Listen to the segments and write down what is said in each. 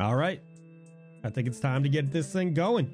All right. I think it's time to get this thing going.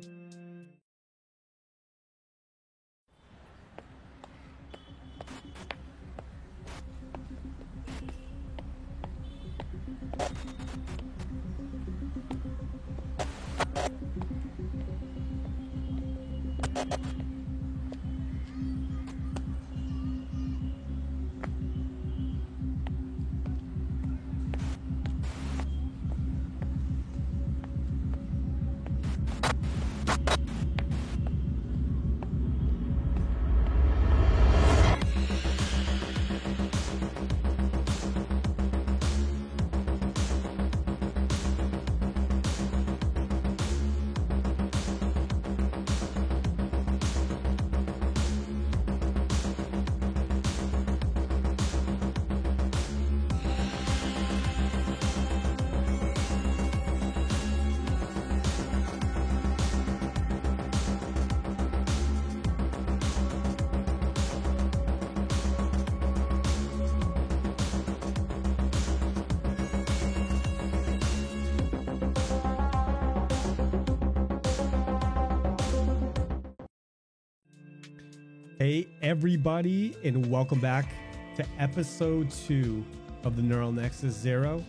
Hey everybody, and welcome back to episode 2 of the Neural Nexus Zero,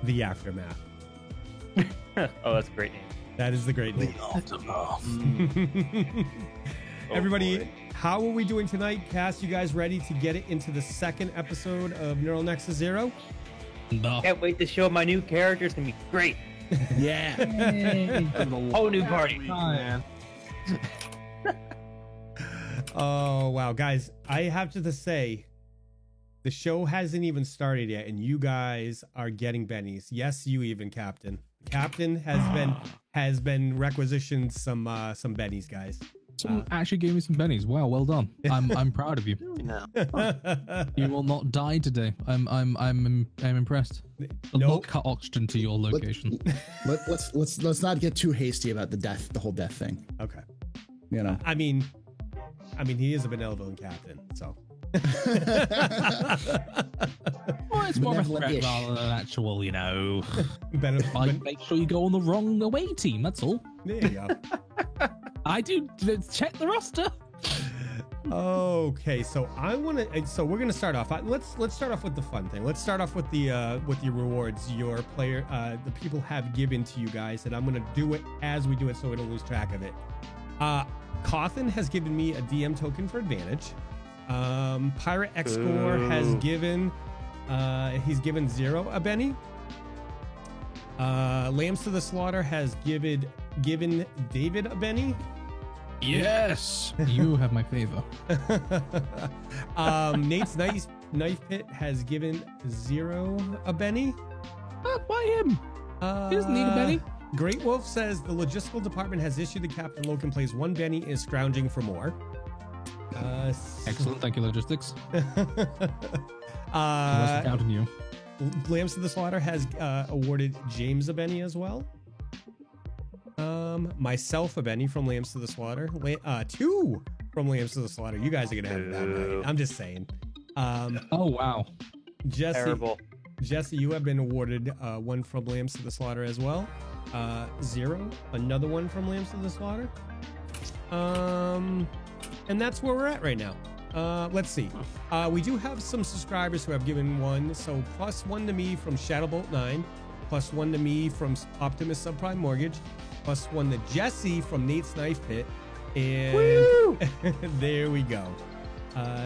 The Aftermath. Oh, that's a great name. That is the great name. Everybody, how are we doing tonight? Cass, you guys ready to get it into the second episode of Neural Nexus Zero? No. Can't wait to show my new character. It's gonna be great. Yeah. Whole new party. Man. Oh, wow. Guys, I have to say, the show hasn't even started yet, and you guys are getting bennies. Yes, you even, Captain. Captain has been requisitioned some bennies, guys. Someone actually gave me some bennies. Wow, well done. I'm proud of you. No. You will not die today. I'm impressed. I'll Nope. not cut oxygen to your location. Let's not get too hasty about the whole death thing. Okay. You know. I mean, he is a benevolent captain, so. Well, it's more of a threat Benevolent-ish. rather than an actual, Like, Benevolent. make sure you go on the wrong away team. That's all. There you go. I do check the roster. Okay, so we're gonna start off. Let's start off with the fun thing. Let's start off with the rewards your player, the people have given to you guys, and I'm gonna do it as we do it so we don't lose track of it. Cawthon has given me a DM token for advantage. Pirate X Score has given he's given 0 a Benny. Lambs to the Slaughter has given David a Benny. Yes. You have my favor. Nate's Knife Pit has given 0 a Benny. Why him? He doesn't need a Benny. Great Wolf says the logistical department has issued the Captain Logan plays 1 Benny and is scrounging for more. Excellent. Thank you, logistics. I Uh, wasn't counting you. Lambs to the Slaughter has awarded James a Benny as well. Myself a Benny from Lambs to the Slaughter. 2 from Lambs to the Slaughter. You guys are gonna have it that night. I'm just saying. Oh, wow. Terrible. Jesse, you have been awarded 1 from Lambs to the Slaughter as well. 0, another 1 from Lambs to the Slaughter. And that's where we're at right now. Let's see. We do have some subscribers who have given 1. So +1 to me from Shadowbolt9, +1 to me from Optimus Subprime Mortgage, +1 to Jesse from Nate's Knife Pit, and there we go.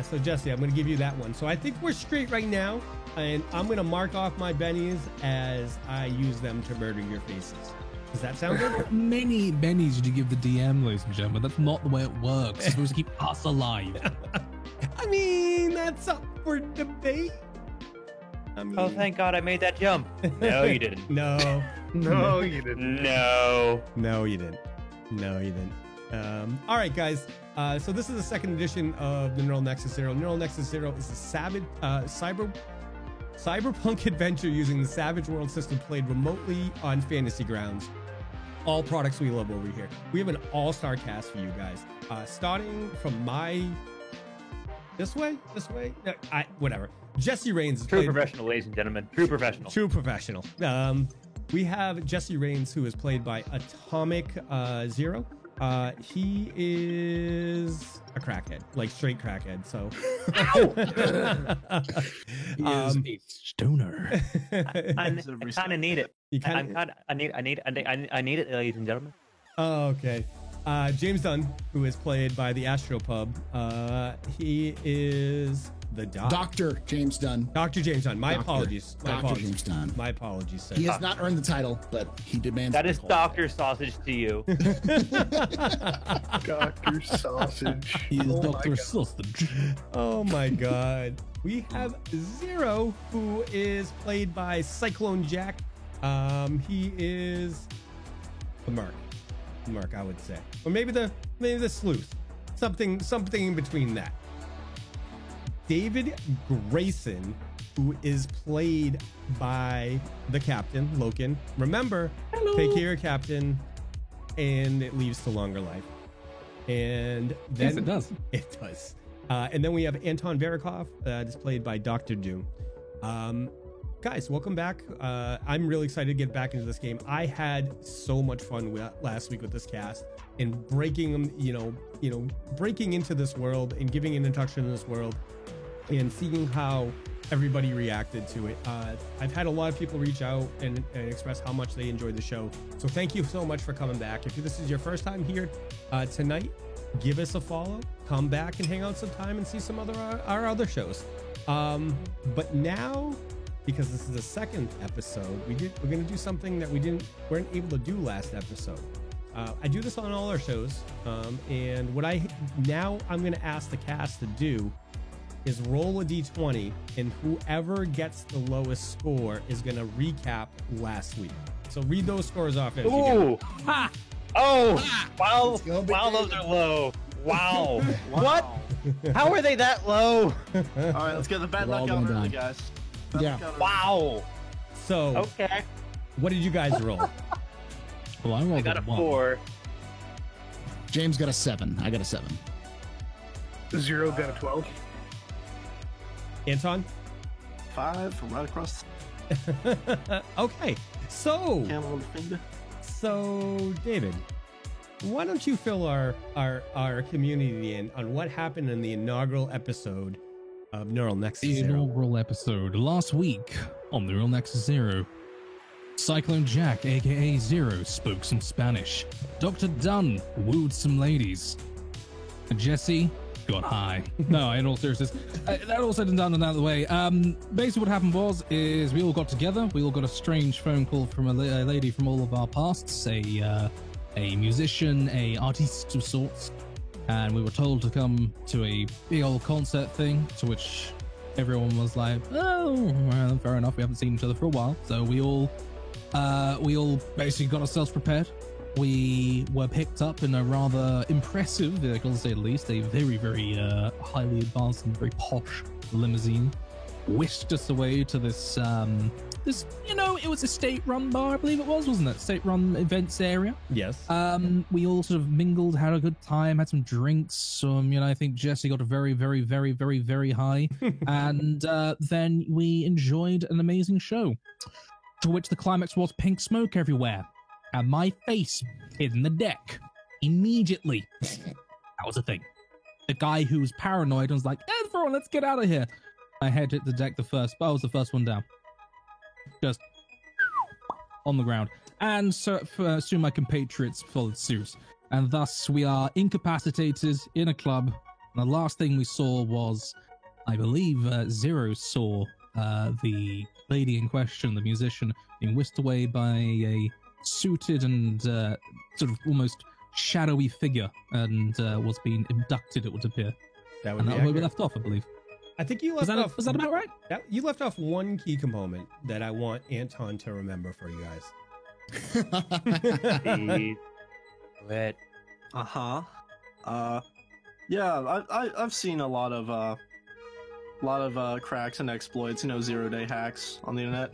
So Jesse, I'm going to give you that one. So I think we're straight right now, and I'm going to mark off my bennies as I use them to murder your faces. Does that sound good? How many bennies did you give the DM, ladies and gentlemen? That's not the way it works. You're supposed to keep us alive. I mean, that's up for debate. I mean, Oh, thank God I made that jump. No, you didn't. no, No, you didn't. No. no, you didn't. No, you didn't. All right, guys. So this is the second edition of the Neural Nexus Zero. Neural Nexus Zero is a cyberpunk adventure using the Savage World system played remotely on Fantasy Grounds. All products we love over here. We have an all-star cast for you guys. Starting from this way? No, whatever. Jesse Raines is True played, professional, ladies and gentlemen. True professional. True professional. We have Jesse Raines, who is played by Atomic Zero. He is a crackhead, like straight crackhead. So, He is a stoner. I kind of need it. You I kinda- need it, ladies and gentlemen. Oh, okay. James Dunn, who is played by the Astropub. He is the doc. Dr. James Dunn. Dr. James Dunn. My Doctor. apologies. My Dr. apologies. James Dunn. My apologies, sir. He has not earned the title, but he demands. That to be is called Dr. Sausage to you. Dr. Sausage. He is Oh my Dr. God. Sausage. Oh my god. We have Zero, who is played by Cyclone Jack. He is the Merc. Merc, I would say. Or maybe the sleuth. Something in between that. David Grayson, who is played by the Captain, Loken. Remember, take care of Captain, and it leads to longer life. And then Yes, it does. It does. And then we have Anton Verikov, that's played by Dr. Doom. Guys, welcome back. I'm really excited to get back into this game. I had so much fun last week with this cast and breaking them, breaking into this world and giving an introduction to this world and seeing how everybody reacted to it. I've had a lot of people reach out and express how much they enjoyed the show. So thank you so much for coming back. If this is your first time here tonight, give us a follow, come back and hang out some time and see some our other shows. But now, because this is the second episode, we're gonna do something that we weren't able to do last episode. I do this on all our shows, and I'm gonna ask the cast to do is roll a d20, and whoever gets the lowest score is gonna recap last week. So read those scores off as you go. Ooh. Ha! Oh, wow. Let's go, Wow, baby. those are low. Wow. What? How are they that low? All right, let's get the bad We're all luck out going early, down. guys. Bad Yeah. luck out early. Wow. So Okay. what did you guys roll? Well, I I rolled got a 1. 4. James got a 7. I got a 7. Zero got a 12. Anton? 5 from right across Okay, so the camel on the finger. David, why don't you fill our community in on what happened in the inaugural episode of Neural Nexus The Zero? inaugural episode last week on the Real Nexus Zero. Cyclone Jack, aka Zero, spoke some Spanish. Dr. Dunn wooed some ladies. And Jesse got high. No, in all seriousness, that all said and done and out of the way. Basically, what happened is we all got together. We all got a strange phone call from a lady from all of our pasts, a musician, a artiste of sorts, and we were told to come to a big old concert thing. To which everyone was like, "Oh, well, fair enough. We haven't seen each other for a while." So we all basically got ourselves prepared. We were picked up in a rather impressive vehicle, to say the least, a very, very highly advanced and very posh limousine. Whisked us away to this, it was a state-run bar, I believe it was, wasn't it? State-run events area. Yes. We all sort of mingled, had a good time, had some drinks. I think Jesse got a very, very, very, very, very high. And then we enjoyed an amazing show. To which the climax was pink smoke everywhere. And my face hid in the deck immediately. That was a thing. The guy who was paranoid was like, everyone, let's get out of here. My head hit the deck first, but I was the first one down. Just on the ground. And so soon my compatriots followed suit. And thus we are incapacitated in a club. And the last thing we saw was, I believe, Zero saw the lady in question, the musician, being whisked away by a suited and sort of almost shadowy figure, and was being abducted, it would appear. That would And be that's where we accurate. left off, I believe. I think you Was left that, off. was that about right? You left off one key component that I want Anton to remember for you guys. Lit. Yeah, I've seen a lot of cracks and exploits, 0-day hacks on the internet.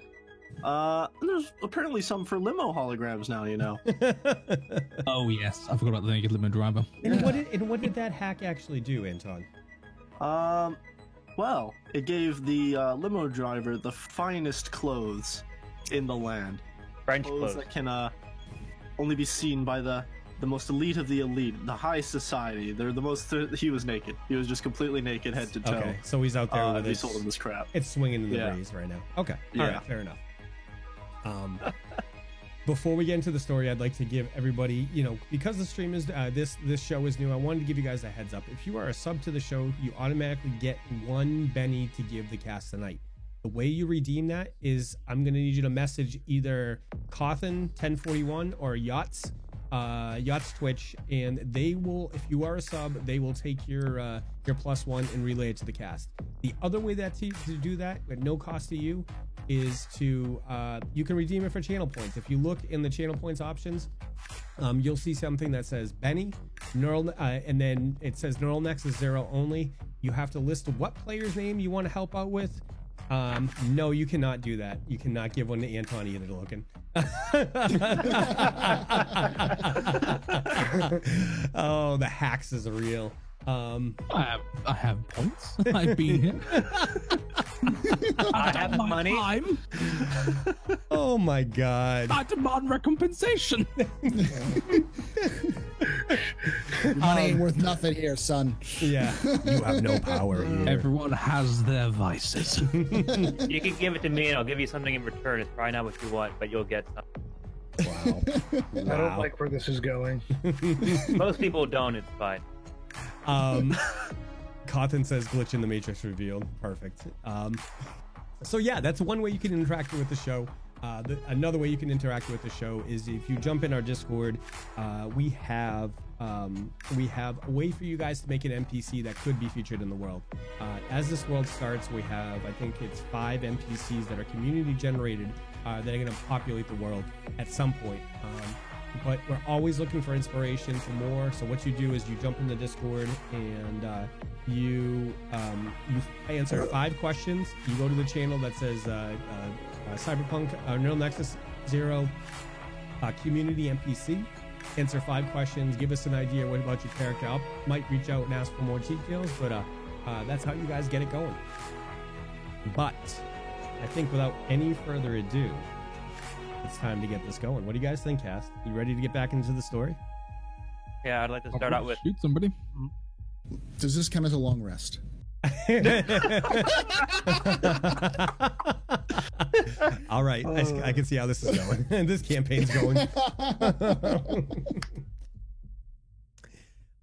There's apparently some for limo holograms now, Oh, yes. I forgot about the naked limo driver. And what did that hack actually do, Anton? Well, it gave the limo driver the finest clothes in the land. French Clothes clothes. that can only be seen by the most elite of the elite, the high society. They're the most. He was naked. He was just completely naked, head to toe. Okay, so he's out there with He his, sold him this crap. it's swinging in the Yeah. breeze right now. Okay, all Yeah. right, fair enough. Before we get into the story, I'd like to give everybody, because the stream is this show is new, I wanted to give you guys a heads up. If you are a sub to the show, you automatically get one Benny to give the cast tonight. The way you redeem that is I'm going to need you to message either Cawthon 1041 or Yachts Twitch, and they will, if you are a sub, they will take your +1 and relay it to the cast. The other way that to do that at no cost to you is to you can redeem it for channel points. If you look in the channel points options, you'll see something that says Benny neural, and then it says neural nexus 0 only. You have to list what player's name you want to help out with. No, you cannot do that. You cannot give one to Anton either, Logan. Oh, the hacks is real. I have points. I've been here. I have money. Time. Oh my god. I demand recompensation. Money ain't worth nothing here, son. Yeah, you have no power here. Everyone has their vices. You can give it to me and I'll give you something in return. It's probably not what you want, but you'll get something. Wow. I don't like where this is going. Most people don't, it's fine. Cawthon says glitch in the Matrix revealed. Perfect. So yeah, that's one way you can interact with the show. Another way you can interact with the show is if you jump in our Discord. We have a way for you guys to make an NPC that could be featured in the world. As this world starts, we have, I think it's 5 NPCs that are community generated that are going to populate the world at some point. But we're always looking for inspiration for more. So what you do is you jump in the Discord and you answer 5 questions. You go to the channel that says Cyberpunk Neural Nexus 0 community NPC. Answer 5 questions. Give us an idea what about your character. I might reach out and ask for more details, but that's how you guys get it going. But I think without any further ado, it's time to get this going. What do you guys think, Cast? You ready to get back into the story? Yeah, I'd like to start out with. Shoot somebody. Does this count as a long rest? All right, I can see how this is going. This campaign's going.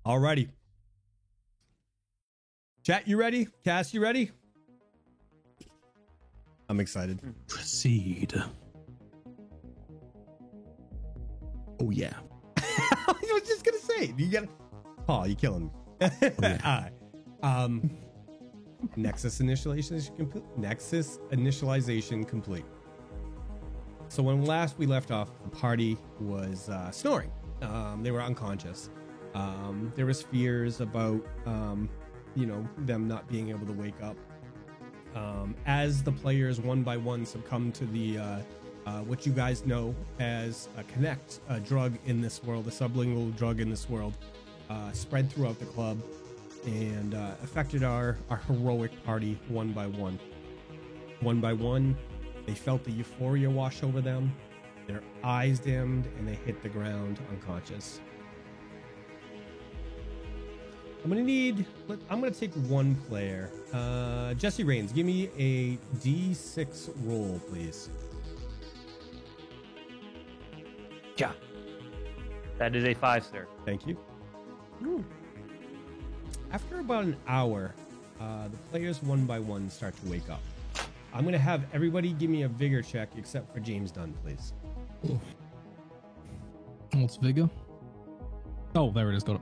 Alrighty. Chat, you ready? Cast, you ready? I'm excited. Proceed. Oh yeah. I was just gonna say, you got Paul, you killing me. Alright. Nexus initialization complete. So when last we left off, the party was snoring. They were unconscious. There was fears about them not being able to wake up. As the players one by one succumb to the what you guys know as a Connect, a drug in this world, a sublingual drug in this world, spread throughout the club and affected our heroic party one by one. One by one, they felt the euphoria wash over them, their eyes dimmed, and they hit the ground unconscious. I'm gonna take one player. Jesse Rains, give me a D6 roll, please. Yeah. That is a 5, sir. Thank you. After about an hour, the players one by one start to wake up. I'm going to have everybody give me a vigor check except for James Dunn, please. What's vigor? Oh, there it is. Got it.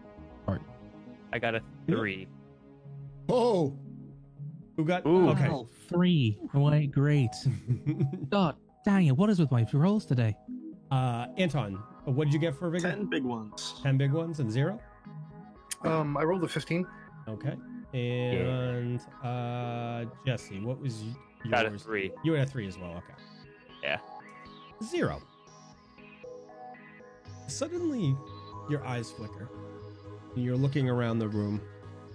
All right. I got a 3. Oh, Who got? Ooh. Okay. Wow, 3. Wait, great. God dang it. What is with my rolls today? Anton, what did you get for vigor? 10 big ones. 10 big ones and 0? I rolled a 15. Okay. And Jesse, what was yours? Got a 3. You had a 3 as well. Okay. Yeah. 0. Suddenly, your eyes flicker. You're looking around the room,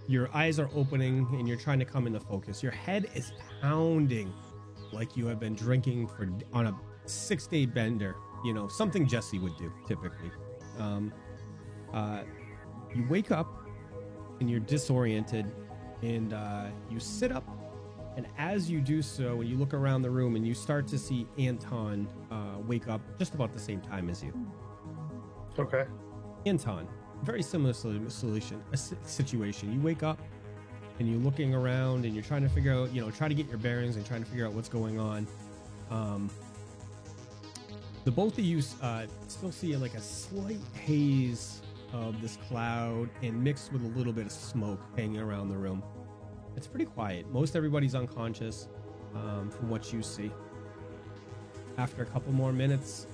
Your eyes are opening and you're trying to come into focus. Your head is pounding like you have been drinking on a 6-day bender. You know, something Jesse would do typically. You wake up and you're disoriented, and you sit up. And as you do so, and you look around the room and you start to see Anton wake up just about the same time as you. Okay. Anton, very similar situation. You wake up and you're looking around and you're trying to figure out, try to get your bearings and trying to figure out what's going on. The both of you still see like a slight haze of this cloud and mixed with a little bit of smoke hanging around the room. It's pretty quiet. Most everybody's unconscious from what you see. After a couple more minutes,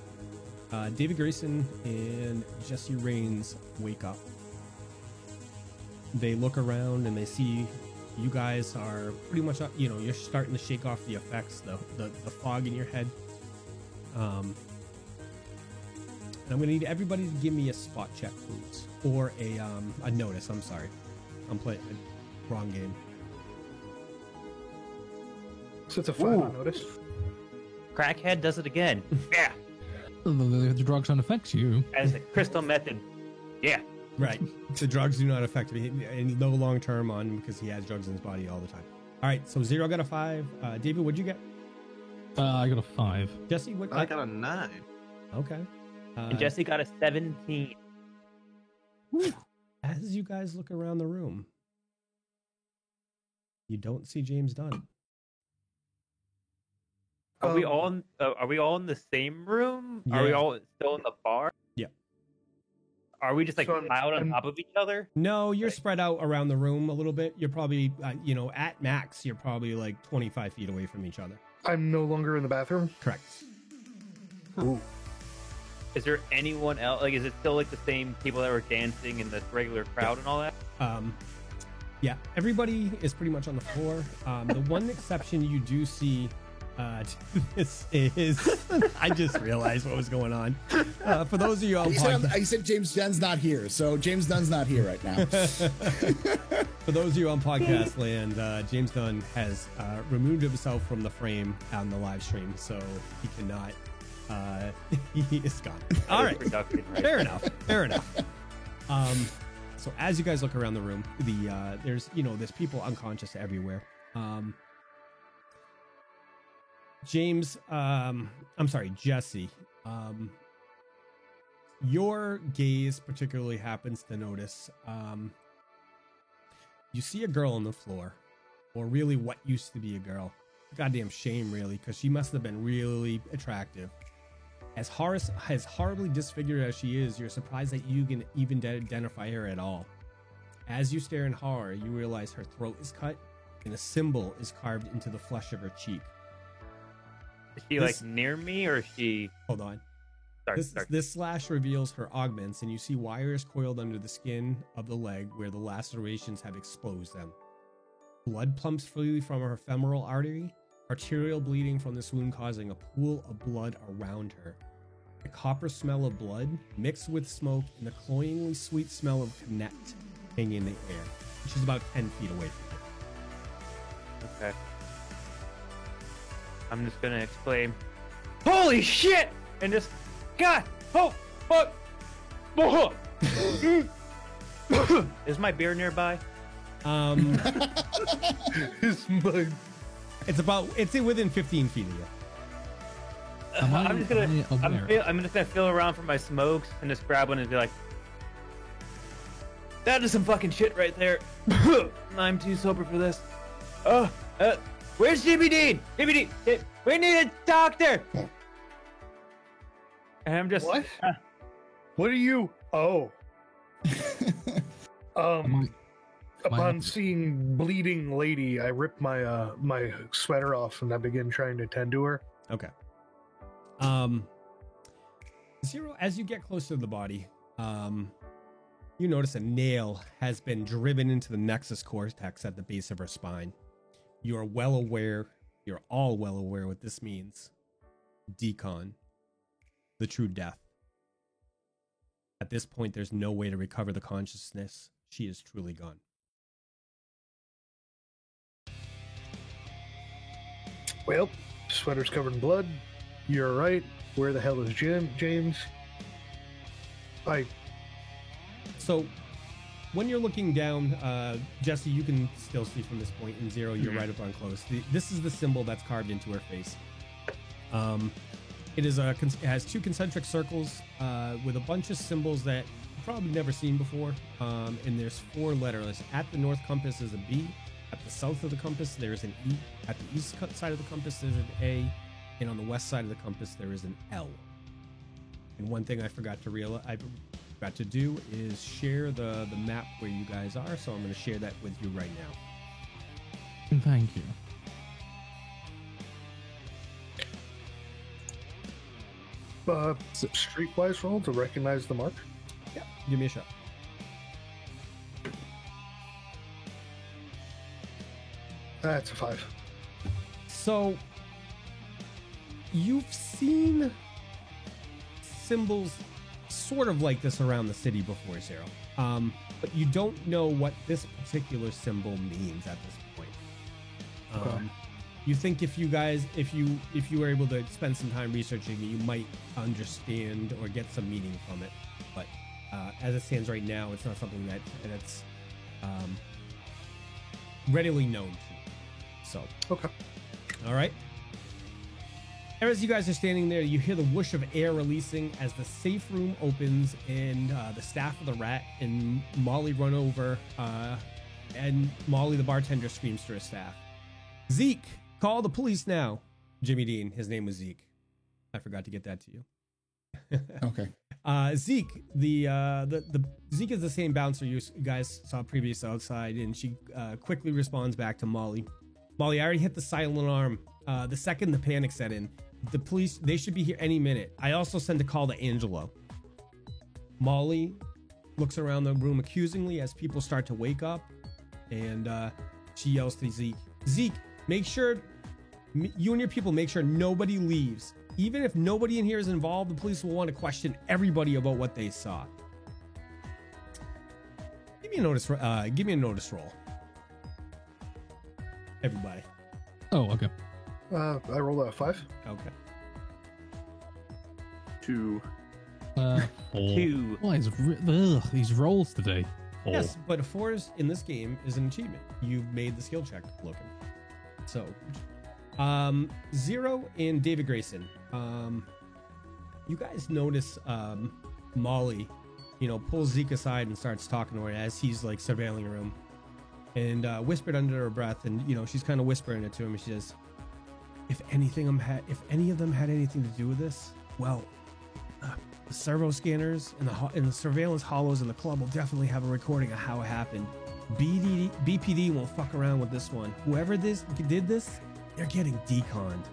David Grayson and Jesse Rains wake up. They look around and they see you guys are pretty much, you're starting to shake off the effects, the fog in your head. And I'm going to need everybody to give me a spot check, please. Or a notice. I'm sorry. I'm playing a wrong game. So it's a 5 on notice. Crackhead does it again. Yeah. The drugs don't affect you. As a crystal method. Yeah. Right. The drugs do not affect me, and no long term on because he has drugs in his body all the time. All right. So Zero got a 5. David, what'd you get? I got a 5. Jesse, what? I got a 9. Okay. And Jesse got a 17. As you guys look around the room, you don't see James Dunn. Are we all in the same room? Yeah. Are we all still in the bar? Yeah. Are we just like So piled on top of each other? No, you're spread out around the room a little bit. You're probably, at max, you're probably like 25 feet away from each other. I'm no longer in the bathroom. Correct. Ooh. Is there anyone else? Like, is it still like the same people that were dancing in the regular crowd and all that? Yeah, everybody is pretty much on the floor. The one exception you do see this is I just realized what was going on. For those of you on He said James Dunn's not here, so James Dunn's not here right now. For those of you on podcast land, James Dunn has removed himself from the frame on the live stream, so he cannot. He is gone. All right, Production, right? fair enough. So as you guys look around the room, there's people unconscious everywhere. Jesse. Your gaze particularly happens to notice. You see a girl on the floor, or really what used to be a girl. Goddamn shame, really, because she must have been really attractive. As horribly disfigured as she is, you're surprised that you can even identify her at all. As you stare in horror, you realize her throat is cut and a symbol is carved into the flesh of her cheek. Is she like near me, or is she? Hold on. Sorry. This slash reveals her augments, and you see wires coiled under the skin of the leg where the lacerations have exposed them. Blood pumps freely from her femoral artery, arterial bleeding from this wound causing a pool of blood around her. The copper smell of blood mixed with smoke and the cloyingly sweet smell of connect hanging in the air. She's about 10 feet away from you. Okay. I'm just gonna exclaim, "Holy shit!" and just, God, oh, fuck, is my beer nearby? It's mine. It's within 15 feet of you. I'm just gonna feel around for my smokes and just grab one and be like, "That is some fucking shit right there." I'm too sober for this. Where's Jimmy Dean? Jimmy Dean, we need a doctor. And I'm just What? What are you? Oh. Upon seeing bleeding lady, I rip my my sweater off and I begin trying to tend to her. Okay. Zero, as you get closer to the body, you notice a nail has been driven into the nexus cortex at the base of her spine. You're all well aware what this means. Decon, the true death. At this point, there's no way to recover the consciousness. She is truly gone. Well, sweater's covered in blood. You're right. Where the hell is James? So, when you're looking down, Jesse, you can still see from this point. In Zero, you're right up on close. This is the symbol that's carved into her face. It has 2 concentric circles with a bunch of symbols that you've probably never seen before. And there's 4 letters. At the north compass is a B. At the south of the compass, there's an E. At the east side of the compass, there's an A. And on the west side of the compass, there is an L. And one thing I forgot to do is share the map where you guys are. So I'm going to share that with you right now. Thank you. Streetwise roll to recognize the mark. Yeah, give me a shot. That's a 5. So you've seen symbols sort of like this around the city before, Zero. But you don't know what this particular symbol means at this point. Okay. You think if you were able to spend some time researching it, you might understand or get some meaning from it. But as it stands right now, it's not something that's readily known to you. So, Okay. all right. As you guys are standing there, you hear the whoosh of air releasing as the safe room opens, and the staff of the Rat and Molly run over, and Molly, the bartender, screams to her staff, "Zeke, call the police now." Jimmy Dean, his name was Zeke. I forgot to get that to you. Okay. Zeke, Zeke is the same bouncer you guys saw previous outside, and she quickly responds back to Molly. Molly, I already hit the silent alarm. The second the panic set in, the police, they should be here any minute. I also sent a call to Angelo. Molly looks around the room accusingly as people start to wake up, and she yells to Zeke, "Zeke, make sure you and your people make sure nobody leaves. Even if nobody in here is involved, the police will want to question everybody about what they saw." Give me a notice roll. Everybody. Oh, okay. I rolled a 5. Okay. 2. 4. 2. Why is these rolls today? 4. Yes, but a 4 in this game is an achievement. You've made the skill check, Logan. So, Zero and David Grayson, you guys notice Molly, pulls Zeke aside and starts talking to her as he's like surveilling the room, and whispered under her breath, and she's kind of whispering it to him, and she says, if any of them had anything to do with this, well, the servo scanners and the surveillance hollows in the club will definitely have a recording of how it happened. BPD won't fuck around with this one. Whoever did this, they're getting deconned.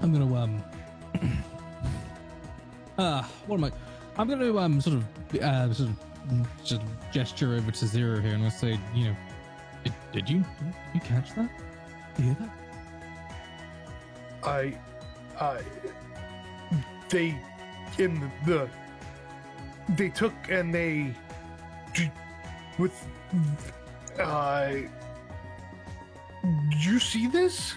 I'm gonna what am I? I'm gonna sort of just gesture over to Zero here, and I'm gonna say, did you catch that? Did you hear that? They took and they with you see this?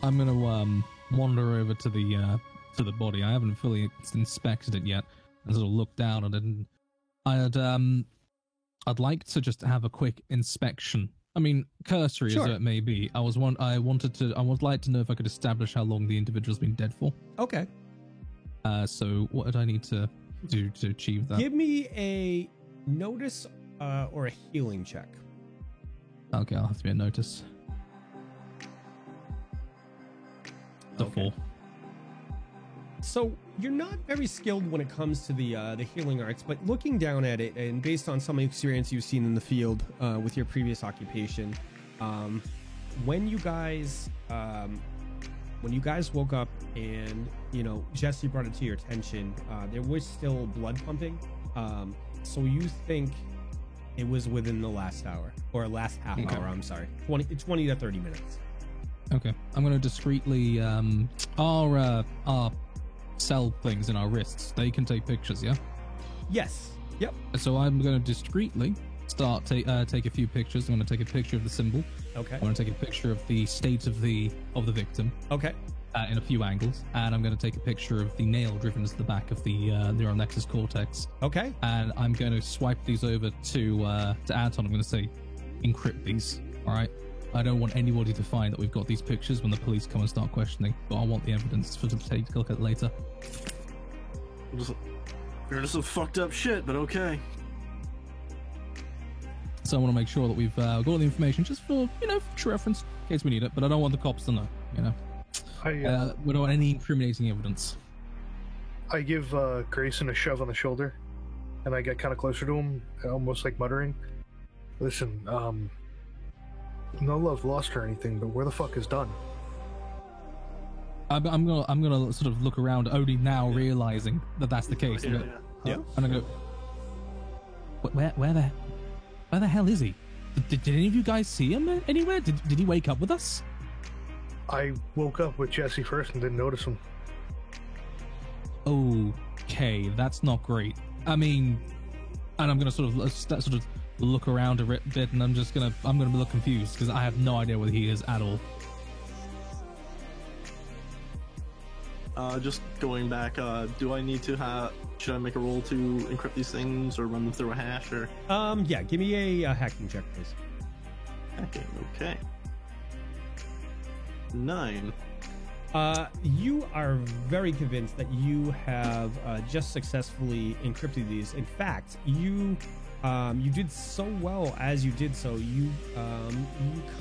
I'm gonna wander over to the body. I haven't fully inspected it yet, and sort of look down at it. And I'd like to just have a quick inspection. I mean, cursory Sure. as it may be. I would like to know if I could establish how long the individual's been dead for. Okay. So what did I need to do to achieve that? Give me a notice or a healing check. Okay, I'll have to be a notice. The Okay. 4. So you're not very skilled when it comes to the healing arts, but looking down at it and based on some experience you've seen in the field with your previous occupation, when you guys woke up and Jesse brought it to your attention, there was still blood pumping. So you think it was within the last hour or last half Okay. hour. I'm sorry, 20 to 30 minutes. Okay, I'm going to discreetly our cell things in our wrists. They can take pictures, yeah. Yes. Yep. So I'm going to discreetly take a few pictures. I'm going to take a picture of the symbol. Okay. I'm going to take a picture of the state of the victim Okay. in a few angles, and I'm going to take a picture of the nail driven into the back of the neural nexus cortex. Okay. And I'm going to swipe these over to Anton. I'm going to say, encrypt these. All right. I don't want anybody to find that we've got these pictures when the police come and start questioning, but I want the evidence for them to take a look at it later. You're just some fucked up shit, but okay. So I want to make sure that we've got all the information just for, future reference in case we need it, but I don't want the cops to know, we don't want any incriminating evidence. I give Grayson a shove on the shoulder, and I get kind of closer to him, almost like muttering, "Listen, no love lost or anything, but where the fuck is Dunn?" I'm gonna sort of look around, only now realizing that that's the case. Yeah. And I go, where the hell is he? Did any of you guys see him anywhere? Did he wake up with us? I woke up with Jesse first and didn't notice him. Okay, that's not great. I mean, and I'm gonna sort of look around a bit, and I'm gonna be look confused because I have no idea where he is at all. Just going back, do I need to should I make a roll to encrypt these things or run them through a hash or? Yeah, give me a hacking check, please. Hacking, okay. 9. You are very convinced that you have just successfully encrypted these. In fact, you did so well as you did so. You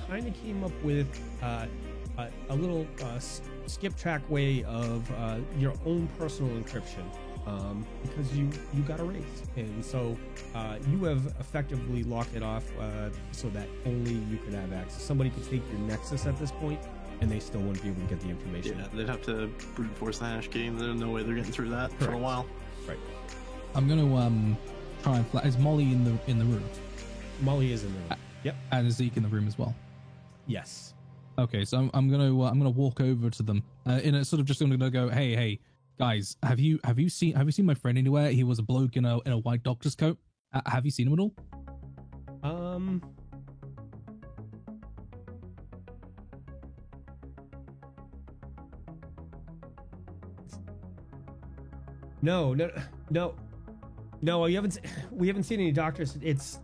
kind of came up with a little skip track way of your own personal encryption because you got erased, and so you have effectively locked it off so that only you could have access. Somebody could take your Nexus at this point, and they still wouldn't be able to get the information. Yeah, they'd have to brute force the hash key, and there's no way they're getting through that for a Correct. while. Right. I'm gonna try and is Molly in the room? Molly is in the room. Yep. And is Zeke in the room as well? Yes. Okay, so I'm gonna walk over to them in a sort of just gonna go, hey guys, have you seen my friend anywhere? He was a bloke in a white doctor's coat. Have you seen him at all? No. We haven't seen any doctors. It's,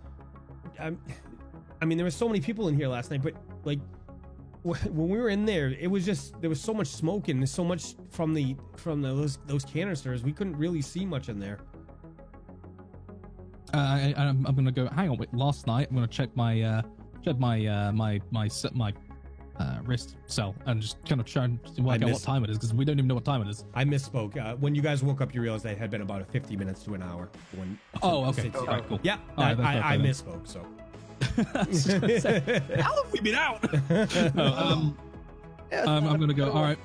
I mean, there were so many people in here last night, but like when we were in there, there was so much smoke and so much from those canisters. We couldn't really see much in there. I'm gonna go. Hang on, wait. Last night, I'm gonna check my wrist cell and just kind of try and work out what time it is because we don't even know what time it is. I misspoke. When you guys woke up, you realized it had been about 50 minutes to an hour. Oh, okay. All right, cool. Yeah, All right, I misspoke. So. How have we been out? I'm gonna go. All right,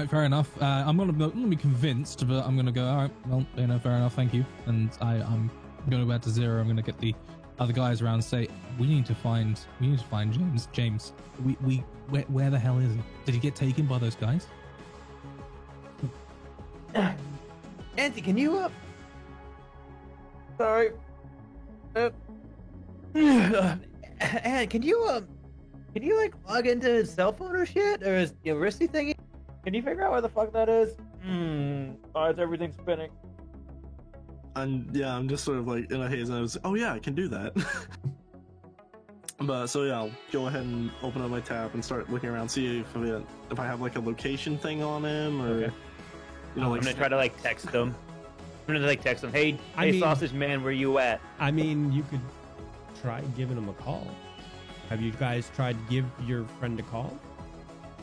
fair enough. I'm gonna be convinced, but I'm gonna go. All right, well, fair enough. Thank you. And I'm gonna go back to zero. I'm gonna get the other guys around and say, we need to find James. Where the hell is he? Did he get taken by those guys? Nancy, can you sorry. And can you like log into his cell phone or shit or his wristy thingy? Can you figure out where the fuck that is? Why is everything spinning? And yeah, I'm just sort of like in a haze, and I was, oh yeah, I can do that. But so yeah, I'll go ahead and open up my tab and start looking around, see if I have like a location thing on him, or Okay. I'm gonna try to like text him. Hey, I mean- sausage man, where you at? I mean, you could try giving him a call. Have you guys tried to give your friend a call?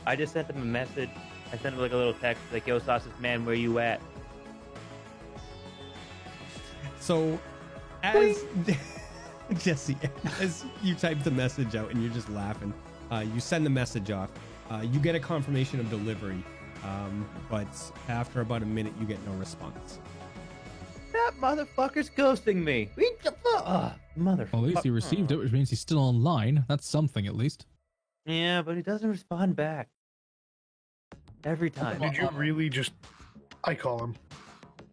I just sent him a message. I sent him like a little text, like, yo, sausage man, where you at? So, as Jesse, as you type the message out and you're just laughing, you send the message off. You get a confirmation of delivery, but after about a minute, you get no response. That motherfucker's ghosting me. Motherfucker. Well, at least he received it, which means he's still online. That's something, at least. Yeah, but he doesn't respond back. Every time. Did you really just? I call him.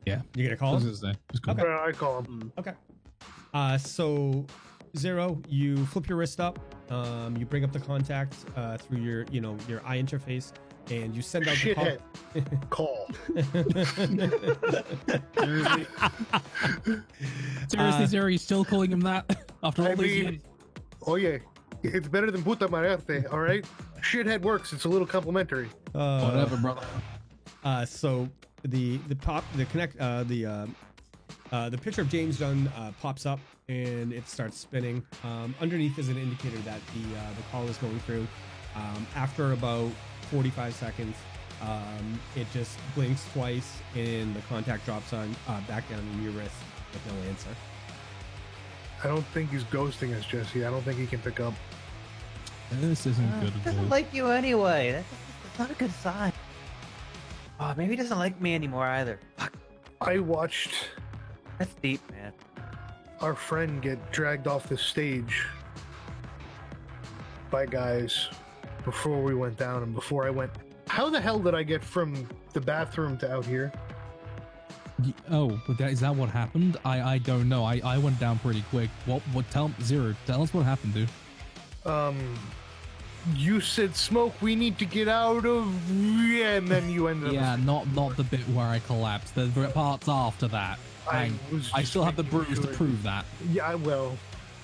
Yeah. You get a call? I was gonna say, just call Okay. him. I call him. Okay. So Zero, you flip your wrist up. You bring up the contact through your eye interface, and you send out Shithead. the Call. Seriously, Zero, you still calling him that after all I these mean, years? oh yeah, it's better than puta madre, all right? Shithead works. It's a little complimentary. Whatever, brother. So the picture of James Dunn pops up and it starts spinning. Underneath is an indicator that the call is going through. After about 45 seconds, it just blinks twice and the contact drops on back down in your wrist with no answer. I don't think he's ghosting us, Jesse. I don't think he can pick up. This isn't good He at doesn't all. like you anyway. That's not a good sign. Oh, maybe he doesn't like me anymore either. Fuck, I watched that's deep, man. our friend get dragged off the stage by guys before we went down and before I went. How the hell did I get from the bathroom to out here? Oh, is that what happened? I don't know. I went down pretty quick. What? Zero, tell us what happened, dude. You said, Smoke, we need to get out of... Yeah, and then you ended Yeah, up... not the bit where I collapsed. The parts after that. I I was I just still have the making bruise to sure. prove that. Yeah, well,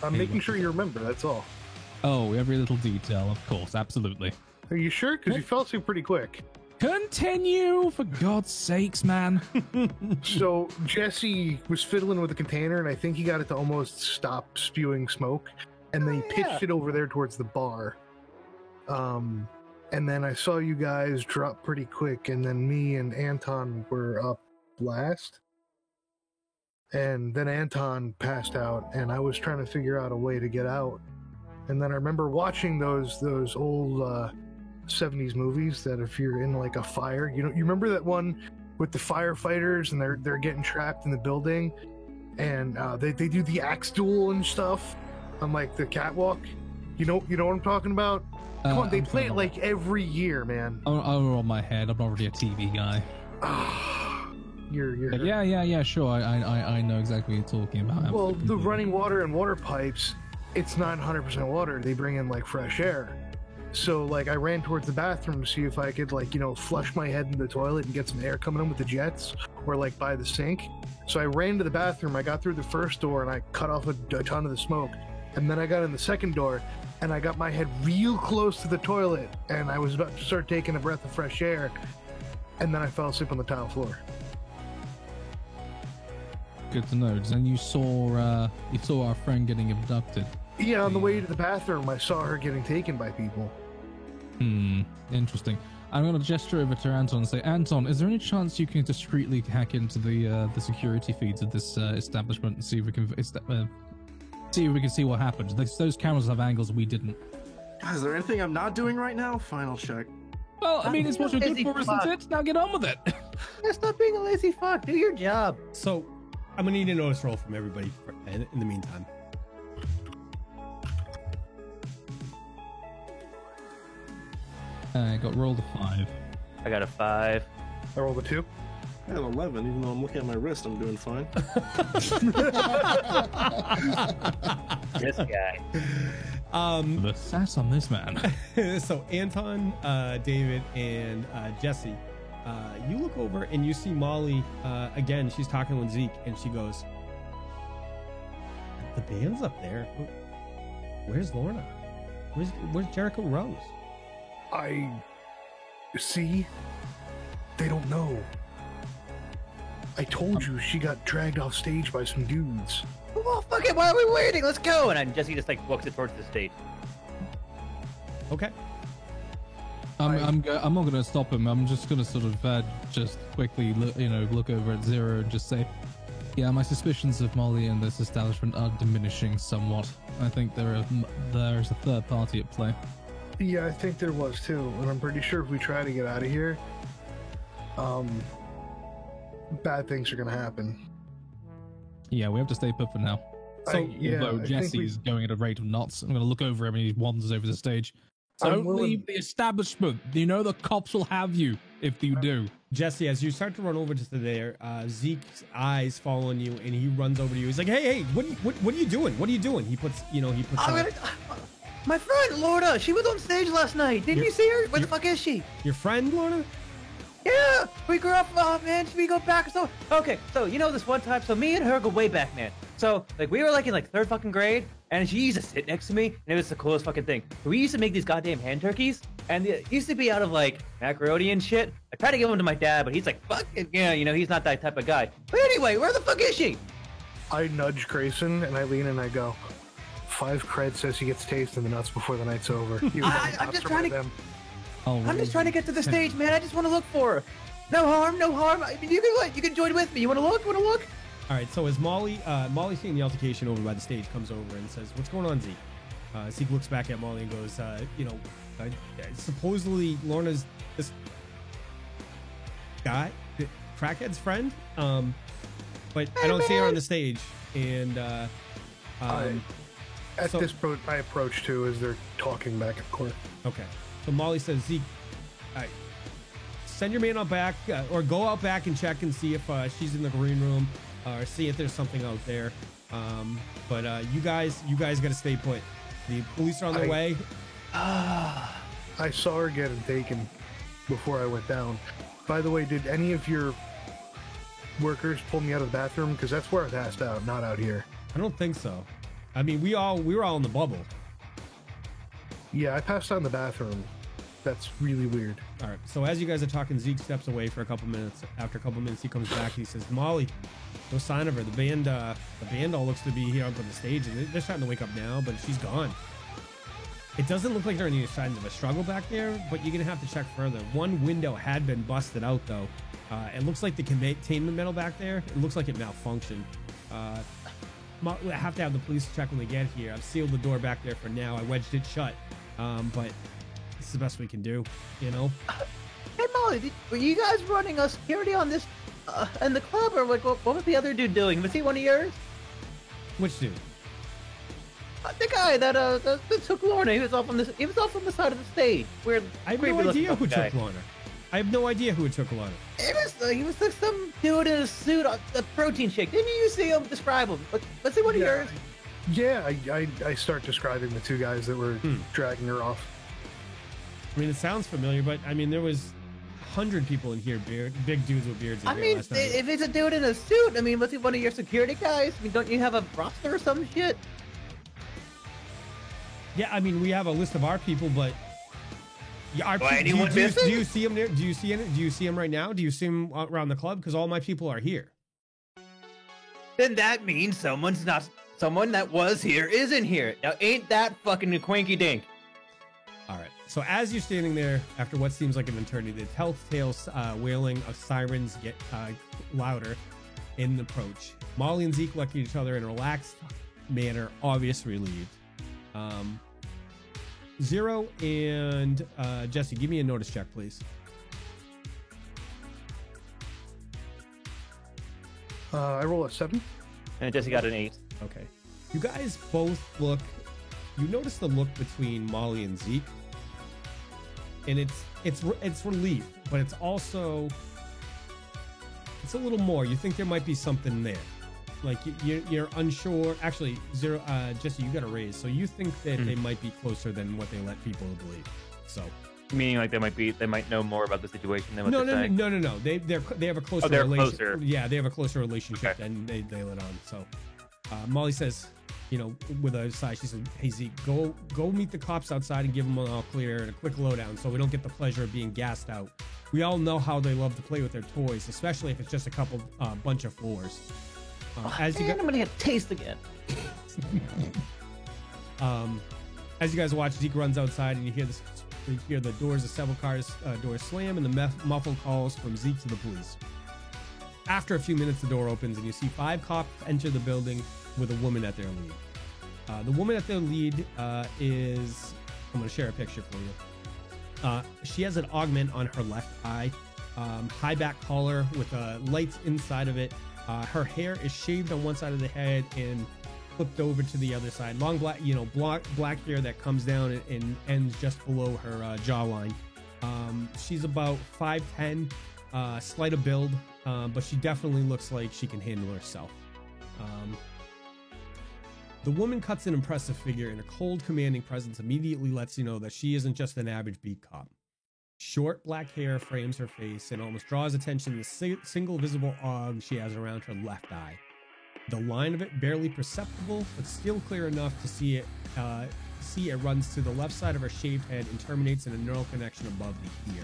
I'm Hey, making look. sure you remember, that's all. Oh, every little detail, of course, absolutely. Are you sure? Because you fell asleep pretty quick. Continue, for God's sakes, man. So Jesse was fiddling with the container, and I think he got it to almost stop spewing smoke, and then he pitched it over there towards the bar. And then I saw you guys drop pretty quick, and then me and Anton were up last. And then Anton passed out, and I was trying to figure out a way to get out. And then I remember watching those old 70s movies that if you're in like a fire, you remember that one with the firefighters and they're getting trapped in the building, and they do the axe duel and stuff on like the catwalk. You know what I'm talking about? Come on, they I'm play sorry. it like every year, man. I'm on my head. I'm not really a TV guy. You're But yeah, sure. I know exactly what you're talking about. well, Absolutely. the running water and water pipes, it's not 100% water. They bring in like fresh air. So like I ran towards the bathroom to see if I could like, flush my head in the toilet and get some air coming in with the jets or like by the sink. So I ran to the bathroom. I got through the first door and I cut off a ton of the smoke. And then I got in the second door and I got my head real close to the toilet and I was about to start taking a breath of fresh air. And then I fell asleep on the tile floor. Good to know. And you saw our friend getting abducted. Yeah, on the way to the bathroom, I saw her getting taken by people. Interesting. I'm going to gesture over to Anton and say, Anton, is there any chance you can discreetly hack into the security feeds of this establishment and see if we can see what happened? Those cameras have angles we didn't. Guys, is there anything I'm not doing right now? Final check. Well, I mean, it's what you're good Lazy for, fuck. isn't it? Now get on with it. Yeah, stop being a lazy fuck. Do your job. So I'm gonna need a notice roll from everybody in the meantime. I got rolled a 5. I got a 5. I rolled a 2. I have 11, even though I'm looking at my wrist, I'm doing fine. This guy. The sass on this man. So Anton, David, and Jesse, you look over and you see Molly again. She's talking with Zeke, and she goes, "The band's up there. Where's Lorna? Where's Jericho Rose?" I see. They don't know. I told you she got dragged off stage by some dudes. Well, fuck it. Why are we waiting? Let's go. And then Jesse just like walks it towards the stage. Okay. I'm not going to stop him. I'm just going to sort of just quickly look over at Zero and just say, yeah, my suspicions of Molly and this establishment are diminishing somewhat. I think there's a third party at play. Yeah, I think there was too, and I'm pretty sure if we try to get out of here, bad things are gonna happen. Yeah, we have to stay put for now. So, Although Jesse's going at a rate of knots, I'm going to look over him and he wanders over the stage. I'm Don't willing- leave the establishment. You know the cops will have you if you do. Jesse, as you start to run over to there, Zeke's eyes fall on you, and he runs over to you. He's like, "Hey, what are you doing? What are you doing?" He puts. My friend Lorna, she was on stage last night. Didn't you see her? Where the fuck is she? Your friend, Lorna? Yeah, we grew up. Oh man, we go back. So okay, so you know this one time. So me and her go way back, man. So like we were like in like third fucking grade, and she used to sit next to me, and it was the coolest fucking thing. We used to make these goddamn hand turkeys, and it used to be out of like macaroni and shit. I tried to give them to my dad, but he's like, fuck it, yeah, you know, he's not that type of guy. But anyway, where the fuck is she? I nudge Grayson and I lean and I go, 5 cred says he gets tased in the nuts before the night's over. I'm just trying to. Oh, I'm just trying to get to the stage, man. I just want to look for her. No harm, no harm. I mean, you can what? You can join with me. You want to look? Want to look? All right. So as Molly seeing the altercation over by the stage, comes over and says, "What's going on, Zeke?" Zeke looks back at Molly and goes, supposedly Lorna's this guy, crackhead's friend. But I don't see her on the stage. And this point, I approach too as they're talking back and forth. Okay. So Molly says, "Zeke, send your man out back, or go out back and check and see if she's in the green room, or see if there's something out there. But you guys got to stay put. The police are on their way." I saw her getting taken before I went down. By the way, did any of your workers pull me out of the bathroom? Because that's where I passed out, not out here. I don't think so. I mean, we were all in the bubble. Yeah, I passed out in the bathroom. That's really weird. All right. So as you guys are talking, Zeke steps away for a couple minutes. After a couple minutes, he comes back and he says, "Molly, no sign of her. The band all looks to be here up on the stage, and they're starting to wake up now, but she's gone. It doesn't look like there are any signs of a struggle back there, but you're gonna have to check further. One window had been busted out though. It looks like the containment metal back there. It looks like it malfunctioned. I have to have the police check when they get here. I've sealed the door back there for now. I wedged it shut, but it's the best we can do, you know." Hey Molly, were you guys running a security on this in the club, or like what was the other dude doing? Was he one of yours? Which dude? The guy that took Lorna. He was off on the side of the stage. Weird. I have no idea who took Lorna. I have no idea who took Lorna. He was like some dude in a suit, a protein shake. Didn't you see him? Describe him. Was he one of yours? Yeah, I start describing the 2 guys that were dragging her off. I mean, it sounds familiar, but I mean, there was 100 people in here, big dudes with beards. I mean, if it's a dude in a suit, I mean, was he one of your security guys? I mean, don't you have a roster or some shit? Yeah, I mean, we have a list of our people, but our do you see him there? Do you see him right now? Do you see him around the club? Because all my people are here. Then that means someone that was here isn't here. Now, ain't that fucking a quinky dink? All right. So as you're standing there after what seems like an eternity, the telltale wailing of sirens get louder in approach. Molly and Zeke look at each other in a relaxed manner, obviously relieved. Zero and Jesse, give me a notice check, please. I roll a 7. And Jesse got an 8. Okay. You guys both look. You notice the look between Molly and Zeke, and it's relief, but it's also it's a little more. You think there might be something there. Like you're unsure. Actually, Zero, Jesse, you got a raise, so you think that they might be closer than what they let people believe. So, meaning like they might know more about the situation than what they're saying. No. They have a closer relationship. Closer. Yeah, they have a closer relationship than they let on. So, Molly says, you know, with a sigh, she said, "Hey Zeke, go meet the cops outside and give them an all clear and a quick lowdown, so we don't get the pleasure of being gassed out. We all know how they love to play with their toys, especially if it's just a couple bunch of floors." I'm gonna get a taste again. As you guys watch, Zeke runs outside, and you hear the doors of several cars doors slam, and the muffled calls from Zeke to the police. After a few minutes, the door opens, and you see 5 cops enter the building with a woman at their lead. The woman at their lead is. I'm gonna share a picture for you. She has an augment on her left eye, high back collar with lights inside of it. Her hair is shaved on one side of the head and flipped over to the other side. Long black, black hair that comes down and ends just below her jawline. She's about 5'10", slight of build, but she definitely looks like she can handle herself. The woman cuts an impressive figure, and her cold, commanding presence immediately lets you know that she isn't just an average beat cop. Short black hair frames her face and almost draws attention to the single visible og she has around her left eye. The line of it barely perceptible, but still clear enough to see it. It runs to the left side of her shaved head and terminates in a neural connection above the ear.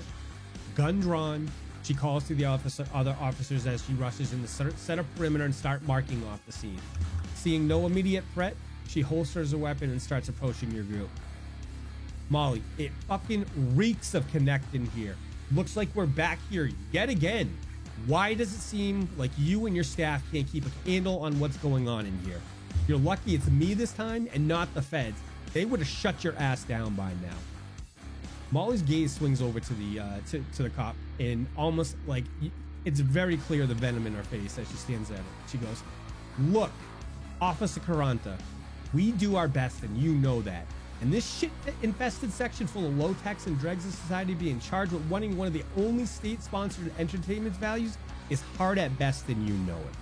Gun drawn, she calls to the other officers as she rushes in to set a perimeter and start marking off the scene. Seeing no immediate threat, she holsters a weapon and starts approaching your group. Molly, it fucking reeks of Connect in here. Looks like we're back here yet again. Why does it seem like you and your staff can't keep a handle on what's going on in here? You're lucky it's me this time and not the feds. They would have shut your ass down by now. Molly's gaze swings over to the cop, and almost like it's very clear the venom in her face as she stands at it. She goes, "Look, Officer Caranta, we do our best and you know that. And this shit-infested section full of low-techs and dregs of society being charged with running one of the only state-sponsored entertainment values is hard at best and you know it."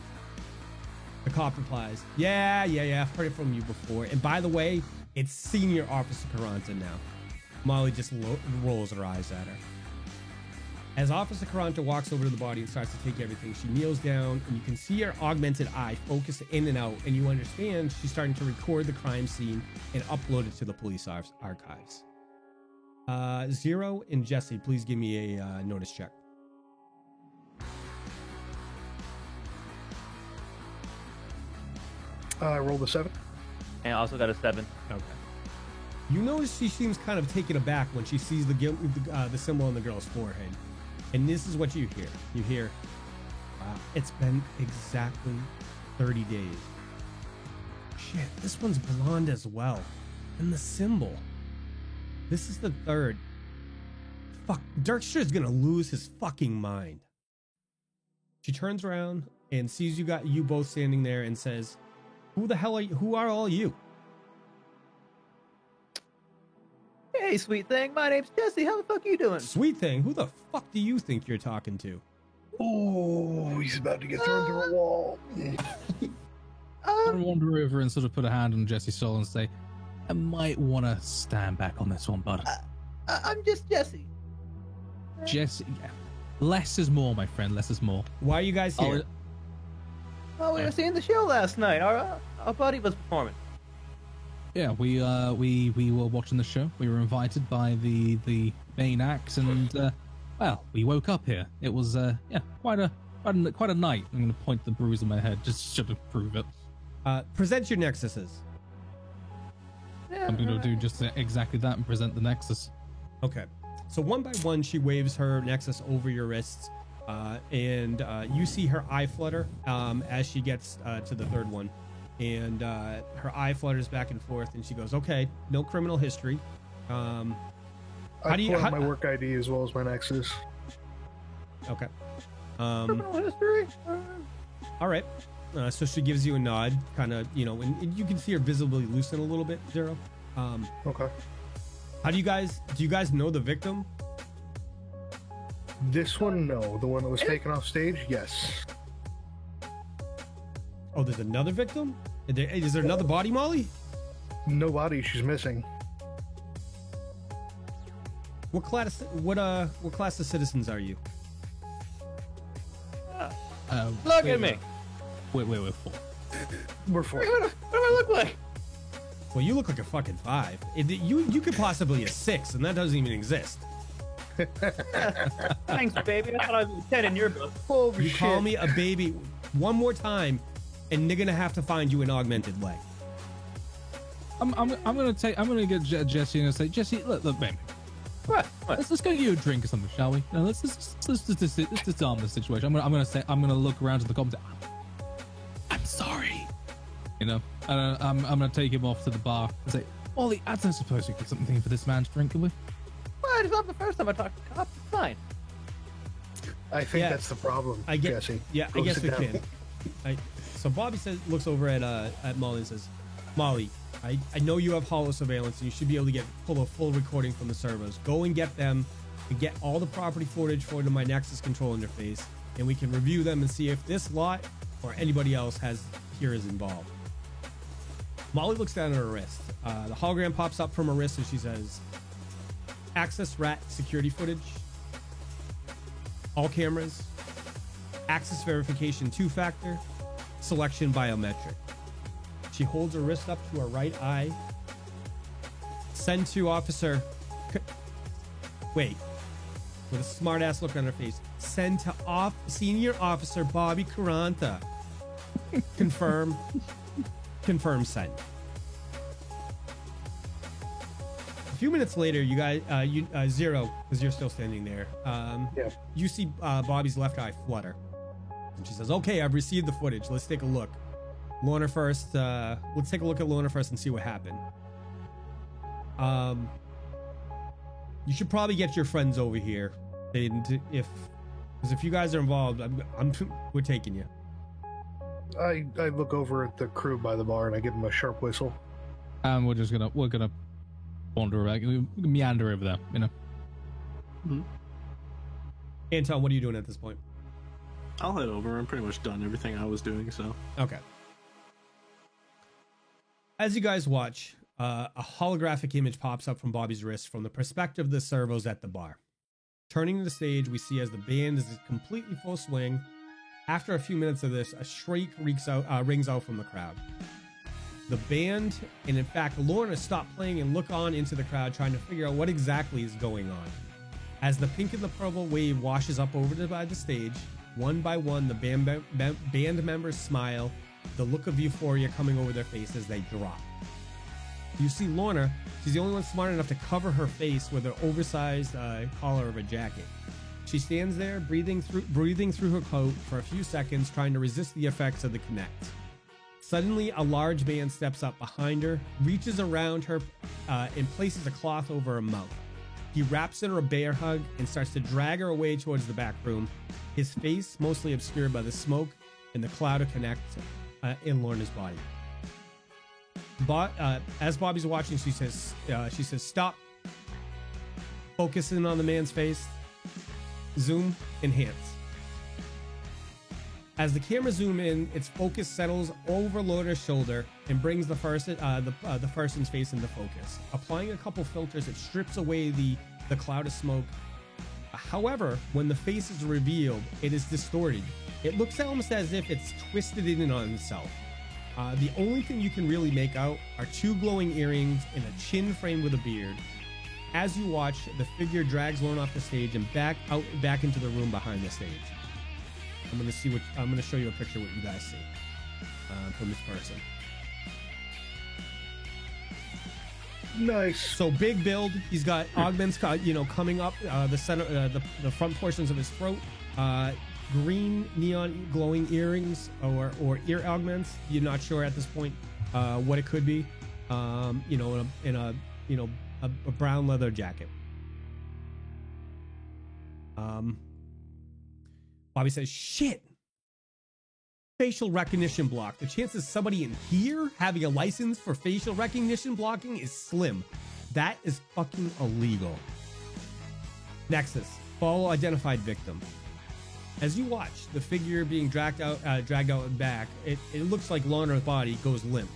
The cop replies, Yeah, I've heard it from you before. And by the way, it's Senior Officer Caranta now. Molly just rolls her eyes at her. As Officer Caranta walks over to the body and starts to take everything, she kneels down and you can see her augmented eye focus in and out, and you understand she's starting to record the crime scene and upload it to the police archives. Zero and Jesse, please give me a notice check. I rolled a 7. And I also got a 7. Okay. You notice she seems kind of taken aback when she sees the symbol on the girl's forehead. And this is what you hear. You hear, wow, it's been exactly 30 days. Shit, this one's blonde as well. And the symbol. This is the third. Fuck, Dirkstra's gonna lose his fucking mind. She turns around and sees you both standing there and says, "Who the hell are you? Who are all you?" Hey, sweet thing. My name's Jesse. How the fuck you doing? Sweet thing, who the fuck do you think you're talking to? Oh, he's about to get thrown through a wall. I wander over and sort of put a hand on Jesse's shoulder and say, I might want to stand back on this one, bud. I'm just Jesse. Jesse, yeah. Less is more, my friend. Less is more. Why are you guys here? Oh, we were seeing the show last night. Our buddy was performing. Yeah, we were watching the show. We were invited by the main acts, and well, we woke up here. It was quite a night. I'm going to point the bruise on my head just to prove it. Present your nexuses. I'm going to do just exactly that and present the nexus. Okay. So one by one, she waves her nexus over your wrists, and you see her eye flutter as she gets to the third one. And her eye flutters back and forth, and she goes, "Okay, no criminal history." I pull out my work ID as well as my nexus. Okay. Criminal history. All right. So she gives you a nod, kind of, and you can see her visibly loosen a little bit, Zero. Okay. How do you guys know the victim? This one, no. The one that was taken off stage, yes. Oh, there's another victim? Is there another body, Molly? No body. She's missing. What class of citizens are you? Look at me. Wait, 4. We're 4. What do I look like? Well, you look like a fucking 5. You could possibly a 6, and that doesn't even exist. Thanks, baby. I thought I was a 10 in your book. Holy You shit. call me a baby one more time, and they're gonna have to find you an augmented leg. I'm gonna get Jesse and say, Jesse, look, baby. What? Let's go get you a drink or something, shall we? No, let's disarm the situation. I'm gonna look around to the comments. I'm sorry. I'm gonna take him off to the bar and say, Ollie, I don't suppose we get something for this man to drink, can we? Well, it's not the first time I talked to cops. It's fine. I think Yeah. that's the problem, Jesse. Yeah, Go I guess sit we down. can. So Bobby looks over at Molly and says, "Molly, I know you have hollow surveillance, and you should be able to pull a full recording from the servers. Go and get them, and get all the property footage for my Nexus control interface, and we can review them and see if this lot or anybody else is involved. Molly looks down at her wrist. The hologram pops up from her wrist and she says, access rat security footage, all cameras, access verification 2-factor, selection biometric. She holds her wrist up to her right eye. Send to officer. Wait. With a smart ass look on her face. Send to senior officer Bobby Caranta. Confirm. Confirm send. A few minutes later, you guys, Zero, because you're still standing there. Yeah. You see Bobby's left eye flutter. And she says, okay, I've received the footage. Let's take a look. Lorna first. Let's take a look at Lorna first and see what happened. You should probably get your friends over here. Because if you guys are involved, we're taking you. I look over at the crew by the bar and I give them a sharp whistle. We're gonna wander back, meander over there, you know. Mm-hmm. Anton, what are you doing at this point? I'll head over. I'm pretty much done everything I was doing, so. Okay. As you guys watch, a holographic image pops up from Bobby's wrist from the perspective of the servos at the bar. Turning to the stage, we see as the band is completely full swing. After a few minutes of this, a shriek rings out from the crowd. The band, and in fact, Lorna, stop playing and look on into the crowd, trying to figure out what exactly is going on. As the pink and the purple wave washes up over by the stage, one by one, the band members smile, the look of euphoria coming over their faces, they drop. You see Lorna, she's the only one smart enough to cover her face with her oversized collar of a jacket. She stands there, breathing through her coat for a few seconds, trying to resist the effects of the Connect. Suddenly, a large man steps up behind her, reaches around her, and places a cloth over her mouth. He wraps in her a bear hug and starts to drag her away towards the back room, his face mostly obscured by the smoke and the cloud of Connect in Lorna's body. As Bobby's watching, she says, stop. Focus in on the man's face. Zoom, enhance. As the camera zoom in, its focus settles over Lorna's shoulder and brings the person's face into focus. Applying a couple filters, it strips away the cloud of smoke. However, when the face is revealed, it is distorted. It looks almost as if it's twisted in on itself. The only thing you can really make out are two glowing earrings and a chin framed with a beard. As you watch, the figure drags Lorna off the stage and back into the room behind the stage. I'm gonna show you a picture of what you guys see from this person. Nice. So big build. He's got augments, coming up the center, the front portions of his throat. Green neon glowing earrings or ear augments. You're not sure at this point what it could be. In a brown leather jacket. Bobby says, shit. Facial recognition block. The chances somebody in here having a license for facial recognition blocking is slim. That is fucking illegal. Nexus. Follow identified victim. As you watch the figure being dragged out and back, it looks like Lorna's body goes limp.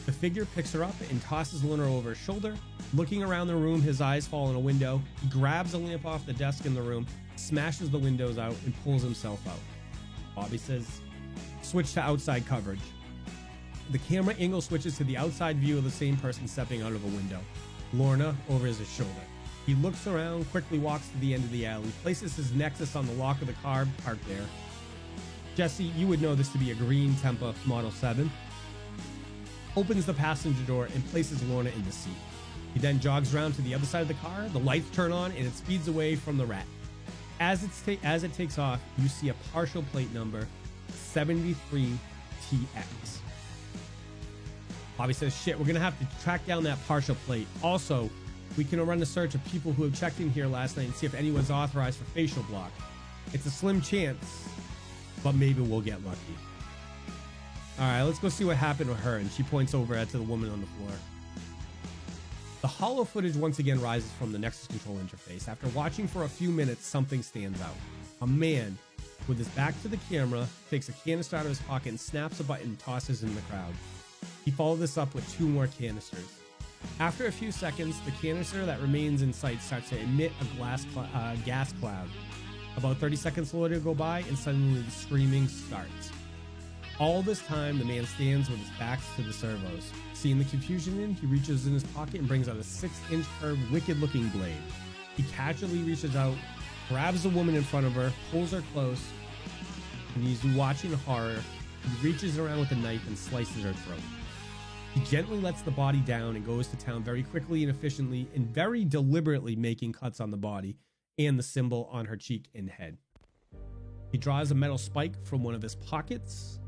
The figure picks her up and tosses Lorna over her shoulder. Looking around the room, his eyes fall on a window. He grabs a lamp off the desk in the room, smashes the windows out, and pulls himself out. Bobby says, switch to outside coverage. The camera angle switches to the outside view of the same person stepping out of a window. Lorna over his shoulder. He looks around, quickly walks to the end of the alley, places his Nexus on the lock of the car parked there. Jesse, you would know this to be a green Tempa Model 7. Opens the passenger door and places Lorna in the seat. He then jogs around to the other side of the car, the lights turn on, and it speeds away from the rat. As it takes off, you see a partial plate number, 73TX. Bobby says, shit, we're gonna have to track down that partial plate. Also, we can run a search of people who have checked in here last night and see if anyone's authorized for facial block. It's a slim chance, but maybe we'll get lucky. All right, let's go see what happened with her. And she points over to the woman on the floor. The hollow footage once again rises from the Nexus control interface. After watching for a few minutes, something stands out. A man, with his back to the camera, takes a canister out of his pocket and snaps a button and tosses it in the crowd. He followed this up with 2 more canisters. After a few seconds, the canister that remains in sight starts to emit a gas cloud. About 30 seconds later go by, and suddenly the screaming starts. All this time, the man stands with his back to the servos. Seeing the confusion he reaches in his pocket and brings out a 6-inch curved, wicked-looking blade. He casually reaches out, grabs the woman in front of her, pulls her close, and he's watching horror. He reaches around with a knife and slices her throat. He gently lets the body down and goes to town very quickly and efficiently, and very deliberately making cuts on the body and the symbol on her cheek and head. He draws a metal spike from one of his pockets,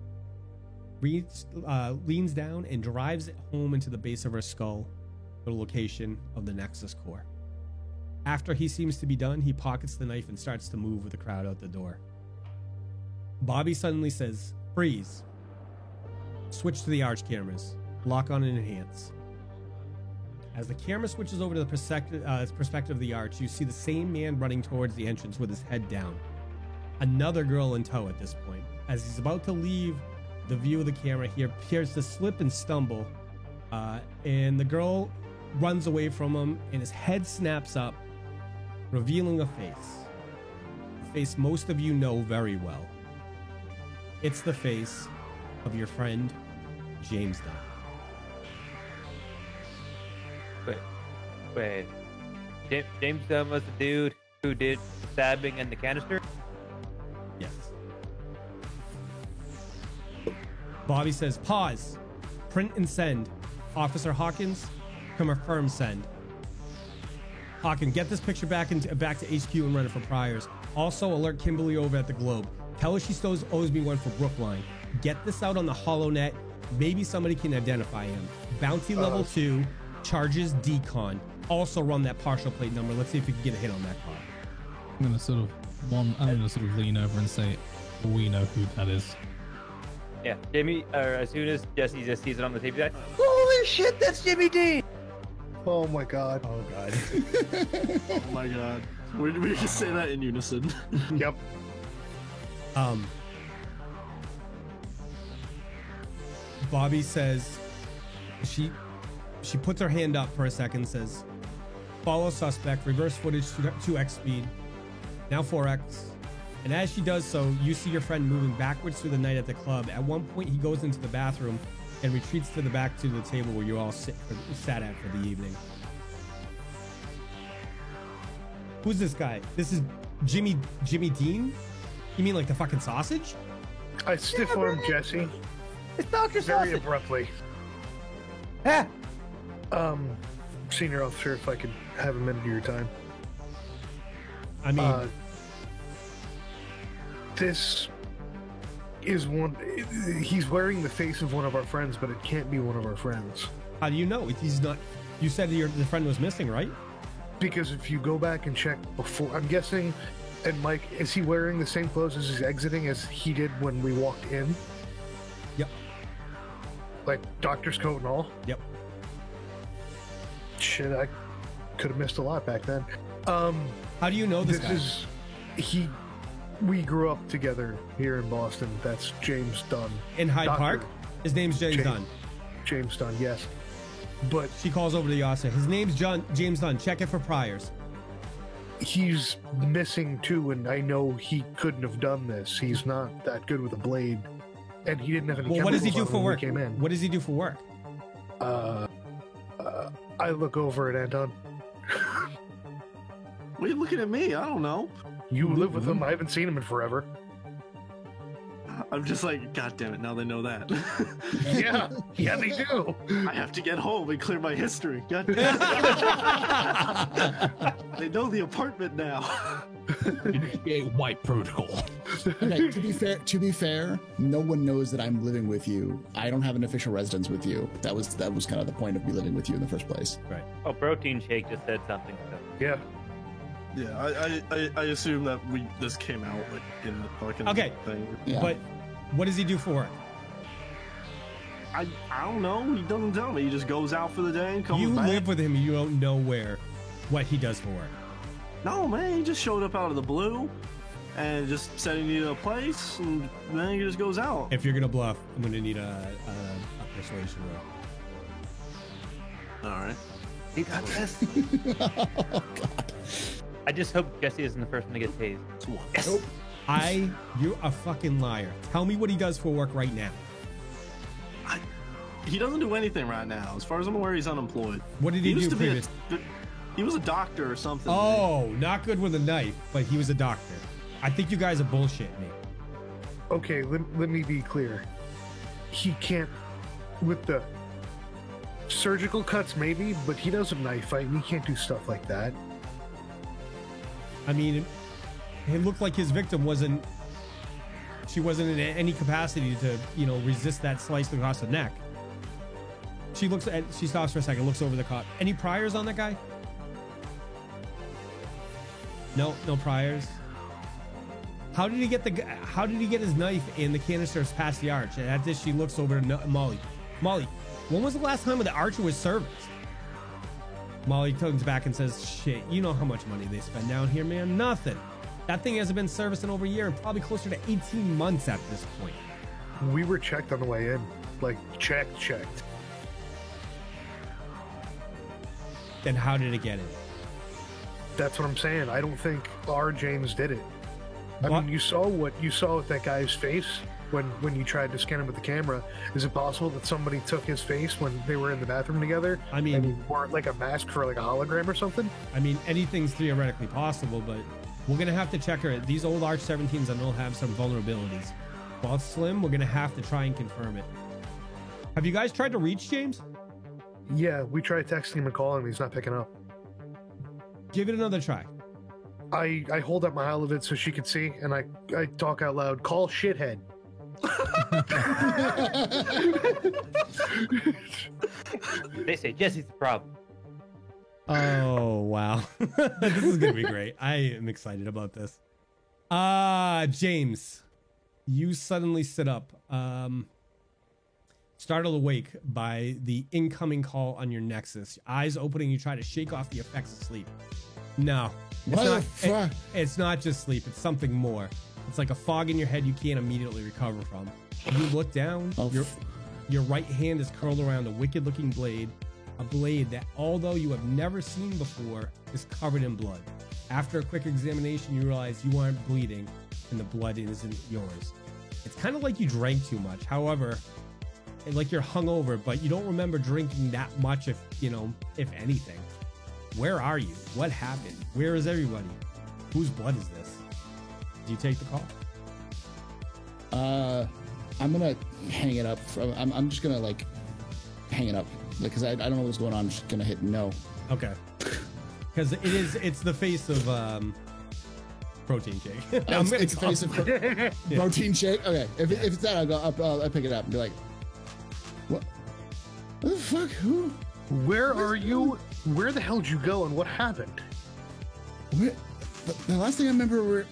leans down and drives it home into the base of her skull, the location of the Nexus core. After he seems to be done, he pockets the knife and starts to move with the crowd out the door. Bobby suddenly says, "Freeze." Switch to the arch cameras. Lock on and enhance. As the camera switches over to the perspective of the arch, you see the same man running towards the entrance with his head down. Another girl in tow at this point. As he's about to leave the view of the camera, he appears to slip and stumble, and the girl runs away from him, and his head snaps up, revealing a face. A face most of you know very well. It's the face of your friend, James Dunn. Wait. James Dunn was the dude who did the stabbing and the canister? Yes. Bobby says, "Pause. Print and send. Officer Hawkins, confirm send. Hawkins, get this picture back to HQ and run it for Priors. Also, alert Kimberly over at the Globe. Tell her she still owes me one for Brookline. Get this out on the HoloNet. Maybe somebody can identify him. Bounty level 2, charges decon. Also run that partial plate number. Let's see if we can get a hit on that car." I'm gonna sort of lean over and say, "We know who that is." Yeah, Jimmy, or as soon as Jesse just sees it on the tape, he's like, "Holy shit, that's Jimmy Dean!" Oh my god. Oh god. Oh my god. We can say that in unison. Yep. Bobby says she puts her hand up for a second, says, "Follow suspect, reverse footage 2x speed, now 4x." And as she does so, you see your friend moving backwards through the night at the club. At one point, he goes into the bathroom and retreats to the back to the table where you all sat at for the evening. Who's this guy? This is Jimmy Dean? You mean like the fucking sausage? I stiff armed Jesse It's Dr. very Sausage! abruptly. Ah! Senior officer, if I could have a minute of your time. I mean, This is one. He's wearing the face of one of our friends, but it can't be one of our friends. how do you know? He's not. You said the friend was missing, right? Because if you go back and check before, I'm guessing, and Mike, is he wearing the same clothes as he's exiting as he did when we walked in? Yep. Like doctor's coat and all? Yep. Shit, I could have missed a lot back then. How do you know this guy? We grew up together here in Boston. That's James Dunn. In Hyde Doctor Park? His name's James Dunn. James Dunn, yes. But She calls over to the officer. His name's James Dunn. Check it for priors. he's missing too, and I know he couldn't have done this. He's not that good with a blade. And he didn't have any Well, what does he do chemicals on for when we work? Came in. What does he do for work? I look over at Anton. What are you looking at me? I don't know. You live with him. I haven't seen him in forever. I'm just like, God damn it, now they know that. Yeah, they do. I have to get home and clear my history. God damn it. They know the apartment now. White protocol. Okay, to be fair, no one knows that I'm living with you. I don't have an official residence with you. That was kind of the point of me living with you in the first place. Right. Oh, Protein Shake just said something. So. Yeah. Yeah, I assume that this came out like in the fucking Okay. thing. Yeah. But what does he do for work? I don't know. He doesn't tell me. He just goes out for the day and comes You back. live with him, you don't know what he does for work. No, man, he just showed up out of the blue and just said he needed a place, and then he just goes out. If you're gonna bluff, I'm gonna need a persuasion roll. All right. You got this. I just hope Jesse isn't the first one to get tased. Yes. You're a fucking liar. Tell me what he does for work right now. He doesn't do anything right now. As far as I'm aware, he's unemployed. What did he do previous? He was a doctor or something. Oh, not good with a knife, but he was a doctor. I think you guys are bullshitting me. Okay, let me be clear. He can't, with the surgical cuts maybe, but he doesn't knife fight and he can't do stuff like that. I mean, it looked like his victim wasn't in any capacity to, resist that slice across the neck. She stops for a second, looks over the cop. Any priors on that guy? No priors. How did he get his knife in the canisters past the arch? And at this, she looks over to Molly. Molly, when was the last time the archer was serviced? Molly comes back and says, shit, you know how much money they spend down here, man? Nothing. That thing hasn't been serviced in over a year and probably closer to 18 months at this point. We were checked on the way in. Like, checked. Then how did it get in? That's what I'm saying. I don't think our James did it. I What? mean, you saw what you saw with that guy's face when you tried to scan him with the camera. Is it possible that somebody took his face when they were in the bathroom together? I mean- and he wore like a mask for like a hologram or something? I mean, anything's theoretically possible, but we're going to have to check her. These old Arch 17s I know have some vulnerabilities. While it's slim, we're going to have to try and confirm it. Have you guys tried to reach James? Yeah, we tried texting him and calling him. He's not picking up. Give it another try. I hold up my eyelid so she could see, and I talk out loud. Call shithead. They say Jesse's the problem. Oh, wow. This is going to be great. I am excited about this. James, you suddenly sit up, startled awake by the incoming call on your Nexus. Eyes opening, you try to shake off the effects of sleep. No, it's What not. the fuck? It's not just sleep. It's something more. It's like a fog in your head you can't immediately recover from. You look down. Oh, Your right hand is curled around a wicked-looking blade, a blade that, although you have never seen before, is covered in blood. After a quick examination, you realize you aren't bleeding, and the blood isn't yours. It's kind of like you drank too much. However, like you're hungover, but you don't remember drinking that much, if anything. Where are you? What happened? Where is everybody? Whose blood is this? Do you take the call? I'm gonna hang it up. I'm just gonna hang it up because I don't know what's going on. I'm just gonna hit no. Okay. Because it's the face of protein shake. It's the face of protein shake. Okay, if it's that, I'll pick it up and be like, what the fuck? Who? Where are you? Where the hell did you go and what happened? Where? The last thing I remember, we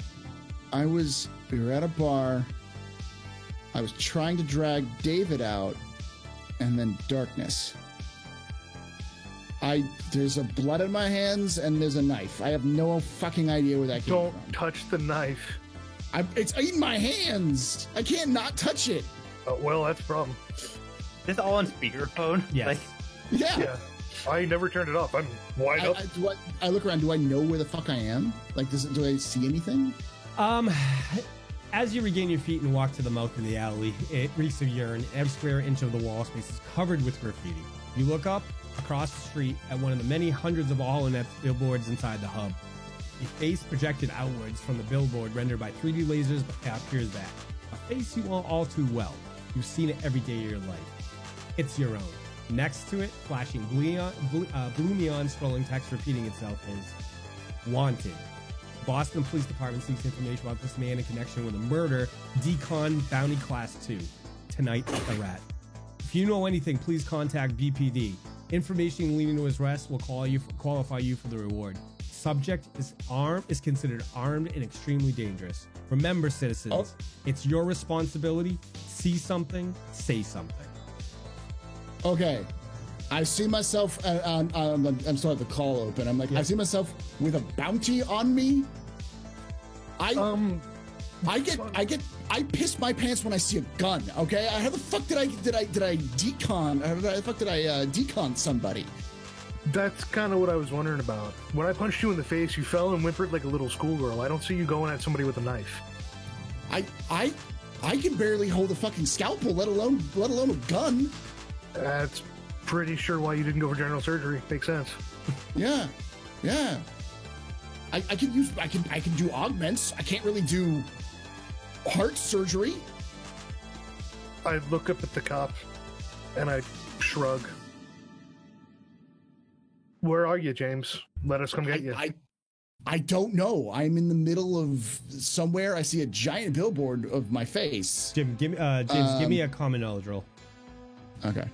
were at a bar. I was trying to drag David out, and then darkness. There's a blood in my hands, and there's a knife. I have no fucking idea where that came Don't from. touch the knife. It's in my hands. I can't not touch it. Well, that's a problem. This all on speakerphone? Yes. Like, Yeah. Yeah. I never turned it off. I'm wide up. I look around. Do I know where the fuck I am? Do I see anything? As you regain your feet and walk to the mouth of the alley, it reeks of urine. Every square inch of the wall space is covered with graffiti. You look up across the street at one of the many hundreds of HoloNet billboards inside the hub. A face projected outwards from the billboard rendered by 3D lasers appears back. A face you know all too well. You've seen it every day of your life. It's your own. Next to it, flashing blue neon scrolling text repeating itself is wanted. Boston Police Department seeks information about this man in connection with a murder, Decon Bounty Class 2. Tonight at the Rat. If you know anything, please contact BPD. Information leading to his arrest will qualify you for the reward. Subject is considered armed and extremely dangerous. Remember, citizens, It's your responsibility. See something, say something. Okay. I see myself. I'm still at the call open. I'm like, I see myself with a bounty on me. I piss my pants when I see a gun. Okay, how the fuck did I decon? How the fuck did I decon somebody? That's kind of what I was wondering about. When I punched you in the face, you fell and whimpered like a little schoolgirl. I don't see you going at somebody with a knife. I can barely hold a fucking scalpel, let alone a gun. That's pretty sure why you didn't go for general surgery. Makes sense. Yeah. I can do augments. I can't really do heart surgery. I look up at the cop and I shrug. Where are you, James? Let us come get you. I don't know. I'm in the middle of somewhere. I see a giant billboard of my face. James, give me a common knowledge roll. Okay.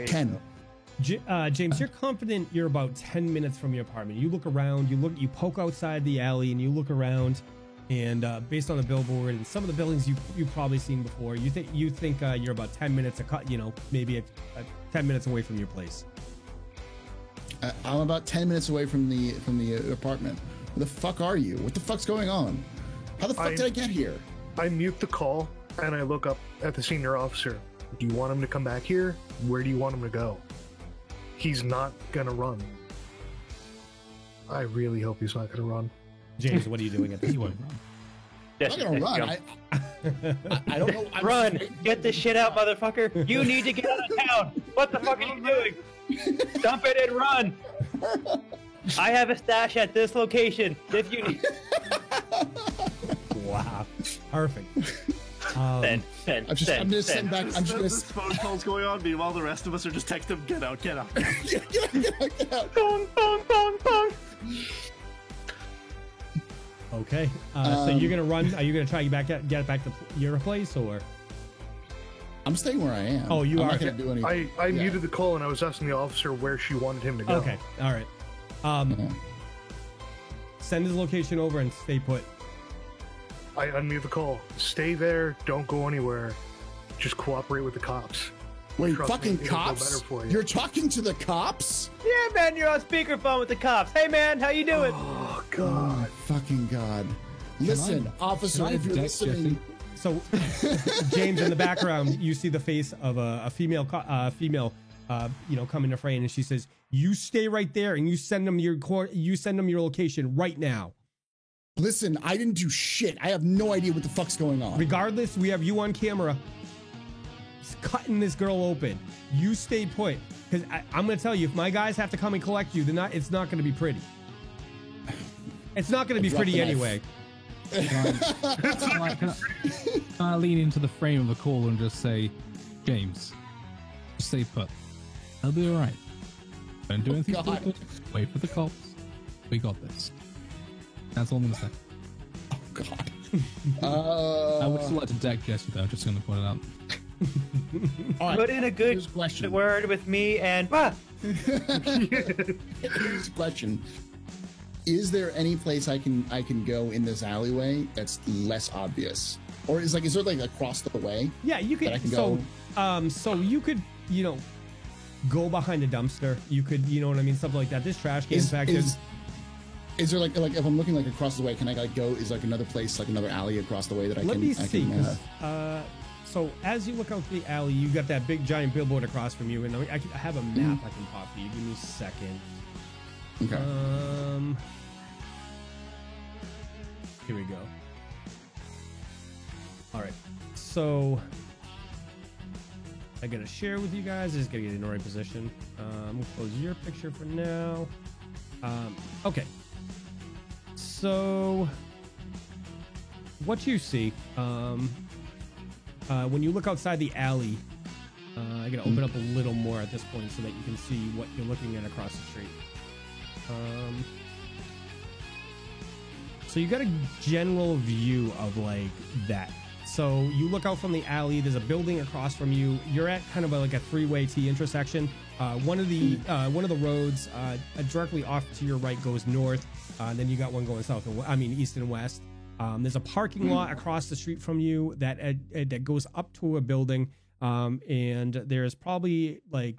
10. James, you're confident you're about 10 minutes from your apartment. You look around, you poke outside the alley and you look around, and based on the billboard and some of the buildings you've probably seen before, you think you're about 10 minutes, maybe 10 minutes away from your place. I'm about 10 minutes away from the apartment. Where the fuck are you? What the fuck's going on? How the fuck did I get here? I mute the call and I look up at the senior officer. Do you want him to come back here? Where do you want him to go? He's not gonna run. I really hope he's not gonna run. James, what are you doing at this He point? won't run. I'm not gonna run. I don't know. Run! Get this shit out, motherfucker! You need to get out of town! What the fuck are you doing? Dump it and run! I have a stash at this location if you need. Wow, perfect. I'm just gonna send back. I'm just gonna. This phone call's going on. Meanwhile, the rest of us are just texting them, "Get out! Get out!" Get out. Bong, bong, bong, bong. Okay, so you're gonna run. Are you gonna try get back to your place, or? I'm staying where I am. Oh, you I'm are. not gonna do anything. I muted the call and I was asking the officer where she wanted him to go. Okay, all right. Send his location over and stay put. I unmute the call. Stay there. Don't go anywhere. Just cooperate with the cops. Wait, Trust me, fucking it'll go cops? better for you. You're talking to the cops? Yeah, man, you're on speakerphone with the cops. Hey, man, how you doing? Oh, Oh God. my fucking god! Listen, officer, if you're deck listening, So, James, in the background, you see the face of a female, come into frame, and she says, "You stay right there, and you send them your location right now. listen, I didn't do shit. I have no idea what the fuck's going on. Regardless, we have you on camera, cutting this girl open. You stay put, because I'm gonna tell you, if my guys have to come and collect you, it's not gonna be pretty. It's not gonna be Drop pretty the knife. anyway." Can I lean into the frame of the call and just say, James, stay put. I'll be all right. Don't do anything God. stupid. Wait for the cops. We got this. That's all I'm gonna say. Oh god. I would still like to deck Jesse though. Just gonna point it out. All right, Put in a here's good a question. word with me and Here's a question. Is there any place I can go in this alleyway that's less obvious? Or is there like across the way? Yeah, you could. That I can So you could, go behind a dumpster. You could, you know what I mean, something like that. This trash can, in fact, is there like if I'm looking like across the way, can I go? Is like another place, like another alley across the way that I let can? me I see. can, 'Cause, so as you look out the alley, you got that big giant billboard across from you, and I have a map I can pop for you. Give me a second. okay. Here we go. All right, so I gotta share with you guys. I just gotta get in the right position. I'm gonna close your picture for now. Okay. So what you see, when you look outside the alley, I gotta open up a little more at this point so that you can see what you're looking at across the street. So you got a general view of like that. So you look out from the alley. There's a building across from you. You're at kind of like a three-way T intersection. One of the roads directly off to your right goes north. And then you got one going south. East and west. There's a parking lot across the street from you that goes up to a building, and there's probably like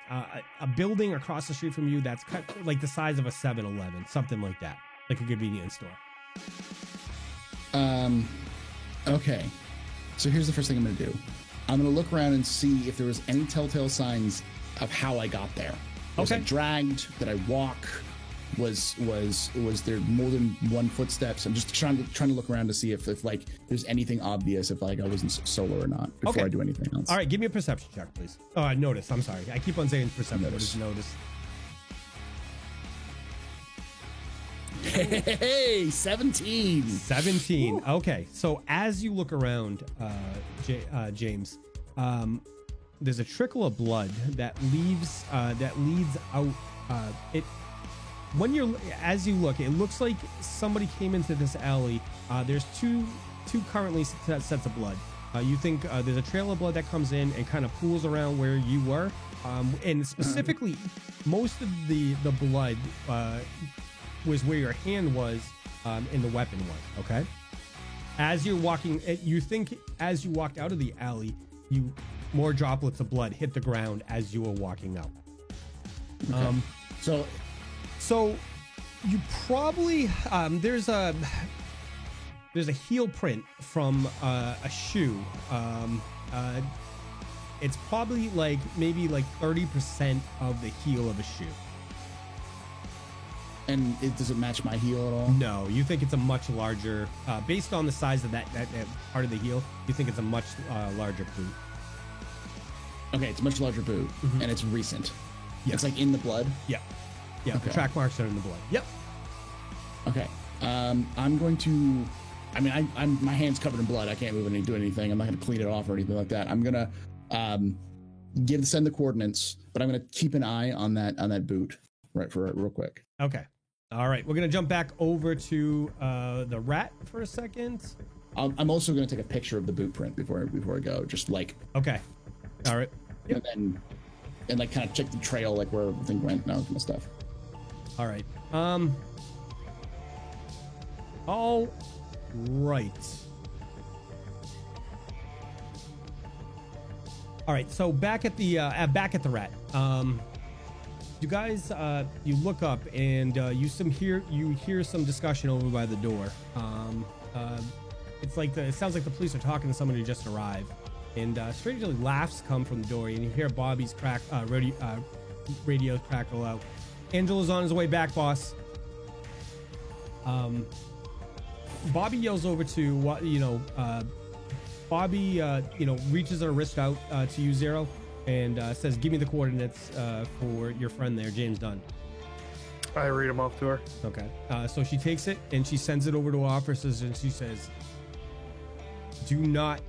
a building across the street from you that's cut like the size of a 7-Eleven, something like that, like a convenience store. Okay. So here's the first thing I'm going to do. I'm going to look around and see if there was any telltale signs of how I got there. Was I Okay. dragged? Did I walk? Was there more than one footsteps? I'm just trying to look around to see if like there's anything obvious, if like I wasn't solo or not before Okay. I do anything else. All right, give me a perception check, please. Oh, notice. I'm sorry. I keep on saying perception. Notice. Notice. Hey, 17. 17. Okay, so as you look around, James, there's a trickle of blood that leads out. As you look, it looks like somebody came into this alley. There's two currently sets of blood. You think there's a trail of blood that comes in and kind of pools around where you were, and specifically, most of the blood was where your hand was, and the weapon was. Okay. As you're walking, you think as you walked out of the alley, more droplets of blood hit the ground as you were walking out. So So you probably there's a heel print from a shoe. It's probably like maybe like 30% of the heel of a shoe. and does it match my heel at all? No, you think it's a much larger, based on the size of that part of the heel. You think it's a much larger boot. Okay, it's a much larger boot, and it's recent. Yes. It's like in the blood. Yeah, yeah. The Okay. track marks are in the blood. Yep. Okay. I'm going to. I mean, I'm my hand's covered in blood. I can't move do anything. I'm not going to clean it off or anything like that. I'm gonna send the coordinates, but I'm gonna keep an eye on that boot real quick. Okay. All right. We're gonna jump back over to the rat for a second. I'm also gonna take a picture of the boot print before I go. Just like Okay. All right. Yep. and like kind of check the trail, like where everything went and all that kind of stuff. All right. All right. All right. So back at the rat. You guys, you look up and you hear some discussion over by the door. It's like it sounds like the police are talking to someone who just arrived, and strangely laughs come from the door, and you hear Bobby's radio crackle out. Angela's on his way back, boss. Bobby yells over to Bobby reaches her wrist out to you, Zero, and says, "Give me the coordinates for your friend there, James Dunn." I read them off to her. Okay. So she takes it and she sends it over to officers, and she says, "Do not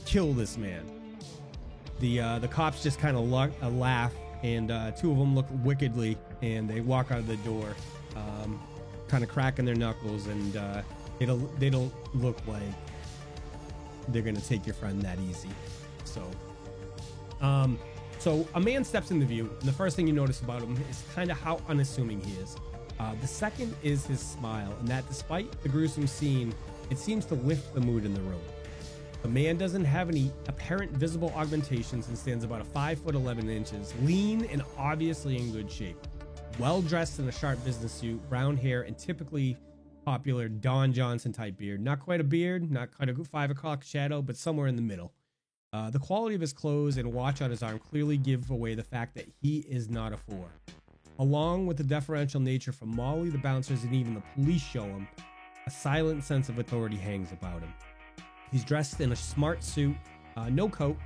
kill this man." The cops just kind of laugh, and two of them look wickedly, and they walk out of the door, kind of cracking their knuckles, and they don't look like they're gonna take your friend that easy. So a man steps into view, and the first thing you notice about him is kind of how unassuming he is. The second is his smile, and that despite the gruesome scene, it seems to lift the mood in the room. The man doesn't have any apparent visible augmentations and stands about 5'11", lean and obviously in good shape. Well dressed in a sharp business suit, brown hair, and typically popular Don Johnson type beard. Not quite a beard, not quite a 5 o'clock shadow, but somewhere in the middle. The quality of his clothes and watch on his arm clearly give away the fact that he is not a 4. Along with the deferential nature from Molly, the bouncers, and even the police show him, a silent sense of authority hangs about him. He's dressed in a smart suit, no coat,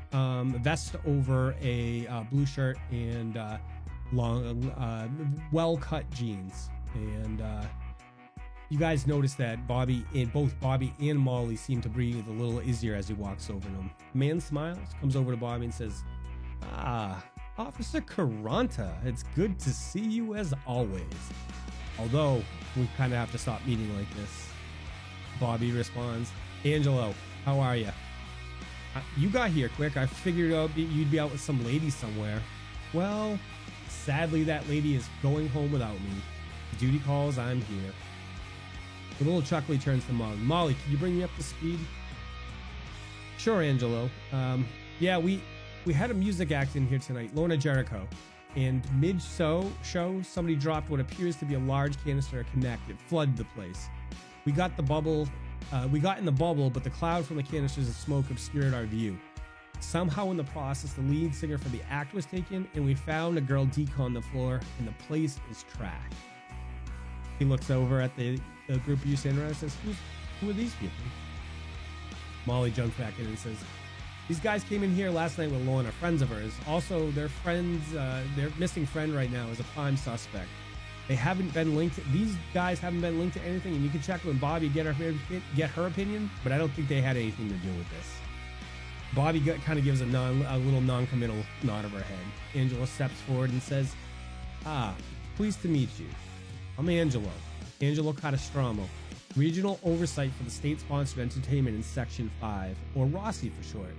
vest over a blue shirt, and long, well-cut jeans. And you guys notice that both Bobby and Molly seem to breathe a little easier as he walks over to him. The man smiles, comes over to Bobby and says, "Ah, Officer Caranta, it's good to see you as always. Although, we kind of have to stop meeting like this." Bobby responds, "Angelo, how are you? You got here quick. I figured out you'd be out with some lady somewhere." "Well, sadly that lady is going home without me. Duty calls, I'm here." The little chuckle, he turns to Molly. Molly, can you bring me up to speed? Sure, Angelo. Yeah, we had a music act in here tonight, Lorna Jericho. And mid-show, somebody dropped what appears to be a large canister of Connect. It flooded the place. We got in the bubble, but the cloud from the canisters of smoke obscured our view. Somehow in the process, the lead singer for the act was taken, and we found a girl deco on the floor, and the place is trashed. He looks over at the group of you standing around and says, who are these people? Molly jumps back in and says, these guys came in here last night with Lorna, friends of hers. Also, their missing friend right now is a prime suspect. These guys haven't been linked to anything, and you can check with Bobby, get her opinion, but I don't think they had anything to do with this. Bobby kind of gives a little non-committal nod of her head. Angelo steps forward and says, pleased to meet you. I'm Angelo Catastramo, Regional Oversight for the State-Sponsored Entertainment in Section 5, or Rossi for short.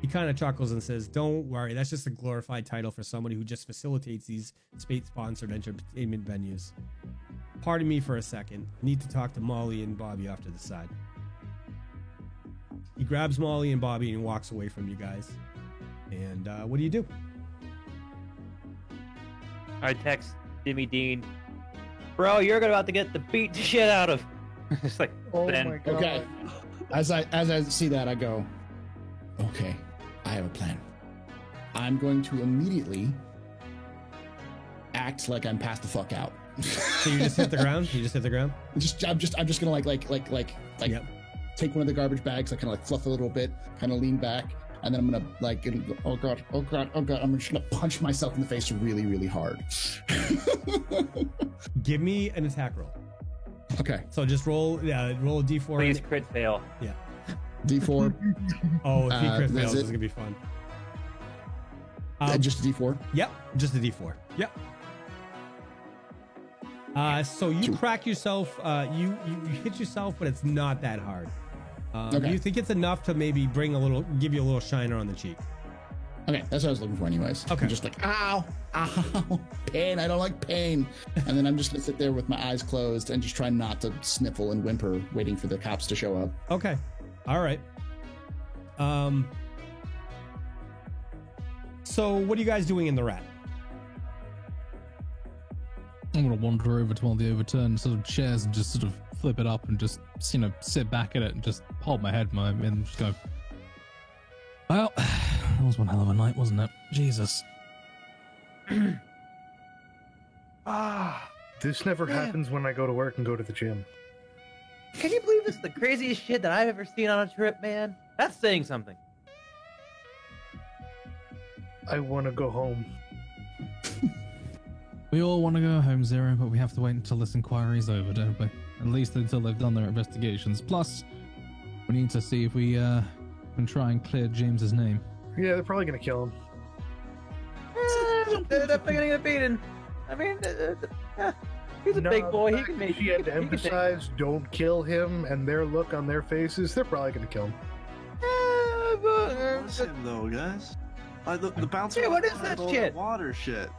He kind of chuckles and says, don't worry, that's just a glorified title for somebody who just facilitates these state-sponsored entertainment venues. Pardon me for a second. I need to talk to Molly and Bobby off to the side. He grabs Molly and Bobby and walks away from you guys. And what do you do? I text Jimmy Dean, bro, you're about to get the beat shit out of. It's like, Oh then, my god. Okay. As I see that, I go, okay, I have a plan. I'm going to immediately act like I'm passed the fuck out. So you just hit the ground? I'm just gonna like Yep. take one of the garbage bags, I kind of like fluff a little bit, kind of lean back, and then I'm gonna like, oh god, I'm just gonna punch myself in the face really, really hard. Give me an attack roll. Okay, So just roll a d4. please crit fail. Yeah. D4, Oh, if he crit that's fails, it? it's gonna be fun. just a D4. Yep, just a d4. Yep. So you crack yourself. You hit yourself, but it's not that hard. Okay. You think it's enough to maybe give you a little shiner on the cheek? Okay, that's what I was looking for anyways. Okay. I'm just like, ow, pain, I don't like pain. And then I'm just gonna sit there with my eyes closed and just try not to sniffle and whimper, waiting for the cops to show up. Okay. All right. So what are you guys doing in the rat? I'm gonna wander over to one of the overturned sort of chairs and just sort of flip it up and just, sit back at it and just hold my head and just go, well, that was one hell of a night, wasn't it? Jesus. This never Man. happens when I go to work and go to the gym. Can you believe this is the craziest shit that I've ever seen on a trip, man? That's saying something. I want to go home. We all want to go home, Zero, but we have to wait until this inquiry's over, don't we? At least until they've done their investigations. Plus, we need to see if we can try and clear James's name. Yeah, they're probably gonna kill him. They're definitely gonna get beaten. I mean, he's a big boy. He can make. She had to he can take- emphasize, don't kill him, and their look on their faces, they're probably gonna kill him. What's him though, guys? Like the bouncer. Yeah, what is had that all shit? Water shit.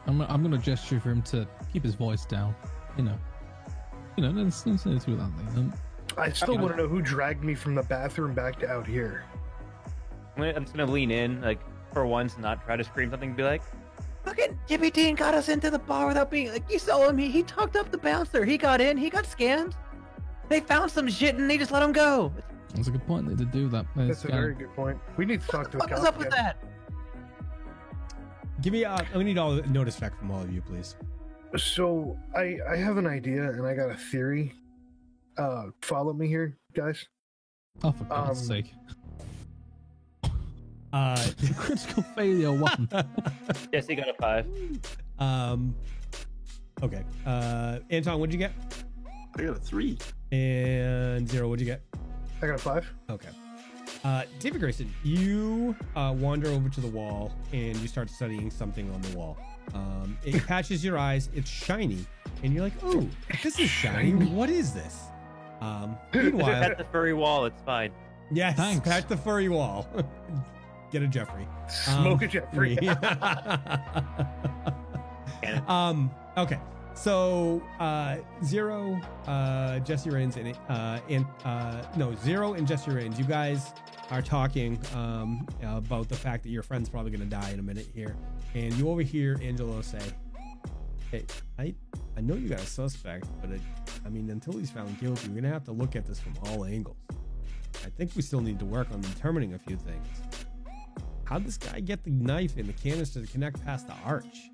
I'm gonna gesture for him to keep his voice down. Let's say through that thing. I still want to know who dragged me from the bathroom back to out here. I'm just gonna lean in, like, for once, not try to scream something. Be like, "Fucking Jimmy Dean got us into the bar without being like." You saw him. He talked up the bouncer. He got in. He got scanned. They found some shit and they just let him go. That's a good point. They did do that. That's a very good point. We need to talk to a What was cop. up with that? Give me. We need all the notice back from all of you, please. So I have an idea and I got a theory. Follow me here, guys. Oh, for God's sake. Uh, Critical failure 1. Yes, he got a 5. Okay. Anton, what'd you get? I got a 3. And Zero, what'd you get? I got a 5. Okay. David Grayson, you wander over to the wall and you start studying something on the wall. It catches your eyes. It's shiny, and you're like, "Oh, this is shiny. What is this?" Meanwhile, At the furry wall, it's fine. yes, Thanks. pat the furry wall. Get a Jeffrey. Smoke a Jeffrey. Okay. So Zero, Jesse Rains, Zero and Jesse Rains, you guys are talking about the fact that your friend's probably gonna die in a minute here, and you overhear Angelo say, "Hey, I know you got a suspect, but I mean, until he's found guilty, we're gonna have to look at this from all angles. I think we still need to work on determining a few things. How'd this guy get the knife in the canister to connect past the arch?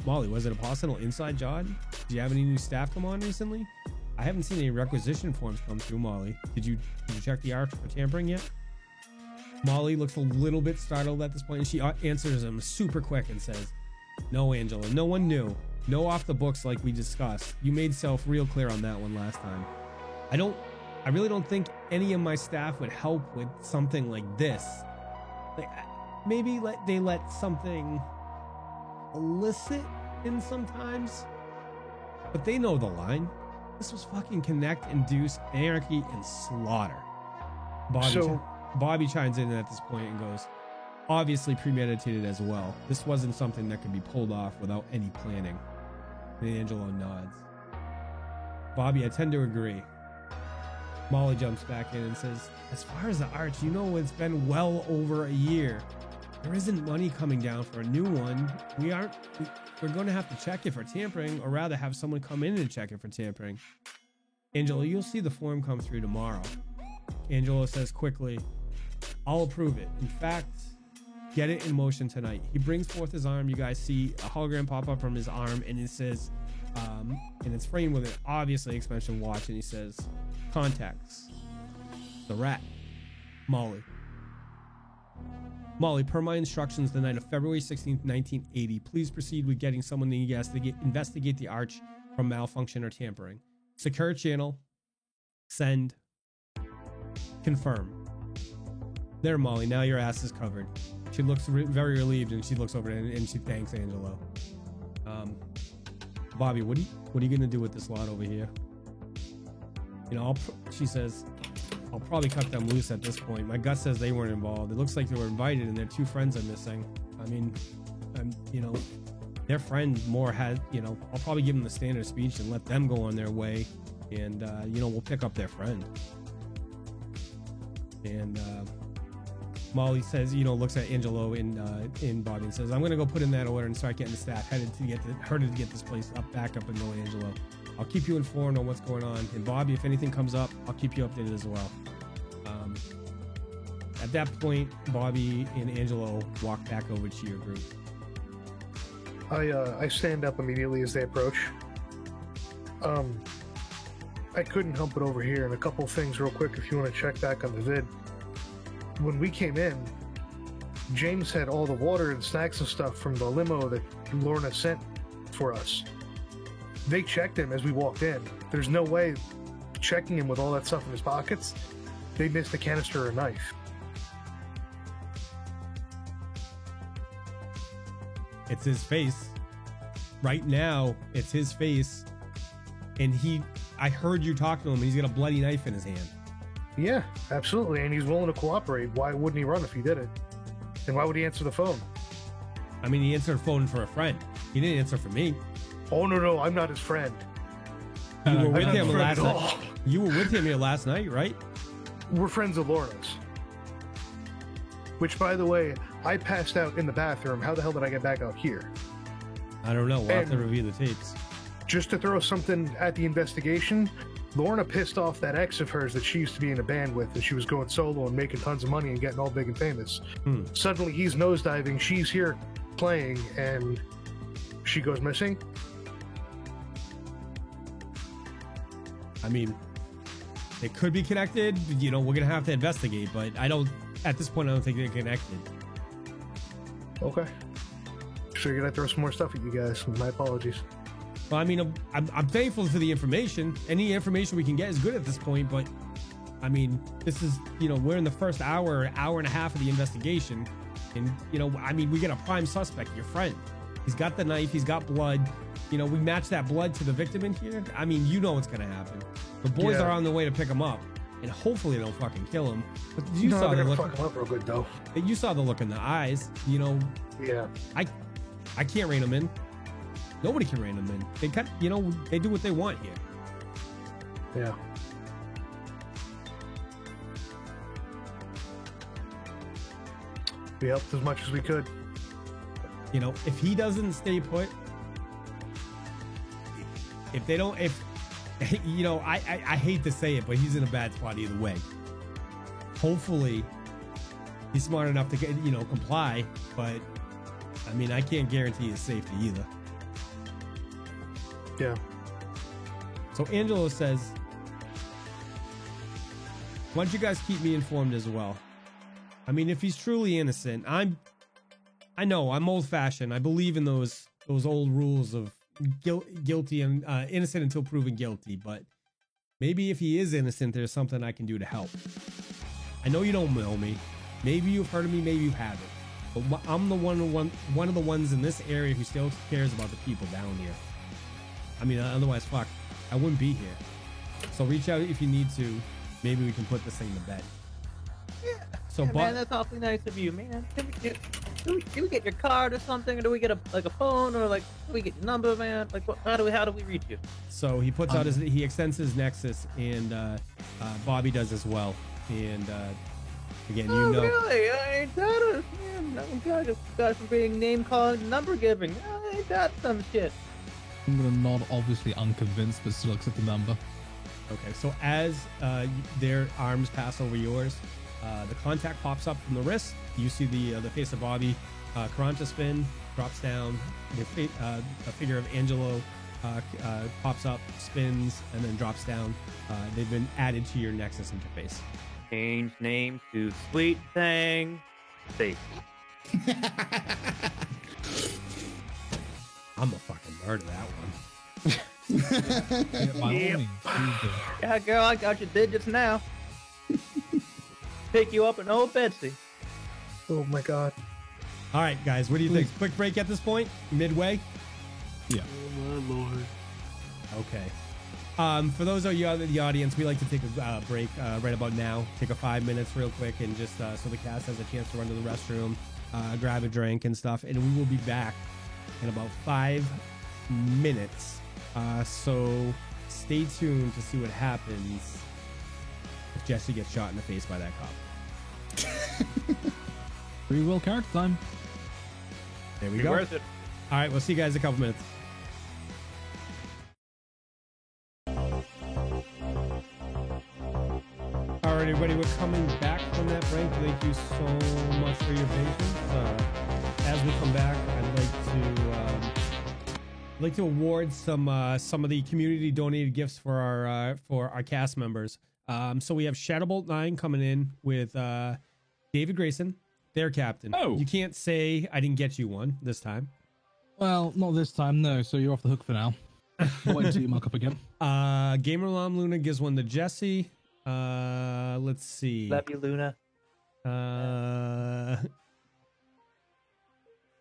Molly, was it a possible inside job? Did you have any new staff come on recently? I haven't seen any requisition forms come through, Molly. Did you check the arch for tampering yet?" Molly looks a little bit startled at this point, and she answers him super quick and says, "No, Angela, no one knew. No off the books like we discussed. You made self real clear on that one last time. I really don't think any of my staff would help with something like this. Like, maybe they let something illicit in sometimes, but they know the line. This was fucking connect, induce, anarchy, and slaughter." Bobby chimes in at this point and goes, "Obviously premeditated as well. This wasn't something that could be pulled off without any planning." And Angelo nods. "Bobby, I tend to agree." Molly jumps back in and says, "As far as the arch, you know, it's been well over a year. There isn't money coming down for a new one. We're going to have to check it for tampering, or rather have someone come in and check it for tampering. Angelo, you'll see the form come through tomorrow." Angelo says quickly, "I'll approve it. In fact, get it in motion tonight." He brings forth his arm. You guys see a hologram pop up from his arm, and it says, and it's framed with an obviously expensive watch, and he says, "Contacts. The Rat. Molly. Molly, per my instructions the night of February 16th, 1980, please proceed with getting someone to investigate the arch from malfunction or tampering. Secure channel. Send. Confirm." There, Molly, now your ass is covered. She looks very relieved, and she looks over and she thanks Angelo. "Bobby, what are you gonna do with this lot over here?" You know, she says, "I'll probably cut them loose at this point. My gut says they weren't involved. It looks like they were invited, and their two friends are missing. I mean, their friend Moore has, I'll probably give them the standard speech and let them go on their way, and we'll pick up their friend." And Molly says, looks at Angelo in Bobby and says, "I'm gonna go put in that order and start getting the staff headed to get this place back up and going, Angelo. I'll keep you informed on what's going on. And Bobby, if anything comes up, I'll keep you updated as well." At that point, Bobby and Angelo walk back over to your group. I stand up immediately as they approach. I couldn't help but overhear, and a couple things real quick if you want to check back on the vid. When we came in, James had all the water and snacks and stuff from the limo that Lorna sent for us. They checked him as we walked in. There's no way checking him with all that stuff in his pockets, they missed a canister or a knife. It's his face. Right now, it's his face. And I heard you talk to him, and he's got a bloody knife in his hand. Yeah, absolutely. And he's willing to cooperate. Why wouldn't he run if he did it? And why would he answer the phone? I mean, he answered the phone for a friend. He didn't answer for me. Oh, no, I'm not his friend. You were with I'm not him his friend last at night. all. You were with him here last night, right? We're friends of Lorna's. Which, by the way, I passed out in the bathroom. How the hell did I get back out here? I don't know. We'll have to And- review the tapes. Just to throw something at the investigation, Lorna pissed off that ex of hers that she used to be in a band with, and she was going solo and making tons of money and getting all big and famous. Suddenly he's nosediving, she's here playing, and she goes missing. I mean, it could be connected. We're going to have to investigate, but at this point, I don't think they're connected. Okay. Figured I'd throw some more stuff at you guys. My apologies. Well, I mean, I'm thankful for the information. Any information we can get is good at this point, but I mean, this is, we're in the first hour and a half of the investigation. And, we get a prime suspect, your friend. He's got the knife, he's got blood. We match that blood to the victim in here. I mean, what's going to happen. The boys are on the way to pick him up, and hopefully they don't fucking kill him. But you saw the look. Fuck him up real good, though. You saw the look in the eyes, Yeah. I can't rein him in. Nobody can rein them in. They kind of, you know, they do what they want here. Yeah. We helped as much as we could. You know, if he doesn't stay put, if they don't, if you know, I hate to say it, but he's in a bad spot either way. Hopefully, he's smart enough to get, you know, comply, but I mean, I can't guarantee his safety either. Yeah. So Angelo says, why don't you guys keep me informed as well? I mean, if he's truly innocent, I know I'm old fashioned. I believe in those old rules of guilty and innocent until proven guilty, but maybe if he is innocent, there's something I can do to help. I know you don't know me. Maybe you've heard of me, maybe you haven't. But I'm the one of the ones in this area who still cares about the people down here. I mean, otherwise, fuck, I wouldn't be here. So reach out if you need to. Maybe we can put this thing to bed. Yeah. So, yeah, but man, that's awfully nice of you, man. Do we get your card or something, or do we get a phone, or like do we get your number, man? Like, how do we reach you? So he puts out he extends his Nexus, and Bobby does as well. And again, you know, really? I ain't that man. Guys from being name calling, number giving. I ain't that some shit. I'm gonna nod, obviously unconvinced, but still accept the number. Okay, so as their arms pass over yours, the contact pops up from the wrist. You see the face of Bobby. Caranta spin, drops down. The figure of Angelo pops up, spins, and then drops down. They've been added to your Nexus interface. Change name to Sweet Thing. Safe. I'm gonna fucking murder that one. Yeah, by all means, please do. Yeah, girl, I got your digits now. Pick you up an old Betsy. Oh my god. All right, guys, what do you think? Quick break at this point? Midway? Yeah. Oh my lord. Okay. For those of you out in the audience, we like to take a break right about now. Take a 5 minutes real quick and just so the cast has a chance to run to the restroom, grab a drink and stuff. And we will be back in about 5 minutes. So stay tuned to see what happens if Jesse gets shot in the face by that cop. Free will character time. There we Be go. worth it. All right, we'll see you guys in a couple minutes. All right, everybody, we're coming back from that break. Thank you so much for your patience. As we come back, I'd like to award some of the community donated gifts for our cast members. So we have Shadowbolt 9 coming in with David Grayson, their captain. Oh. You can't say I didn't get you one this time. Well, not this time, no. So you're off the hook for now. I'll wait until you mark up again. Gamer Lam Luna gives one to Jesse. Let's see. Love you, Luna.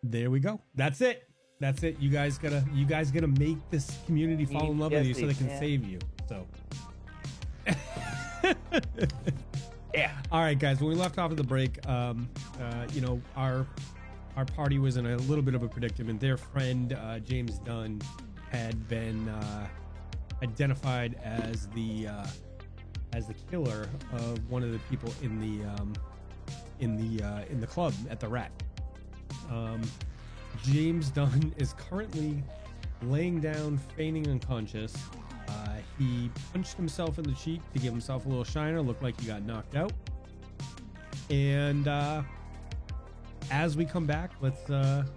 There we go. That's it. That's it. You guys gotta make this community fall in love with you so they can save you. So Yeah. all right, guys, when we left off at the break, you know, our party was in a little bit of a predicament. Their friend James Dunn had been identified as the killer of one of the people in the club at the Rat. James Dunn is currently laying down, feigning unconscious. He punched himself in the cheek to give himself a little shiner. Looked like he got knocked out. And as we come back, let's hand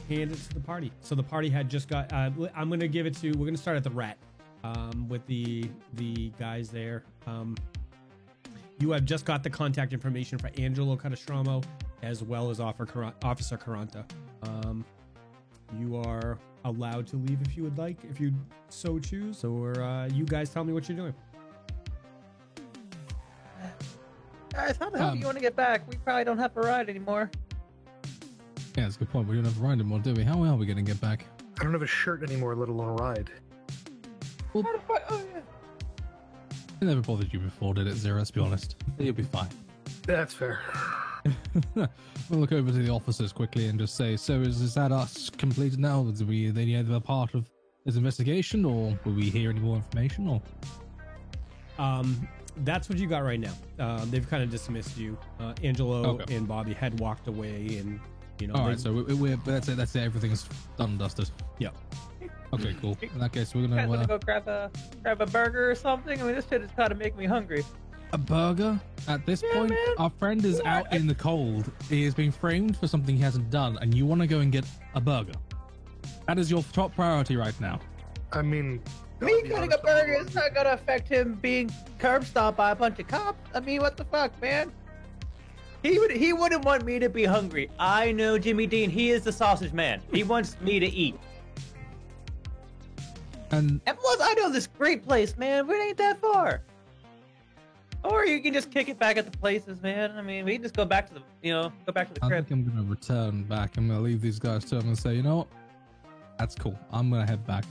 it to the party. So the party had just got. I'm gonna give it to. We're gonna start at the Rat with the guys there. You have just got the contact information for Angelo Catastromo as well as Officer Caranta. You are allowed to leave if you would like, if you so choose, or you guys tell me what you're doing. Guys, how the hell do you want to get back? We probably don't have to ride anymore. Yeah, that's a good point. We don't have to ride anymore, do we? How are we going to get back? I don't have a shirt anymore, let alone a ride. Well, How the fuck? Oh, yeah. it never bothered you before, did it, Zero? Let's be honest. You'll be fine. That's fair. We'll look over to the officers quickly and just say, so is that us completed now? Is we any other part of this investigation, or will we hear any more information? Or That's what you got right now. They've kind of dismissed you. Angelo Okay. and Bobby had walked away, and all right, so we're that's it. That's it. Everything's done and dusted. yeah. Okay, cool. In that case, we're You guys gonna wanna go grab a burger or something? I mean, this shit is kind of making me hungry. a burger. At this point, man. our friend is out in the cold. He has been framed for something he hasn't done, and you want to go and get a burger. That is your top priority right now. I mean, Me I'll be getting a honest, burger I'm is not gonna affect him being curb stomped by a bunch of cops. I mean, what the fuck, man? He wouldn't want me to be hungry. I know Jimmy Dean. He is the sausage man. He wants me to eat. And And plus, I know this great place, man. We ain't that far. Or you can just kick it back at the places, man. I mean, we can just go back to the, go back to the I crib. think I'm gonna return back. I'm gonna leave these guys to him and say, you know what? That's cool. I'm gonna head back.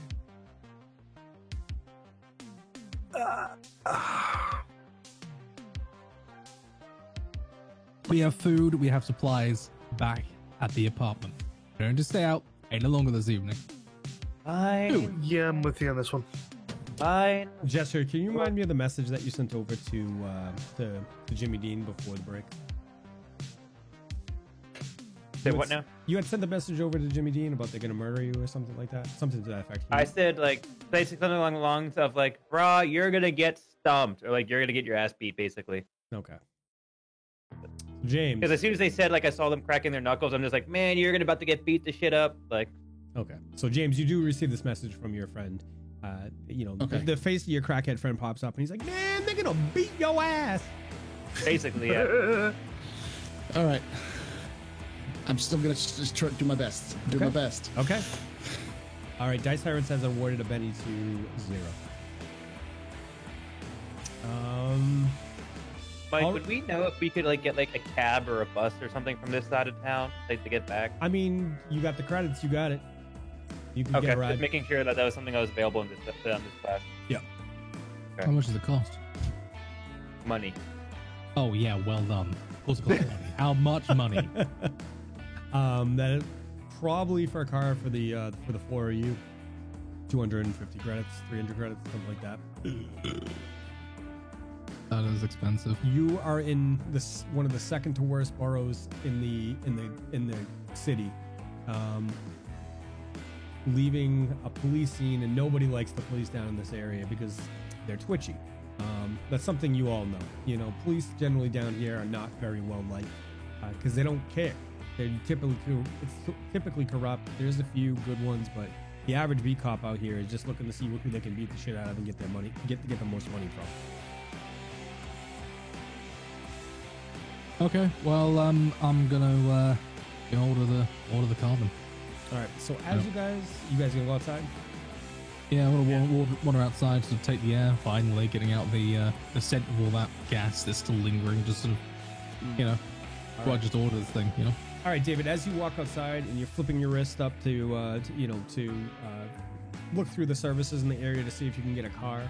We have food, we have supplies back at the apartment. We're going to stay out any longer this evening. Fine, yeah, I'm with you on this one. fine. Jester, can you remind me of the message that you sent over to Jimmy Dean before the break? Say what now? You had sent the message over to Jimmy Dean about they're gonna murder you or something like that. Something to that effect. I said like basically something along the lines of like, "Brah, you're gonna get stumped," or like, "You're gonna get your ass beat," basically. Okay. James. Because as soon as they said like I saw them cracking their knuckles, I'm just like, "Man, you're gonna about to get beat the shit up." Like, Okay. So James, you do receive this message from your friend. Okay. The face of your crackhead friend pops up and he's like, "Man, they're gonna beat your ass." basically, yeah. All right. I'm still gonna just try to do my best. Do my Okay. best. Okay. All right. Dice Tyrants has awarded a Benny to 0. Mike, All- would we know if we could like get like a cab or a bus or something from this side of town, like to get back? I mean, you got the credits. You got it. You can Okay, get a just ride. making sure that that was something that was available in this class. How much does it cost? Money. Oh, yeah, well done. Of course it costs money. How much money? That is probably for a car for the 4 of you, 250 credits, 300 credits, something like that. That is expensive. You are in this one of the second to worst boroughs in the city, leaving a police scene, and nobody likes the police down in this area because they're twitchy. That's something you all know. You know, police generally down here are not very well liked because they don't care. They're typically corrupt. There's a few good ones, but the average beat cop out here is just looking to see who they can beat the shit out of and get their money, get the most money from. Okay, well, I'm gonna order the carbon. All right. So as you guys gonna go outside? Yeah, I'm gonna wander outside to take the air. Finally, getting out the scent of all that gas that's still lingering. Just sort of, I just order this thing, All right, David. As you walk outside and you're flipping your wrist up to look through the services in the area to see if you can get a car,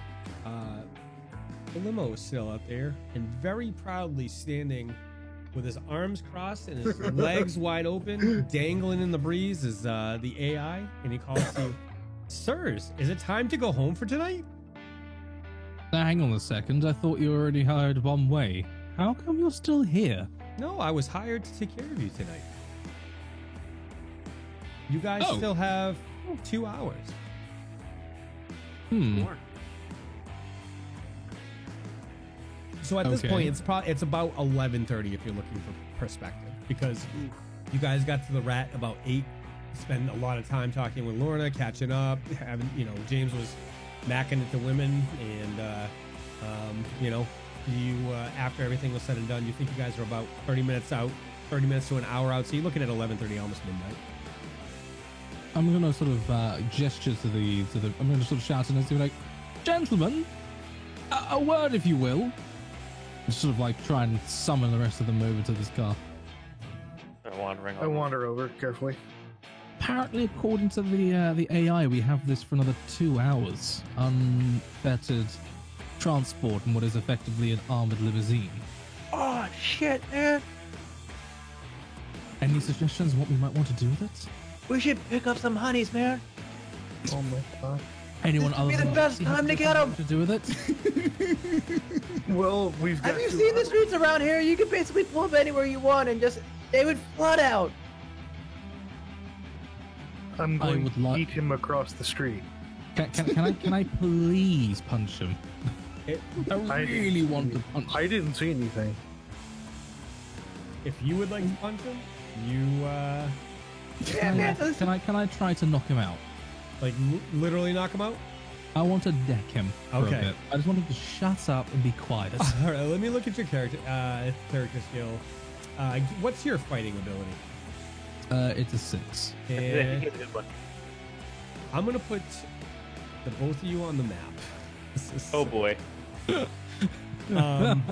the limo is still out there, and very proudly standing with his arms crossed and his legs wide open, dangling in the breeze, is the AI, and he calls to you, "Sirs, is it time to go home for tonight?" Now, hang on a second. I thought you already hired Bomb Way. How come you're still here? No, I was hired to take care of you tonight. You guys Oh. still have 2 hours. So at this Okay. point, it's about 11:30 if you're looking for perspective, because you guys got to the Rat about 8. Spend a lot of time talking with Lorna, catching up. Having James was macking it to women, and after everything was said and done, you think you guys are about 30 minutes out, 30 minutes to an hour out. So you're looking at 11:30, almost midnight. I'm gonna sort of gesture to the. I'm gonna sort of shout and be like, "Gentlemen, a word, if you will." And sort of like try and summon the rest of them over to this car. They're wandering. I wander over carefully. Apparently, according to the AI, we have this for another 2 hours. Unfettered transport in what is effectively an armored limousine. Oh shit, man! Any suggestions what we might want to do with it? We should pick up some honeys, man. Oh my god. Anyone This other would be the than best Jesse have time to get something 'em. to do with it? Well, we've got Have you to- seen the streets around here? You can basically pull up anywhere you want and just they would flood out. I'm I going would to like- eat him across the street. Can I please punch him? I really want to punch him. I didn't see anything. If you would like to punch him, you Yeah, man. So this- Can I try to knock him out? like literally knock him out. I want to deck him for Okay. a bit. I just want him to shut up and be quiet. All right, let me look at your character skill. What's your fighting ability? It's a 6. And Here's a good one. I'm gonna put the both of you on the map. This is- Oh boy. um,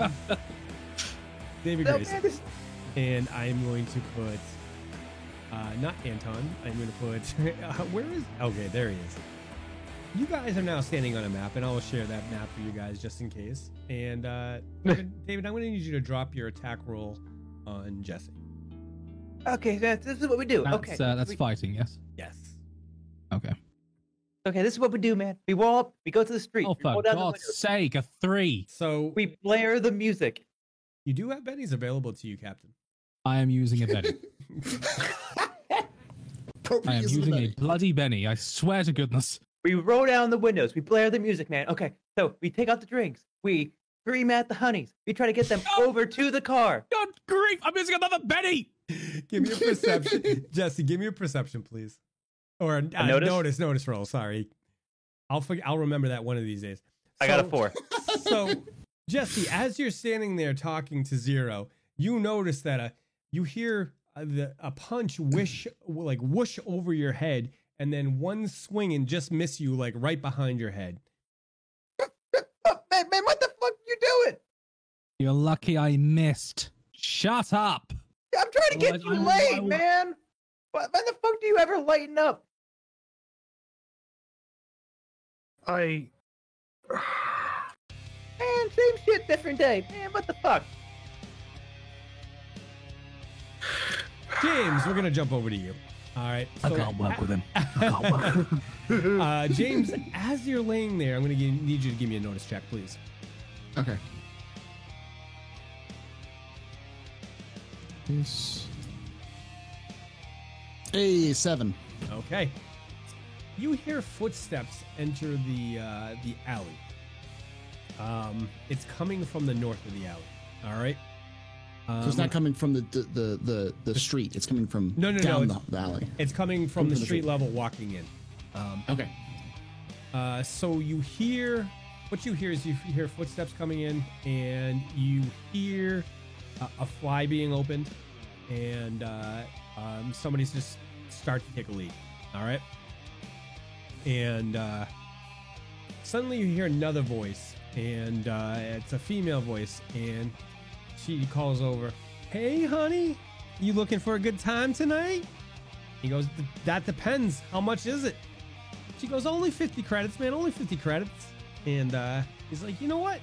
David No, Grayson. man, this- And I'm going to put not Anton. I'm going to put where is? Okay, there he is. You guys are now standing on a map, and I will share that map for you guys just in case. And David, I'm going to need you to drop your attack roll on Jesse. Okay, this is what we do. Okay. That's fighting, yes? Yes. Okay. Okay, this is what we do, man. We roll up, we go to the street, Oh, we roll for down the God's windows, sake, a 3. So we blare the music. you do have bennies available to you, Captain. I am using a Benny. I am using a bloody Benny. I swear to goodness. We roll down the windows, we blare the music, man. Okay, so we take out the drinks, we scream at the honeys, we try to get them over to the car. God grief! I'm using another Benny. Give me a perception, Jesse. Give me a perception, please, or a notice roll. Sorry, I'll remember that one of these days. I got a So- 4. So, Jesse, as you're standing there talking to Zero, you notice that you hear a punch whoosh over your head, and then one swing and just miss you like right behind your head. Oh, man, what the fuck you doing? You're lucky I missed. Shut up. I'm trying to get you laid, man. When the fuck do you ever lighten up? I. Man, same shit, different day. Man, what the fuck? James, we're gonna jump over to you. All right. I can't work with him. James, as you're laying there, I'm gonna need you to give me a notice check, please. Okay. This. Hey, 7. Okay. You hear footsteps enter the alley. It's coming from the north of the alley. All right. So it's not coming from the street. It's coming from No, down it's- the alley. It's coming from the street level, walking in. Okay. So you hear what you hear is you hear footsteps coming in, and you hear a fly being opened, and somebody's just start to take a leak. All right. And suddenly you hear another voice, and it's a female voice, and she calls over, "Hey, honey, you looking for a good time tonight?" He goes, "That depends. How much is it?" She goes, "Only 50 credits, man. Only 50 credits." And he's like, "You know what?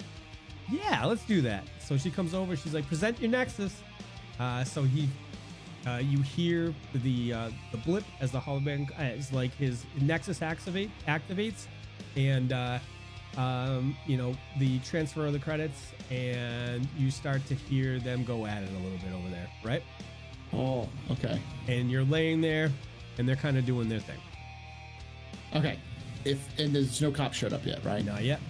Yeah, let's do that." So she comes over. She's like, "Present your Nexus." So you hear the blip as the hologram as like his Nexus activates, and the transfer of the credits, and you start to hear them go at it a little bit over there, right? Oh, okay. And you're laying there, and they're kind of doing their thing. Okay. And there's no cops showed up yet, right? Not yet.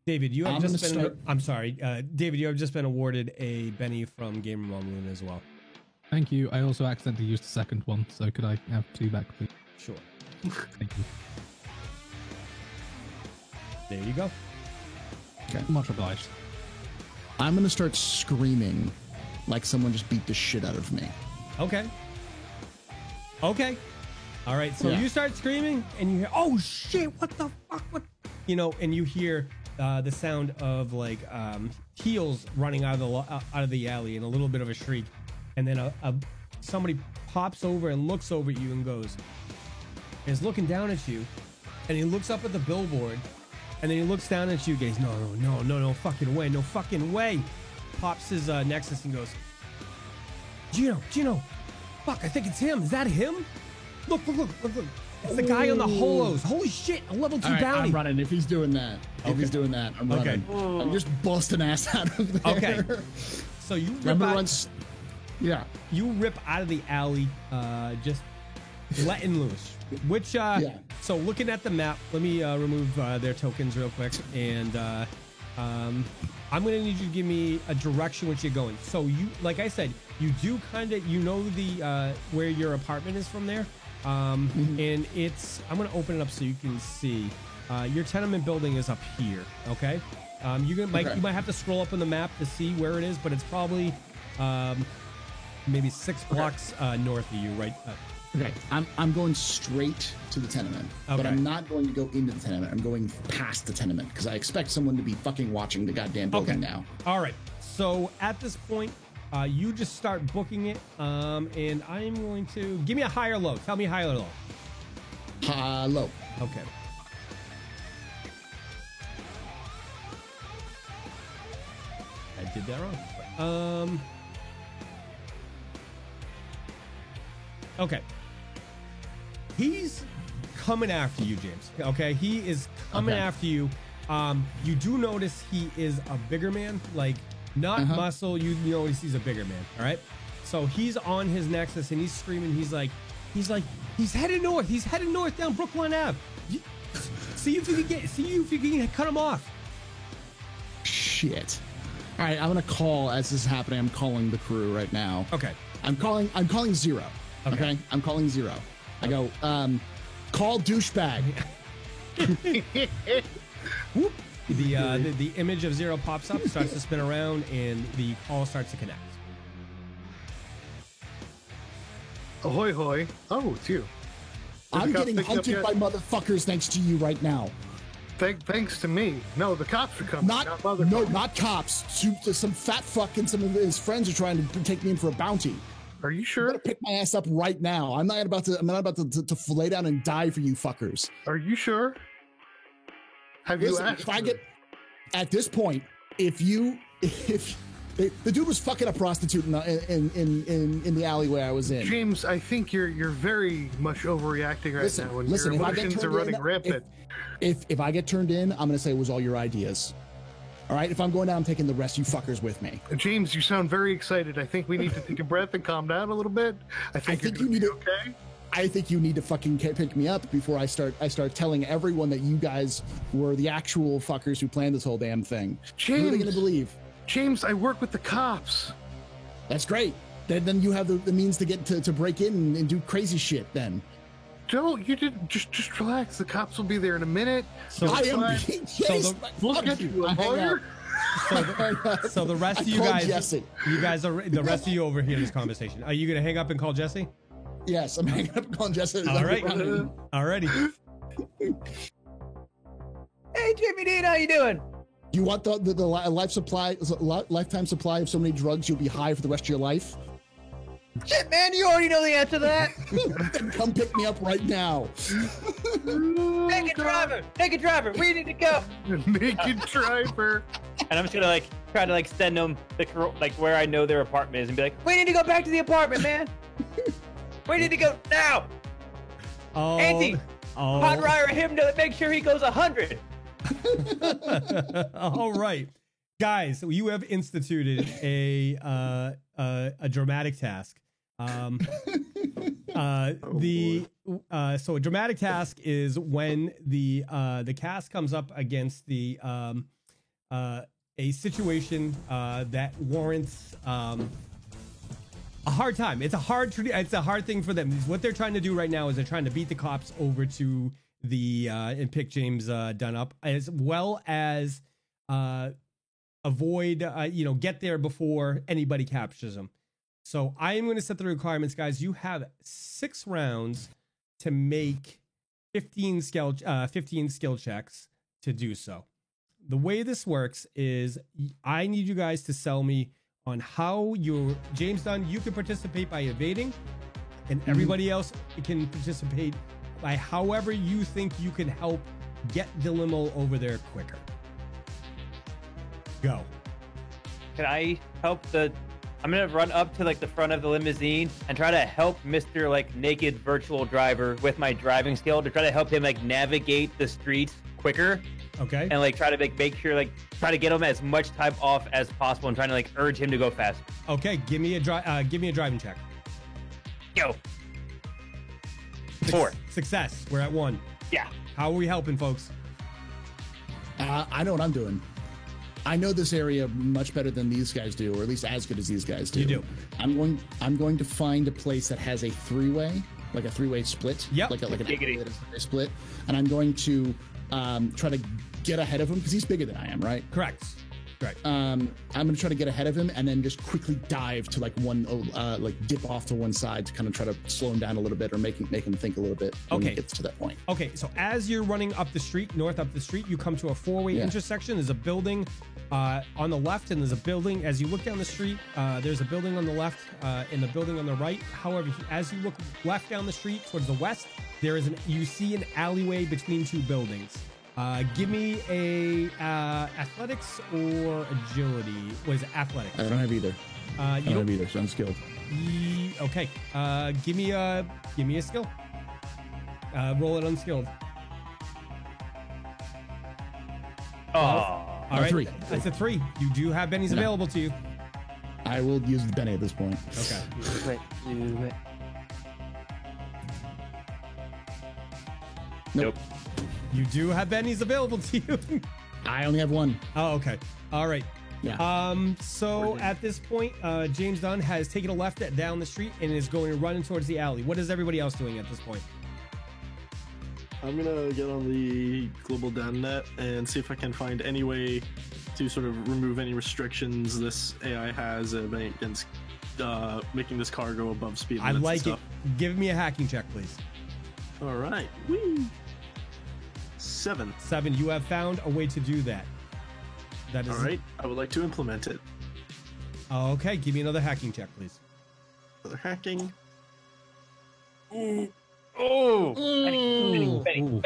David, you have I'm just gonna been. start- I'm sorry, David. You have just been awarded a Benny from Gamer Mom Loon as well. Thank you. I also accidentally used the second one, so could I have 2 back, please? Sure. Thank you. There you go. Much obliged. I'm gonna start screaming like someone just beat the shit out of me. Okay. Okay. All right. So Yeah. you start screaming, and you hear, "Oh shit! What the fuck? What?" And you hear the sound of like heels running out of the alley, and a little bit of a shriek, and then somebody pops over and looks over at you and goes, is looking down at you, and he looks up at the billboard, And then he looks down at you guys. No fucking way. No fucking way. Pops his Nexus and goes, Gino. Fuck, I think it's him. Is that him? Look. It's the guy on the holos. Holy shit, a level 2 All right, bounty. I'm running. If he's doing that, I'm running. I'm just busting ass out of there. Okay. So you rip I'm out, run. Yeah. you rip out of the alley, just letting loose. Which, so looking at the map, let me remove their tokens real quick. And I'm going to need you to give me a direction which you're going. So you, like I said, you do kind of, the where your apartment is from there. And it's, I'm going to open it up so you can see. Your tenement building is up here. Okay. You might have to scroll up on the map to see where it is, but it's probably maybe 6 blocks north of you, right? Okay, I'm going straight to the tenement, but I'm not going to go into the tenement. I'm going past the tenement because I expect someone to be fucking watching the goddamn building now. All right. So at this point, you just start booking it, and I'm going to give me a high or low. Tell me high or low. Low. Okay. I did that wrong. Okay. He's coming after you, James. Okay, he is coming after you. You do notice he is a bigger man, like not muscle. You notice he's a bigger man. All right. So he's on his Nexus and he's screaming. He's headed north. He's headed north down Brooklyn Ave. See if you can cut him off. Shit. All right, I'm gonna call as this is happening. I'm calling the crew right now. Okay. I'm calling Zero. Okay. I'm calling Zero. I go, call douchebag. Whoop. The image of Zero pops up, starts to spin around, and the call starts to connect. Ahoy, hoy. Oh, it's you. I'm getting hunted by motherfuckers thanks to you right now. Thanks to me. No, the cops are coming. Not cops. Some fat fuck and some of his friends are trying to take me in for a bounty. Are you I'm sure? gonna pick my ass up right now. I'm not about to lay down and die for you fuckers. Are you sure? Have you asked? If I get at this point, if the dude was fucking a prostitute in the alleyway I was in. James, I think you're very much overreacting right now, and your emotions are running rampant. If I get turned in, I'm gonna say it was all your ideas. All right, if I'm going down, I'm taking the rest of you fuckers with me. James, you sound very excited. I think we need to take a breath and calm down a little bit. I think you need to. Okay. I think you need to fucking pick me up before I start telling everyone that you guys were the actual fuckers who planned this whole damn thing. James, who are they gonna believe? James, I work with the cops. That's great. Then you have the means to get to break in and do crazy shit. Then. Joe, you didn't just relax. The cops will be there in a minute. So I am being chased. We'll get you a lawyer. So the rest of you guys, the rest of you overhear this conversation. Are you gonna hang up and call Jesse? Yes, I'm hanging up and calling Jesse. All right, alrighty. Hey, Jimmy Dean, how you doing? You want the lifetime supply of so many drugs you'll be high for the rest of your life? Shit, man, you already know the answer to that. Then come pick me up right now. Naked driver, we need to go. Naked driver. And I'm just gonna try to send them where I know their apartment is and be like, we need to go back to the apartment, man. We need to go now. Auntie, hot wire him to make sure he goes 100. All right, guys, you have instituted a dramatic task. So a dramatic task is when the cast comes up against a situation that warrants a hard time. It's a hard thing for them. What they're trying to do right now is they're trying to beat the cops over to and pick James Dunn up, as well as avoid get there before anybody captures him. So I am going to set the requirements, guys. You have 6 rounds to make 15 skill checks to do so. The way this works is I need you guys to sell me on how James Dunn, you can participate by evading, and everybody else can participate by however you think you can help get the limo over there quicker. Go. Can I help the? I'm gonna run up to like the front of the limousine and try to help Mr. like naked virtual driver with my driving skill to try to help him like navigate the streets quicker Okay. and like try to make sure like try to get him as much time off as possible and trying to like urge him to go fast. Okay. Give me a driving check. Go. 4. Success. We're at 1. Yeah. How are we helping, folks? I know what I'm doing. I know this area much better than these guys do, or at least as good as these guys do. You do. I'm going to find a place that has a three-way, like a three-way split. Yep. Like an Giggity. elevated split, and I'm going to try to get ahead of him because he's bigger than I am, right? Correct. Right. I'm going to try to get ahead of him and then just quickly dive to like like dip off to one side to kind of try to slow him down a little bit or make him think a little bit when Okay. he gets to that point. Okay, so as you're running up the street, north up the street, you come to a four-way Yeah. intersection. There's a building on the left, and there's a building as you look down the street. There's a building on the left and the building on the right. However, as you look left down the street towards the west, you see an alleyway between two buildings. Give me a athletics or agility. What is it? Athletics. I don't have either. I You don't don't. have either, so I'm skilled. Okay. Give me a skill. Roll it unskilled. Oh. All right. 3. That's a 3. You do have bennies No. available to you. I will use the Benny at this point. Okay. Do it. Nope. You do have bennies available to you. I only have 1. Oh, okay. All right. Yeah. So at this point, James Dunn has taken a left down the street and is going to run towards the alley. What is everybody else doing at this point? I'm gonna get on the global Dan net and see if I can find any way to sort of remove any restrictions this AI has against making this car go above speed I limits like and it. stuff. Give me a hacking check, please. All right. Whee! 7. 7. You have found a way to do that. That is All right. I would like to implement it. Okay. Give me another hacking check, please. Another hacking. Oh. Benny.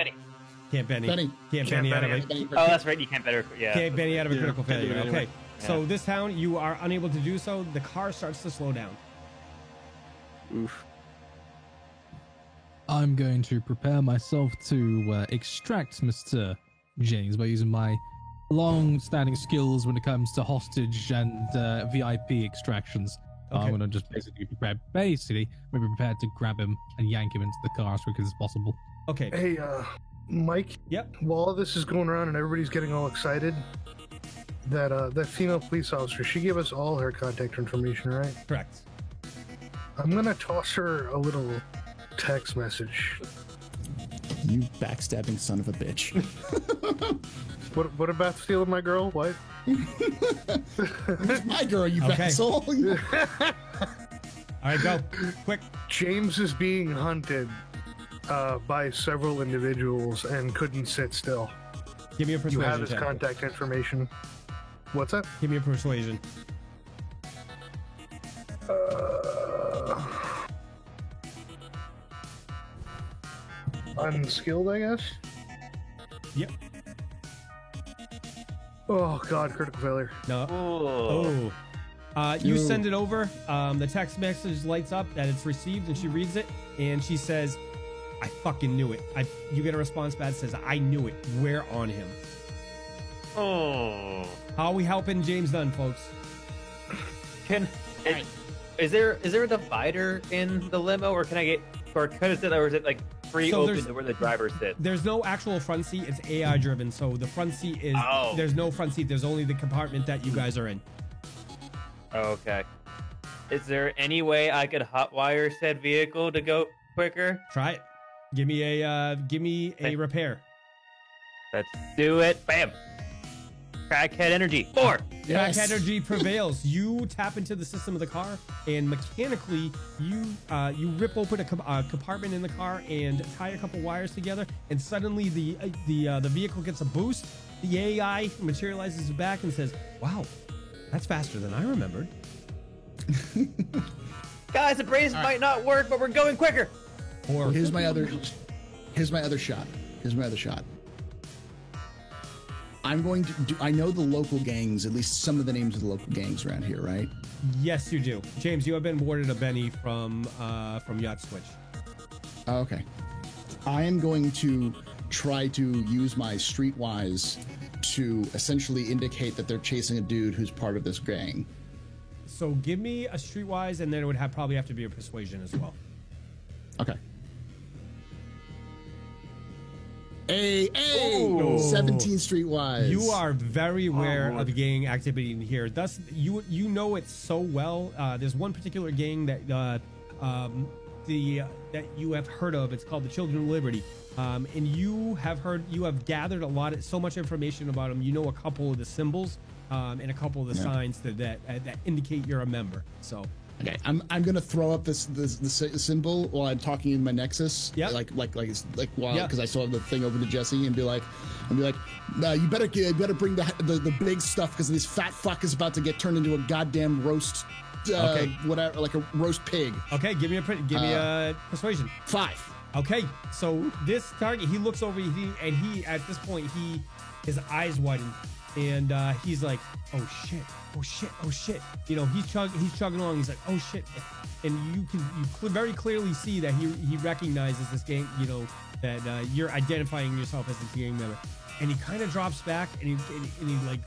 Can't Benny. Benny. Can't Benny out of it. Benny, Oh, that's right. You can't better. Yeah. Can't Benny out of a Yeah, critical can't do failure. it anyway. Okay. So this town, you are unable to do so. The car starts to slow down. Oof. I'm going to prepare myself to extract Mr. James by using my long-standing skills when it comes to hostage and VIP extractions. Okay. I'm going to just basically be prepared to grab him and yank him into the car as quickly as possible. Okay. Hey, Mike. Yep. While all this is going around and everybody's getting all excited, that female police officer, she gave us all her contact information, right? Correct. I'm gonna toss her a little text message. You backstabbing son of a bitch. What about stealing my girl? What? My girl, you Okay. asshole. All right, go. Quick. James is being hunted by several individuals and couldn't sit still. Give me a You persuasion have his check. contact information. What's that? Give me a persuasion. Unskilled, I guess. Yep. Oh God, critical failure. No. Oh. You No. send it over. The text message lights up that it's received, and she reads it, and she says, "I fucking knew it." You get a response back that says, "I knew it. We're on him." Oh. How are we helping James Dunn, folks? Is there a divider in the limo, or can I get, or is it like free So open there's- to where the driver sits? There's no actual front seat. It's AI driven. So the front seat is Oh. there's no front seat. There's only the compartment that you guys are in. Okay. Is there any way I could hotwire said vehicle to go quicker? Try it. Give me a Okay. repair. Let's do it. Bam. Crackhead energy. 4. Yes. Dark energy prevails. You tap into the system of the car, and mechanically, you rip open a compartment in the car and tie a couple wires together, and suddenly the vehicle gets a boost. The AI materializes back and says, "Wow, that's faster than I remembered." Guys, the brace might not work, but we're going quicker. Or Here's my other shot. I'm going to do. I know the local gangs, at least some of the names of the local gangs around here, right? Yes, you do. James, you have been awarded a Benny from Yacht Switch. Okay. I am going to try to use my streetwise to essentially indicate that they're chasing a dude who's part of this gang. So give me a streetwise, and then it would probably have to be a persuasion as well. Okay. A Oh. 17 streetwise. You are very aware Lord. of the gang activity in here. Thus, you know it so well. There's one particular gang that that you have heard of. It's called the Children of Liberty, and you have gathered so much information about them. You know a couple of the symbols and a couple of the signs that indicate you're a member. So. Okay, I'm gonna throw up this symbol while I'm talking in my Nexus. Yeah. Like while Yeah. because I still have the thing open to Jesse and be like, nah, you better bring the big stuff because this fat fuck is about to get turned into a goddamn roast. Okay. Whatever, like a roast pig. Okay, give me a persuasion. 5. Okay, so this target, he looks over, and he at this point his eyes widen, and he's like, oh shit. You know, he's chugging along. He's like, oh shit, and you very clearly see that he recognizes this gang. You know that you're identifying yourself as a gang member, and he kind of drops back and he like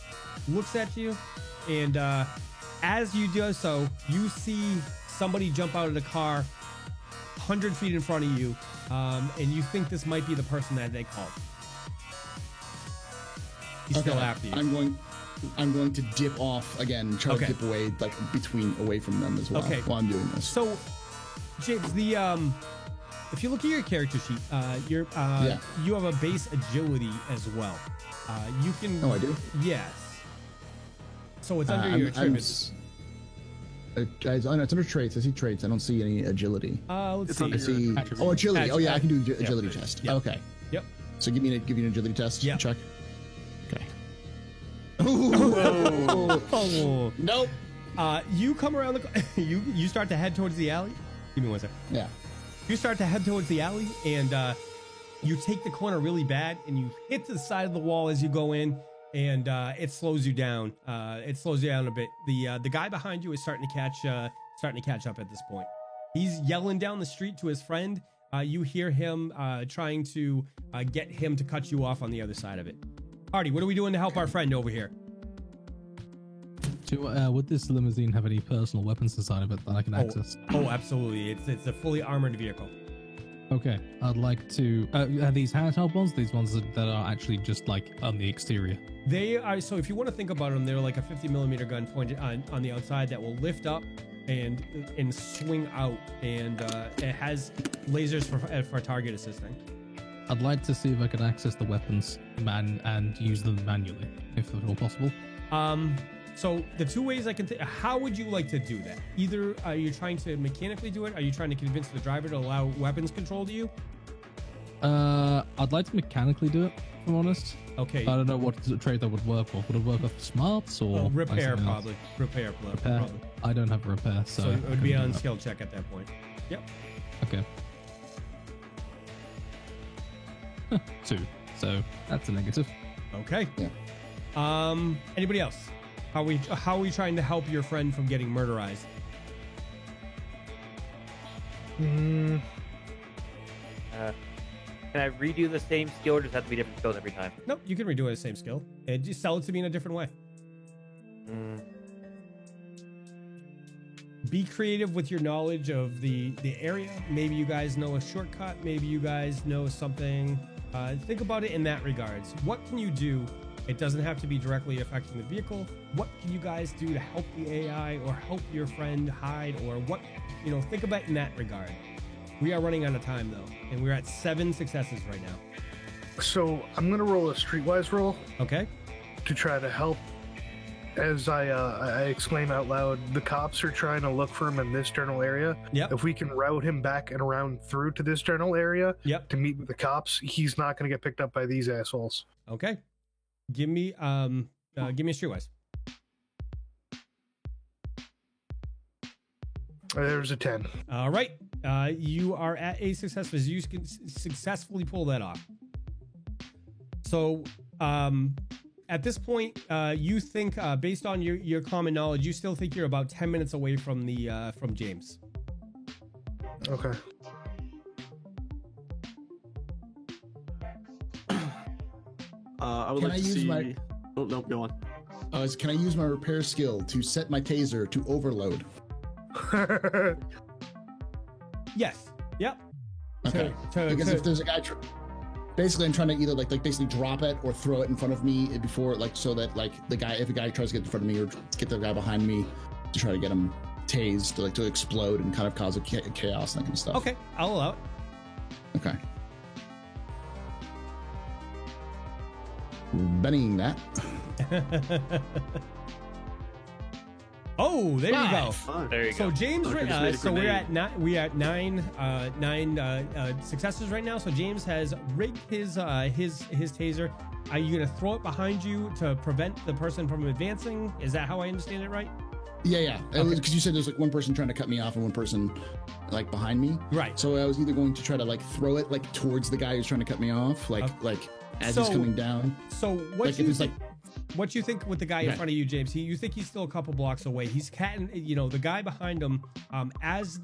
looks at you, and as you do so, you see somebody jump out of the car 100 feet in front of you, and you think this might be the person that they called. He's still after you. I'm going to dip off again, try Okay. to dip away, like away from them as well Okay. while I'm doing this. So, James, if you look at your character sheet, you have a base agility as well. You can. Oh, I do? Yes. So it's under your attributes. Guys, I know it's under traits. I see traits. I don't see any agility. Let's It's see. under I see. Attribute. Oh, agility. Oh, yeah, I can do Yeah. agility test. Yeah. Okay. Yep. So give you an agility test. Yeah. Check. Okay. Oh. Nope. You come around the. You start to head towards the alley. Give me one second. Yeah. You start to head towards the alley, and you take the corner really bad, and you hit the side of the wall as you go in, and it slows you down. It slows you down a bit. The guy behind you is starting to catch up at this point. He's yelling down the street to his friend. You hear him trying to get him to cut you off on the other side of it. Artie, what are we doing to help our friend over here? Would this limousine have any personal weapons inside of it that I can access? Oh, absolutely. It's a fully armored vehicle. Okay, I'd like to. Are these handheld ones? These ones that are actually just like on the exterior. They are, so if you want to think about them, they're like a 50mm gun pointed on the outside that will lift up and swing out, and it has lasers for target assisting. I'd like to see if I can access the weapons and use them manually, if at all possible. So the two ways I can how would you like to do that? Either are you trying to mechanically do it? Are you trying to convince the driver to allow weapons control to you? I'd like to mechanically do it, if I'm honest. Okay. I don't know what trade that would work for. Would it work off smarts or repair, something else? probably. Repair. Repair. I don't have a repair, so So it I would be couldn't an do that. skill check at that point. Yep. Okay. 2. So that's a negative. Okay. Yeah. Anybody else? How are we trying to help your friend from getting murderized? Can I redo the same skill, or does it have to be different skills every time? Nope, you can redo it the same skill. And just sell it to me in a different way. Be creative with your knowledge of the area. Maybe you guys know a shortcut. Maybe you guys know something. Think about it in that regards. What can you do? It doesn't have to be directly affecting the vehicle. What can you guys do to help the AI or help your friend hide, or what, think about it in that regard. We are running out of time though, and we're at 7 successes right now. So I'm gonna roll a streetwise roll Okay. to try to help. As I exclaim out loud, the cops are trying to look for him in this general area. Yep. If we can route him back and around through to this general area Yep. to meet with the cops, he's not gonna get picked up by these assholes. Okay. Give me a streetwise. There's a 10. All right. You are at a success as you can successfully pull that off. So, at this point, you think, based on your common knowledge, you still think you're about 10 minutes away from the from James. Okay. I would Can like I to use see. my- Oh no, go on. Can I use my repair skill to set my taser to overload? Yes. Yep. Okay. Because if there's a guy, basically, I'm trying to either like basically drop it or throw it in front of me before, like, so that like if a guy tries to get in front of me or get the guy behind me to try to get him tased, to explode and kind of cause a chaos and that kind of stuff. Okay, I'll allow it. Okay. Betting that. Oh, there you go. Fine. There you So go. James, Okay, just made a so we're grenade. at nine successes right now. So James has rigged his taser. Are you gonna throw it behind you to prevent the person from advancing? Is that how I understand it, right? Yeah. Because you said there's like one person trying to cut me off and one person like behind me. Right. So I was either going to try to like throw it like towards the guy who's trying to cut me off, like as he's So- coming down. So Like what if you it's think? What you think with the guy in Okay. front of you, James? You think he's still a couple blocks away? He's the guy behind him. As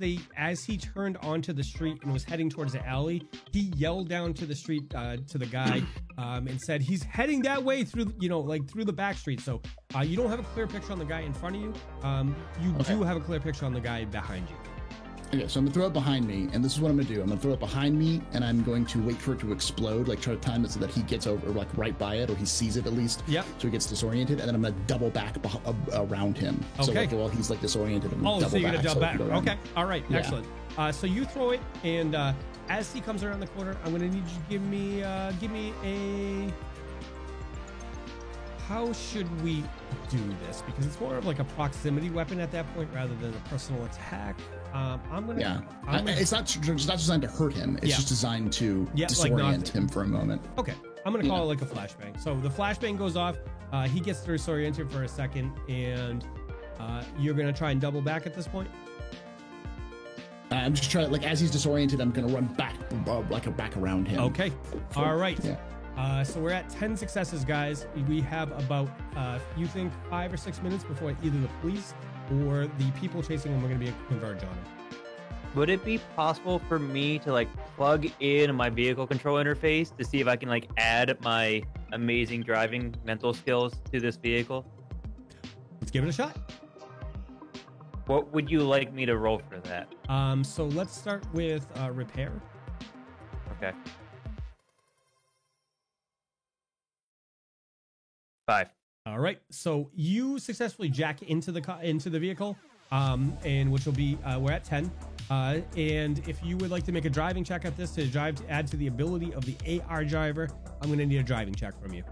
he turned onto the street and was heading towards the alley, he yelled down to the street to the guy and said he's heading that way through through the back street. So you don't have a clear picture on the guy in front of you. You do have a clear picture on the guy behind you. Okay, so I'm gonna throw it behind me, and this is what I'm gonna do. I'm gonna throw it behind me, and I'm going to wait for it to explode, like try to time it so that he gets over, like right by it, or he sees it at least. Yep. So he gets disoriented, and then I'm gonna double back around him. So Okay. like while he's like disoriented, I'm gonna Oh, double so you're back. gonna jump back. I can go around. Okay, all right, Yeah. excellent. So you throw it, and as he comes around the corner, I'm gonna need you to give me a. How should we do this? Because it's more of like a proximity weapon at that point rather than a personal attack. I'm gonna. Yeah, I'm gonna- it's not designed to hurt him. It's Yeah. just designed to Yeah, like not- disorient him for a moment. Okay, I'm gonna call it like a flashbang. So the flashbang goes off. He gets disoriented for a second, and you're gonna try and double back at this point. I'm just trying, like, as he's disoriented, I'm gonna run back, back around him. Okay, all right. Yeah. So we're at 10 successes, guys. We have about, you think 5 or 6 minutes before either the police or the people chasing him are going to be able to converge on him. Would it be possible for me to like plug in my vehicle control interface to see if I can like add my amazing driving mental skills to this vehicle? Let's give it a shot. What would you like me to roll for that? So let's start with repair. Okay. 5. All right. So you successfully jack into the vehicle, and which will be we're at 10. And if you would like to make a driving check at this to add to the ability of the AR driver, I'm going to need a driving check from you.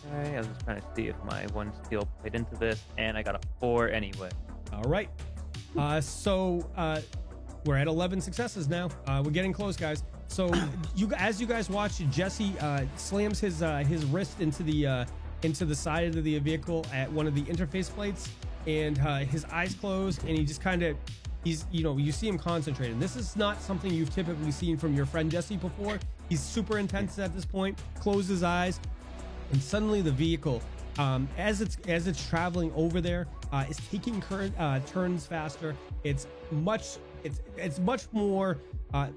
Okay, I was just trying to see if my one skill played into this, and I got a 4 anyway. All right. So we're at 11 successes now. We're getting close, guys. So as you guys watch, Jesse slams his wrist into the side of the vehicle at one of the interface plates, and his eyes close, and he just kind of you see him concentrating. This is not something you've typically seen from your friend Jesse before. He's super intense at this point. Closes his eyes, and suddenly the vehicle, as it's traveling over there, is taking turns faster. It's much more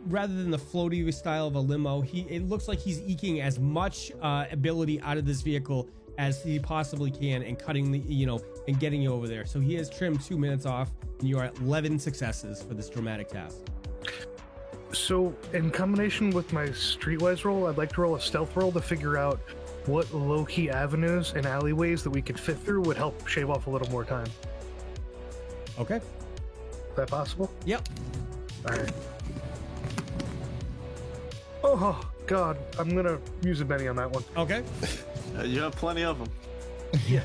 rather than the floaty style of a limo. It looks like he's eking as much ability out of this vehicle as he possibly can, and cutting and getting you over there. So he has trimmed 2 minutes off, and you are at 11 successes for this dramatic task. So, in combination with my streetwise roll, I'd like to roll a stealth roll to figure out what low-key avenues and alleyways that we could fit through would help shave off a little more time. Okay. Is that possible? Yep. All right. Oh, God. I'm going to use a Benny on that one. Okay. You have plenty of them. Yeah.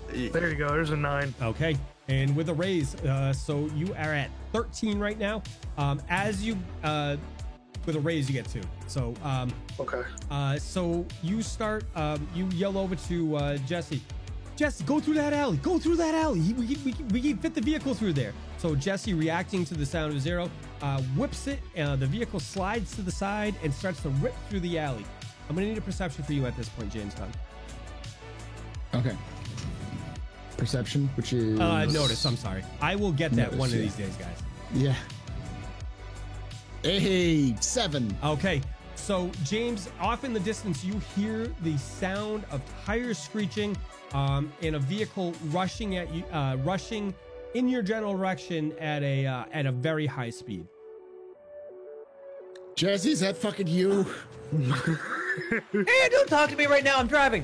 There you go. There's a 9. Okay. And with a raise, so you are at 13 right now. As you with a raise, you get 2. So Okay. so you start. You yell over to Jesse. Jesse, go through that alley. Go through that alley. We can fit the vehicle through there. So Jesse, reacting to the sound of Zero, whips it. The vehicle slides to the side and starts to rip through the alley. I'm gonna need a perception for you at this point, James Gunn. Okay. Perception, which is Notice. I'm sorry. I will get that Notice, one of yeah. these days, guys. Yeah. Hey, 7. Okay. So, James, off in the distance, you hear the sound of tires screeching, and a vehicle rushing at you, rushing in your general direction at a very high speed. Jesse, is that fucking you? Hey, don't talk to me right now. I'm driving.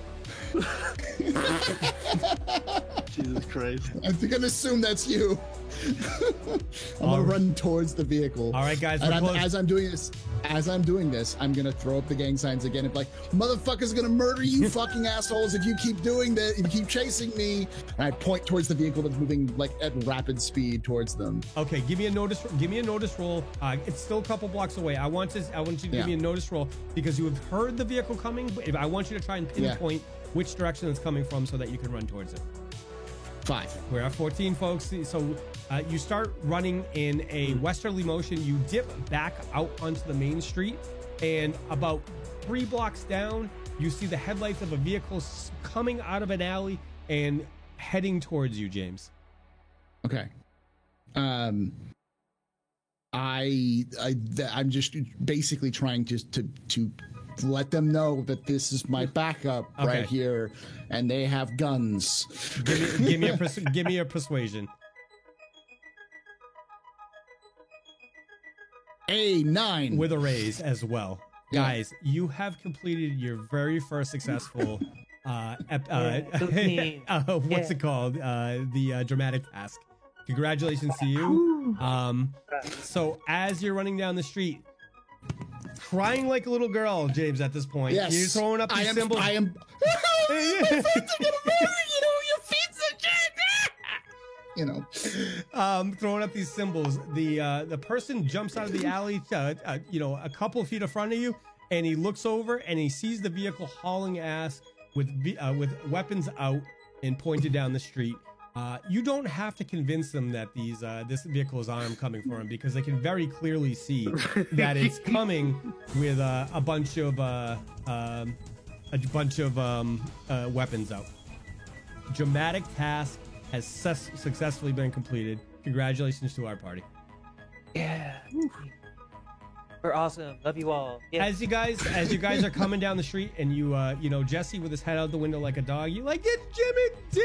Jesus Christ. I'm gonna assume that's you. I'm gonna run towards the vehicle. All right, guys, And we're close. as I'm doing this, I'm gonna throw up the gang signs again. And be like, motherfucker's gonna murder you, fucking assholes, if you keep doing that, if you keep chasing me. And I point towards the vehicle that's moving like at rapid speed towards them. Okay, give me a notice. Give me a notice roll. It's still a couple blocks away. I want you to give me a notice roll because you have heard the vehicle coming. But I want you to try and pinpoint which direction it's coming from so that you can run towards it. 5. We're at 14, folks. So you start running in a westerly motion. You dip back out onto the main street, and about 3 blocks down, you see the headlights of a vehicle coming out of an alley and heading towards you, James. Okay. I'm just basically trying to let them know that this is my backup right here, and they have guns. Give me a persuasion. A 9 with a raise as well. Yeah. Guys, you have completed your very first successful what's it called? The dramatic task. Congratulations to you. So as you're running down the street, crying like a little girl, James, at this point, Yes. you're throwing up these symbols. I am. You know, throwing up these symbols. The person jumps out of the alley, a couple feet in front of you, and he looks over and he sees the vehicle hauling ass with weapons out and pointed down the street. You don't have to convince them that this vehicle is armed coming for him because they can very clearly see that it's coming with a bunch of weapons out. Dramatic task has successfully been completed. Congratulations to our party. Yeah. We're awesome. Love you all. Yeah. As you guys are coming down the street, and Jesse with his head out the window like a dog, you like, it's Jimmy Dean.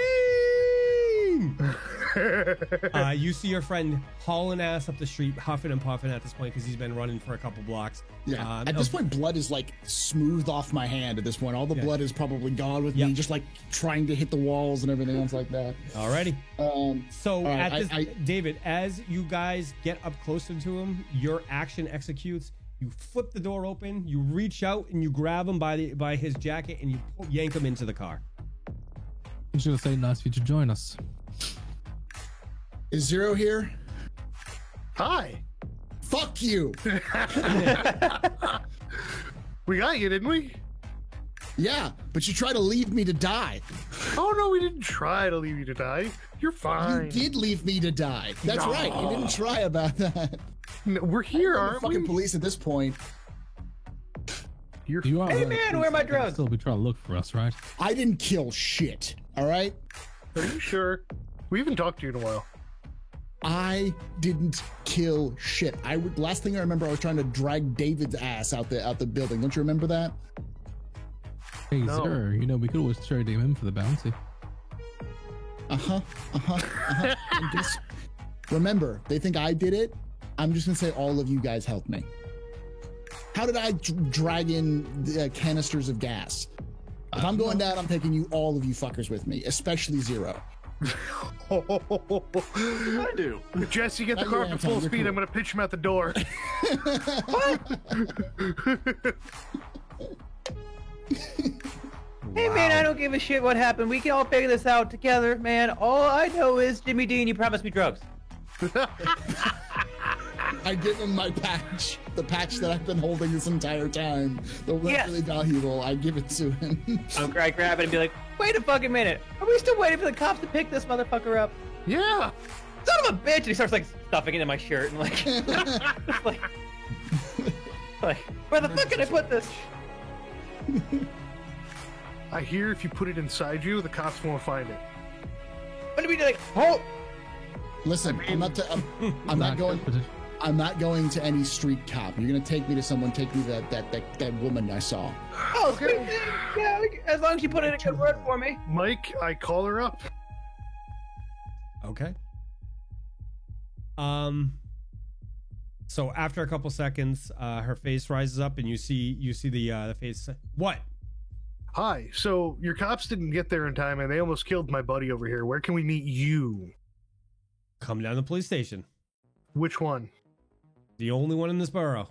You see your friend hauling ass up the street, huffing and puffing at this point because he's been running for a couple blocks. Yeah. At this point, blood is like smoothed off my hand. At this point, all the blood is probably gone with me, just like trying to hit the walls and everything else like that. Alrighty. So right, David, as you guys get up closer to him, your action executes. You flip the door open, you reach out and you grab him by his jacket and you yank him into the car. I should say, nice of you to join us. Is Zero here? Hi. Fuck you. We got you, didn't we? Yeah, but you tried to leave me to die. Oh no, we didn't try to leave you to die. You're fine. You did leave me to die. That's right. You didn't try about that. No, we're here, The aren't fucking we? police at this point. You are Hey, man, where are my drugs? Still be trying to look for us, right? I didn't kill shit. All right. Are you sure? We haven't talked to you in a while. I didn't kill shit. Last thing I remember, I was trying to drag David's ass out the building. Don't you remember that? Hey, No. sir, we could always trade him in for the bounty. And just remember, they think I did it. I'm just gonna say all of you guys helped me. How did I drag in the canisters of gas? If I'm going down, I'm taking all of you fuckers with me, especially Zero. I do. Jesse, get the Not car you, up to Anton, full you're speed. cool. I'm gonna pitch him out the door. Hey, man, I don't give a shit what happened. We can all figure this out together, man. All I know is, Jimmy Dean, you promised me drugs. I give him my patch, the patch that I've been holding this entire time. The Yes. really valuable. I give it to him. I grab it and be like, wait a fucking minute. Are we still waiting for the cops to pick this motherfucker up? Yeah. Son of a bitch! And he starts like stuffing it in my shirt and like, like, where the fuck did I put this? I hear if you put it inside you, the cops won't find it. What do we do? Like, oh, Listen, I'm not going. I'm not going to any street cop. You're gonna take me to someone. Take me to that woman I saw. oh, okay. Yeah, as long as you put in a good word for me. Mike, I call her up. Okay. So after a couple seconds, her face rises up, and you see the face. What? Hi. So your cops didn't get there in time, and they almost killed my buddy over here. Where can we meet you? Come down to the police station. Which one? The only one in this borough.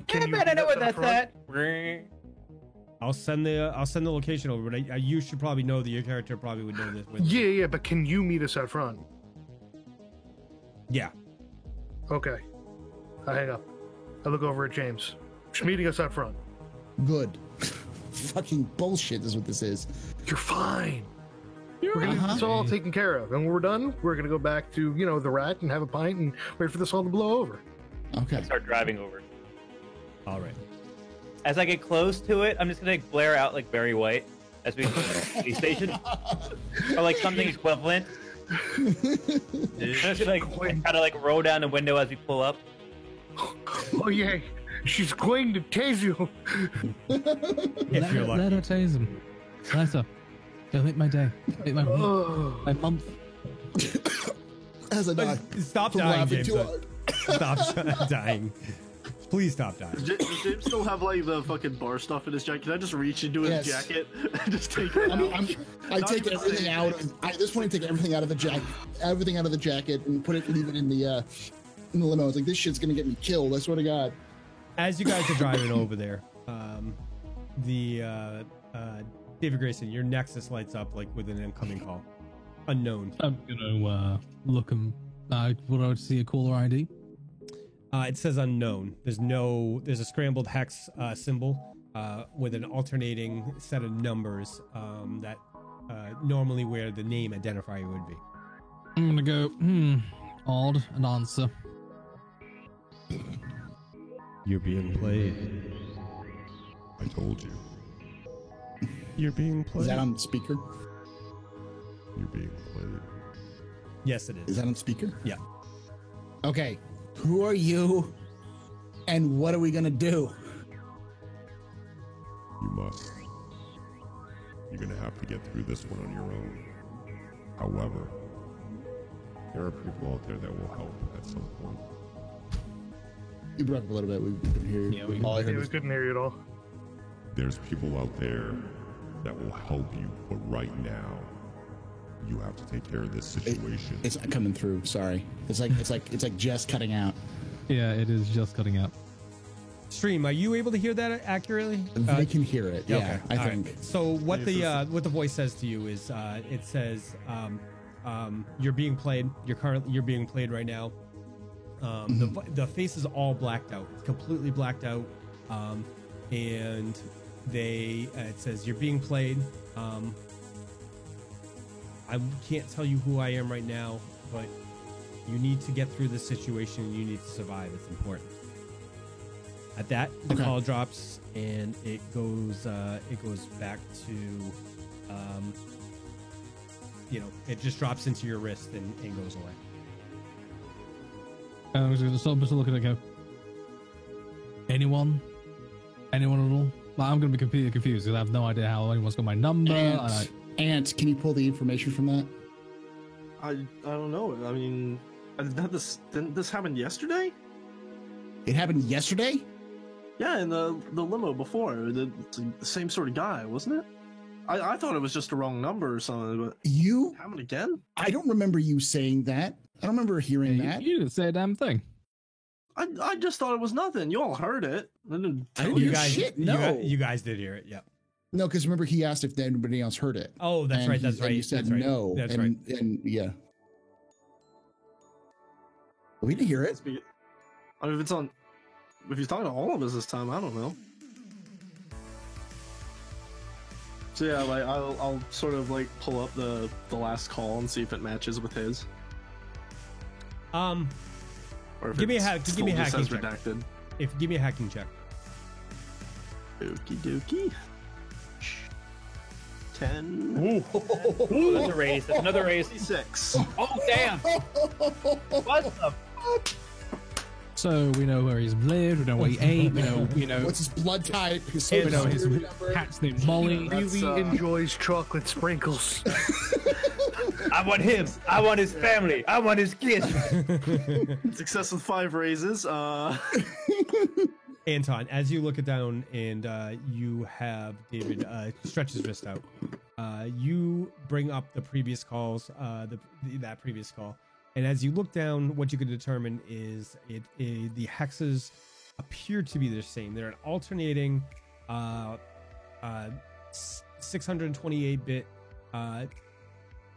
Can I you bet I know meet us where up that's front? at. I'll send the location over, but you should probably know that your character probably would know this. Yeah, but can you meet us out front? Yeah. Okay. I hang up. I look over at James. She's meeting us out front. Good. Fucking bullshit is what this is. You're fine. We're gonna get this all taken care of, and when we're done, we're gonna go back to the Rat and have a pint and wait for this all to blow over. Okay. Start driving over. All right. As I get close to it, I'm just gonna blare out like Barry White as we go to the police station, or like something equivalent. I'm just gonna kind of like roll down the window as we pull up. Oh yeah, she's going to tase you. If you're lucky. Let her tase him. Let her. It'll make my day. Make my week. Oh. My month. As I die. Stop from dying, laughing James. too hard. Stop dying. Please stop dying. Does James still have like the fucking bar stuff in his jacket? Can I just reach into his Yes. jacket and just take it out? I take everything out. At this point, I take everything out of the jacket, and leave it in the limo. I was like, this shit's gonna get me killed. I swear to God. As you guys are driving over there, David Grayson, your Nexus lights up like with an incoming call. Unknown. I'm gonna look him. Would I see a caller ID? It says unknown. There's a scrambled hex symbol with an alternating set of numbers that normally where the name identifier would be. I'm gonna go. Odd. An answer. You're being played. I told you. You're being played. Is that on speaker? You're being played. Yes, it Is is. that on speaker? Yeah. Okay. Who are you? And what are we gonna do? You must. You're gonna have to get through this one on your own. However, there are people out there that will help at some point. You broke up a little bit. We couldn't hear you. Yeah, we- All I heard We was, couldn't hear you at all. There's people out there that will help you, but right now, you have to take care of this situation. it's not coming through. Sorry. It's like just cutting out. Yeah, it is just cutting out. Stream, are you able to hear that accurately? They can hear it. Yeah, Okay, I all think. right. So what the voice says to you is it says you're being played. You're being played right now. The face is all blacked out. It's completely blacked out. And it says you're being played. I can't tell you who I am right now, but you need to get through this situation and you need to survive. It's important. At that, the Okay. call drops and it goes back to, it just drops into your wrist and goes away. I was just looking at it and go. Anyone at all? Like, I'm gonna be completely confused because I have no idea how anyone's got my number. Ant, can you pull the information from that? I don't know. I mean, didn't this happen yesterday? It happened yesterday? Yeah, in the limo before. The same sort of guy, wasn't it? I thought it was just a wrong number or something, but You? it happened again? I don't remember you saying that. I don't remember hearing that. You didn't say a damn thing. I just thought it was nothing. You all heard it. I didn't I tell didn't you. hear shit, no. You guys did hear it. Yeah. No, because remember he asked if anybody else heard it. Oh, that's And right. he- That's and right. You said that's right. no. That's and, right. And yeah. We didn't hear it. I mean, if he's talking to all of us this time, I don't know. So yeah, like I'll sort of like pull up the last call and see if it matches with his. Give Or if me a it's hack- give still me a just hacking says check. redacted. Give me a hacking check. Okie dokie. 10. Ooh, that's a raise. That's another raise. 6. Oh, damn. What the fuck? So we know where he's lived, we know what he ate, we know What's his blood type? His we social know his security number? cat's named Molly. Really enjoys chocolate sprinkles. I want him. I want his family. I want his kids. Success with 5 raises. Anton, as you look it down and you have David stretch his wrist out, you bring up the previous calls, that previous call. And as you look down, what you can determine is the hexes appear to be the same. They're an alternating 628-bit.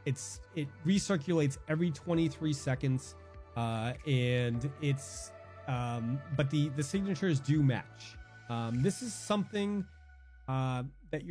It recirculates every 23 seconds, and it's but the signatures do match. This is something that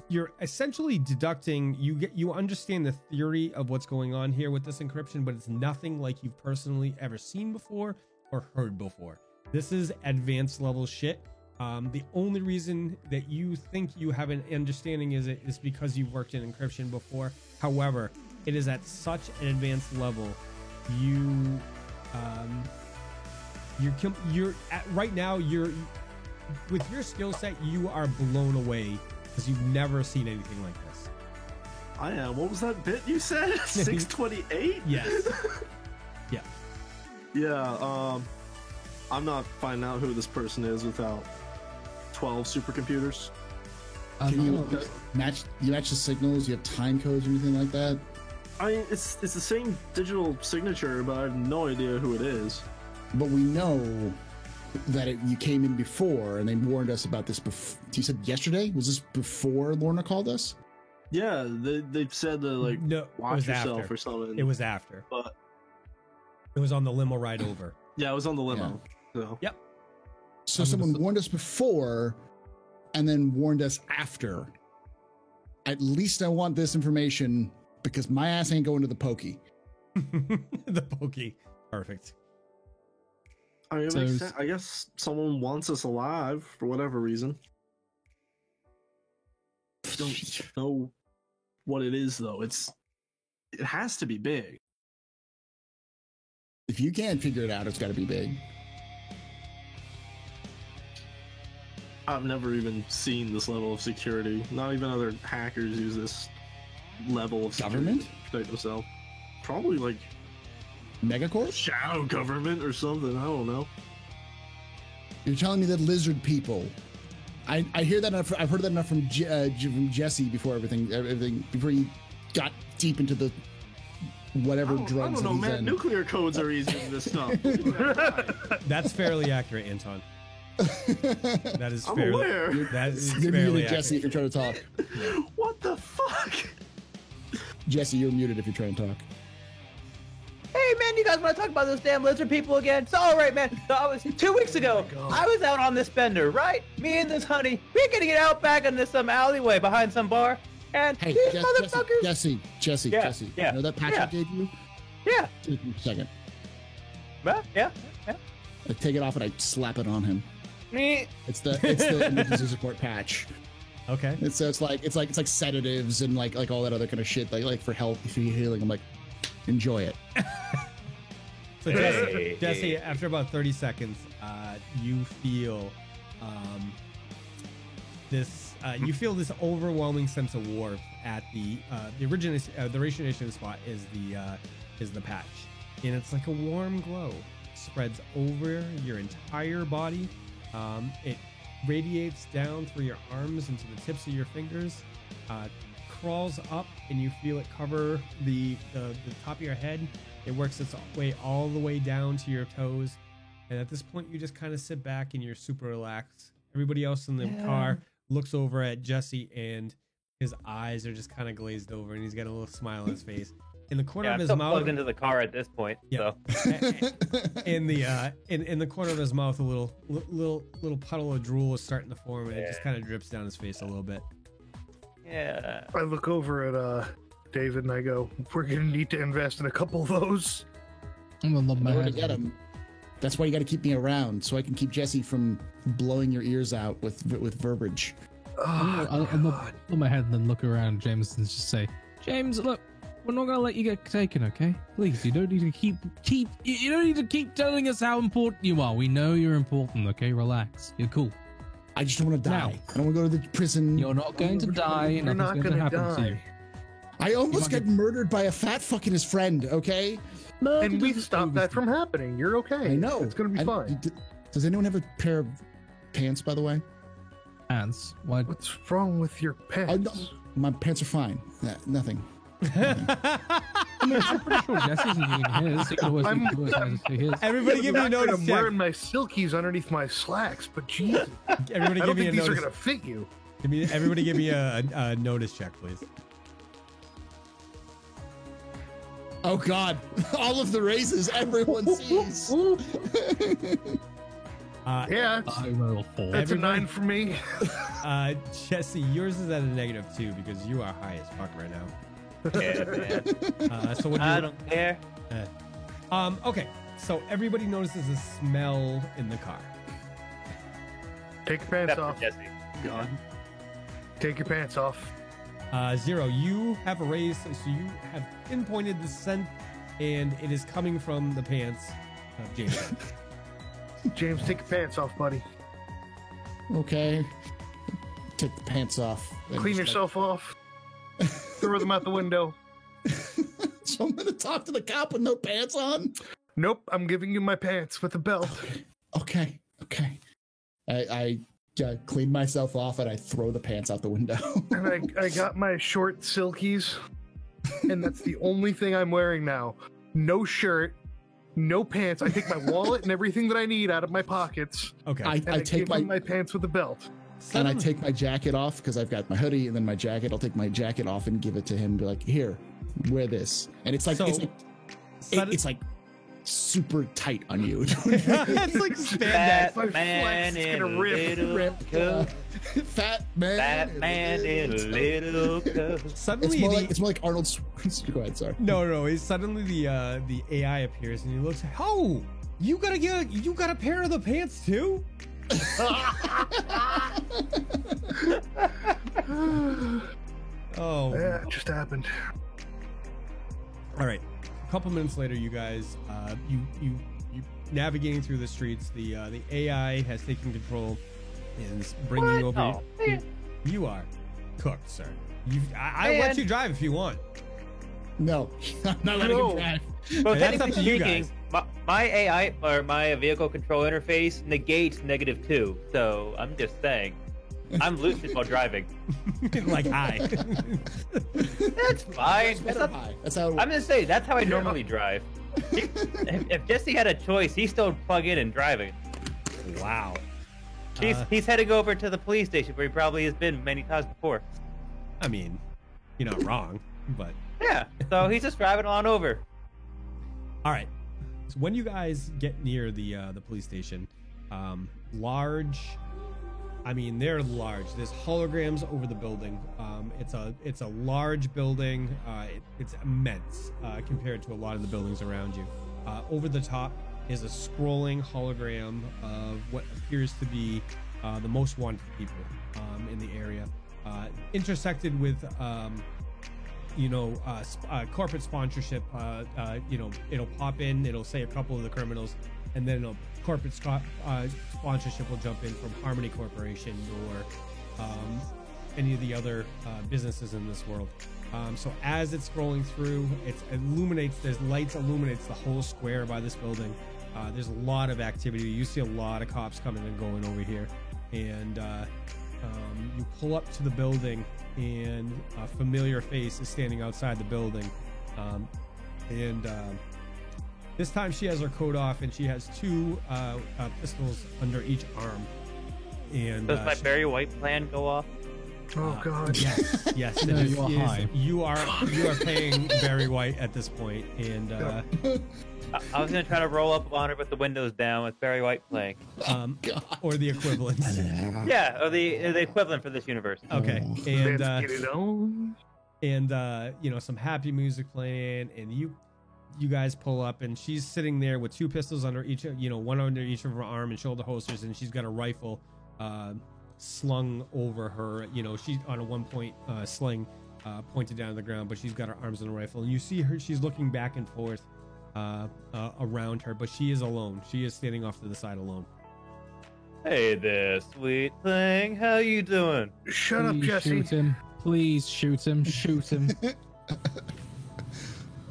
you're essentially deducting. You understand the theory of what's going on here with this encryption, but it's nothing like you've personally ever seen before or heard before. This is advanced level shit. The only reason that you think you have an understanding is because you've worked in encryption before. However, it is at such an advanced level. You're at right now. With your skill set, you are blown away because you've never seen anything like this. I am. What was that bit you said? 628? Yes. Yeah. Yeah. I'm not finding out who this person is without 12 supercomputers. Can you match the signals? You have time codes or anything like that? I mean, it's the same digital signature, but I have no idea who it is. But we know that you came in before and they warned us about this before. You said yesterday? Was this before Lorna called us? Yeah, they said to No, watch yourself or something. It was after. But It was on the limo ride over. yeah, it was on the limo. So. Yep. So someone warned us before and then warned us after. At least I want this information because my ass ain't going to the pokey. The pokey. Perfect. I mean, it makes sense. I guess someone wants us alive for whatever reason. Don't know what it is though. It has to be big. If you can't figure it out, it's got to be big. I've never even seen this level of security. Not even other hackers use this level of security Government? to protect themselves. Probably like Megacorp? shadow government or something. I don't know. You're telling me that lizard people? I hear that. I've heard that enough from Jesse before everything before he got deep into the whatever drugs. I don't know, that he's man. in. Nuclear codes are easy in this stuff. That's fairly accurate, Anton. That is I'm fairly. aware. That is You're fairly muted, Jesse, if accurate. you're trying to talk. What the fuck? Jesse, you're muted if you're trying to talk. Hey man, you guys want to talk about those damn lizard people again? It's all right, man. So I was 2 weeks ago. I was out on this bender, right? Me and this honey, we're gonna get out back into some alleyway behind some bar, and Hey, these motherfuckers. Jesse. Yeah, You yeah, know that patch yeah. I gave you? Yeah, Take me a second. well, yeah. I take it off and I slap it on him. Me. It's the emergency support patch. Okay. It's like sedatives and like all that other kind of shit like for health, for healing. I'm like, enjoy it. So Hey. Jesse, after about 30 seconds, you feel this overwhelming sense of warmth at the origination spot is the patch, and it's like a warm glow spreads over your entire body. It radiates down through your arms into the tips of your fingers, crawls up, and you feel it cover the top of your head. It works its way all the way down to your toes, and at this point, you just kind of sit back and you're super relaxed. Everybody else in the car looks over at Jesse, and his eyes are just kind of glazed over, and he's got a little smile on his face. In the corner Yeah, of I'm his still mouth, plugged into the car at this point. Yeah. So. in the corner of his mouth, a little puddle of drool is starting to form, and it just kind of drips down his face a little bit. Yeah. I look over at David and I go, "We're gonna need to invest in a couple of those." I'm gonna love my In order to head. get him, That's why you got to keep me around so I can keep Jesse from blowing your ears out with verbiage. I'll put my head and then look around James and just say, James, look, we're not gonna let you get taken, okay? Please, you don't need to you don't need to keep telling us how important you are. We know you're important, okay? Relax. You're cool. I just don't want to die. Now. I don't want to go to the prison. You're not going to die. You're not Nothing's going to gonna happen to you. die. I almost You got might murdered by a fat fucking his friend, okay? And we stopped that from happening. You're okay. I know. It's gonna be fine. Does anyone have a pair of pants, by the way? Pants. Why? What's wrong with your pants? My pants are fine. Nothing. I mean, I'm pretty sure Jesse's using his. He could always see his. Everybody give me a notice I'm check. wearing my silkies underneath my slacks, but Jesus, Everybody I give don't me a think these are notice. gonna fit you. Everybody give me a notice check, please. Oh God! All of the races everyone sees. Yeah, I roll 4. that's a everybody- 9 for me. Jesse, yours is at a -2 because you are high as fuck right now. Yeah, man. So what do I you? don't care. Okay, so everybody notices a smell in the car. Take your pants Except for off. Jesse. God. Take your pants off. Zero, you have a raise, so you have pinpointed the scent, and it is coming from the pants of James. James, take your pants off, buddy. Okay. Take the pants off. Clean yourself off. Throw them out the window. So I'm gonna talk to the cop with no pants on. Nope, I'm giving you my pants with a belt. Okay. I clean myself off and I throw the pants out the window. And I got my short silkies, and that's the only thing I'm wearing now. No shirt, no pants. I take my wallet and everything that I need out of my pockets, Okay. I and I take give him my pants with a belt. and I take my jacket off because I've got my hoodie and then my jacket. I'll take my jacket off and give it to him. Be like, here, wear this. And it's like it's like super tight on you. It's like spandex. My Man flex is in gonna a rip. little coat. Fat man. Fat man in a little coat. Suddenly, It's more like Arnold. Go ahead. Sorry. no. It's suddenly the AI appears and he looks. Oh, you got a pair of the pants too. Oh, Yeah, it just happened. all right. A couple minutes later, you guys, you navigating through the streets. The AI has taken control and is bringing you over. Oh, man. You are cooked, sir. I'll let Man. you drive if you want. No, I'm not letting him No. drive. Well, Hey, that's technically up to you speaking, my AI or my vehicle control interface negates -2. So I'm just saying, I'm lucid while driving. Like I. That's fine. That's Better not- high. That's how. I'm gonna say that's how I normally drive. If Jesse had a choice, he'd still plug in and drive it. Wow. He's heading over to the police station where he probably has been many times before. I mean, you're not wrong, but Yeah, so he's just driving on over. all right. So when you guys get near the police station, large. I mean, they're large. There's holograms over the building. It's a large building. It's immense compared to a lot of the buildings around you. Over the top is a scrolling hologram of what appears to be the most wanted people in the area, intersected with corporate sponsorship. It'll pop in. It'll say a couple of the criminals, and then corporate sponsorship will jump in from Harmony Corporation or any of the other businesses in this world. So as it's scrolling through, there's lights illuminates the whole square by this building. There's a lot of activity. You see a lot of cops coming and going over here, and you pull up to the building, and a familiar face is standing outside the building, this time she has her coat off and she has two pistols under each arm. And Does my Barry White plan go off? Oh God. yes, No, it you are is- high. you are paying Barry White at this point, and I was gonna try to roll up on her with the windows down with Barry White playing. or the equivalent. Yeah, or the equivalent for this universe. Okay, and Let's get it on. some happy music playing, and you you guys pull up, and she's sitting there with two pistols under each, one under each of her arm and shoulder holsters, and she's got a rifle slung over her. She's on a 1-point sling pointed down to the ground, but she's got her arms on a rifle. And you see her; she's looking back and forth around her, but she is alone. She is standing off to the side alone. Hey there, sweet thing. How you doing? Shut up, Please Jesse. shoot him. Please shoot him. Shoot him.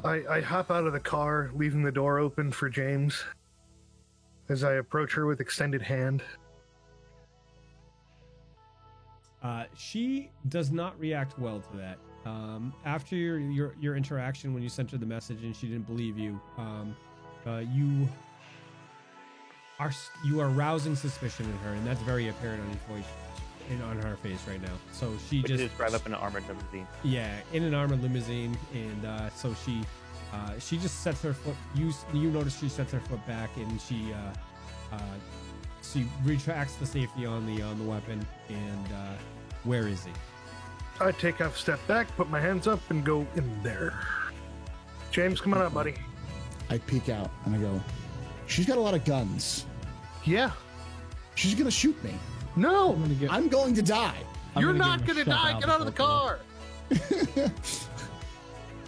I hop out of the car, leaving the door open for James. As I approach her with extended hand. She does not react well to that. After your interaction when you sent her the message and she didn't believe you, you are rousing suspicion in her, and that's very apparent on your voice and on her face right now. So she We just drive up in an armored limousine. yeah, in an armored limousine, and so she just sets her foot. You notice she sets her foot back, and she retracts the safety on the weapon. And where is he? I take half a step back, put my hands up, and go in there. James, come on out, buddy. I peek out and I go, she's got a lot of guns. Yeah. She's gonna shoot me. No, I'm going to die. I'm you're gonna not give him gonna a shove die. Get out of the both car.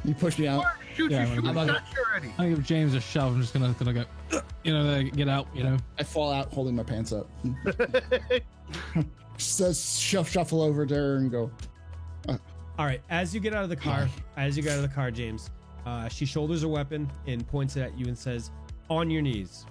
You push me out. Shoot Yeah, you, I'm shoot gonna- shot you already. I'm gonna give James a shove. I'm just gonna go, get out, I fall out holding my pants up. Says shuffle over to her and go, All right, as you get out of the car, James, she shoulders a weapon and points it at you and says, "On your knees."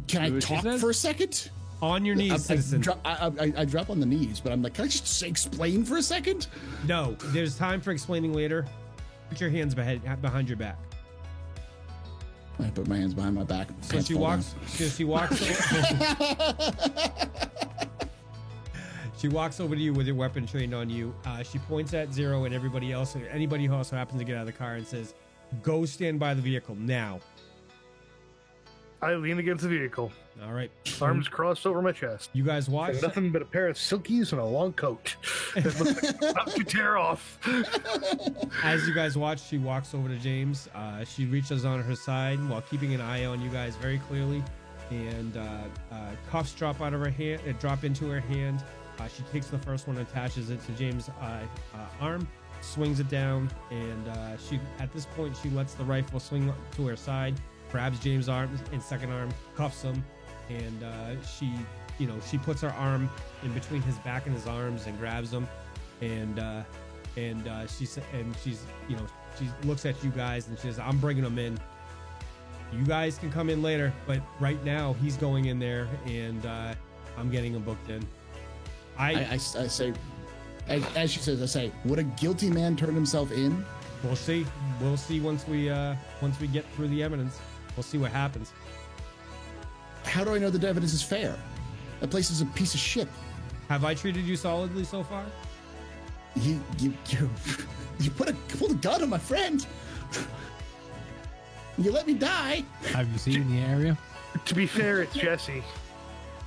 can I What she talk said? for a second? On your knees, citizen. I drop on the knees, but I'm like, can I just explain for a second? No, there's time for explaining later. Put your hands behind your back. I put my hands behind my back. So pants she fall walks. So she walks. She walks over to you with your weapon trained on you. She points at Zero and everybody else, anybody who also happens to get out of the car, and says, "Go stand by the vehicle now." I lean against the vehicle, All right, arms crossed over my chest. you guys watch. Nothing but a pair of silkies and a long coat. It looks like it's about to tear off. As you guys watch, she walks over to James. She reaches on her side while keeping an eye on you guys very clearly, and cuffs drop out of her hand. Drop into her hand. She takes the first one, attaches it to James' arm, swings it down, and at this point she lets the rifle swing to her side, grabs James' arm and second arm, cuffs him, and she puts her arm in between his back and his arms and grabs him, and she looks at you guys and she says, "I'm bringing him in. You guys can come in later, but right now he's going in there, and I'm getting him booked in." I say, as she says, I say, would a guilty man turn himself in? We'll see. We'll see once we get through the evidence. We'll see what happens. How do I know the evidence is fair? That place is a piece of shit. Have I treated you solidly so far? You pulled a gun on my friend. You let me die. Have you seen the area? To be fair, it's Jesse.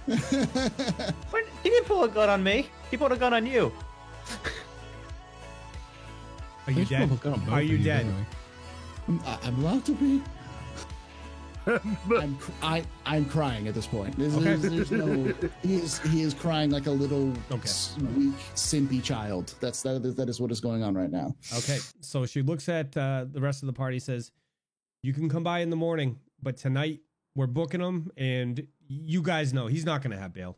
He didn't pull a gun on me. He pulled a gun on you. Are you They should dead? have got on both Are of you dead? anyway. I'm allowed to be. I'm crying at this point. Okay. He is crying like a little Okay. weak, simpy child. That is what is going on right now. Okay. So she looks at the rest of the party, says, "You can come by in the morning, but tonight we're booking him, and you guys know he's not going to have bail.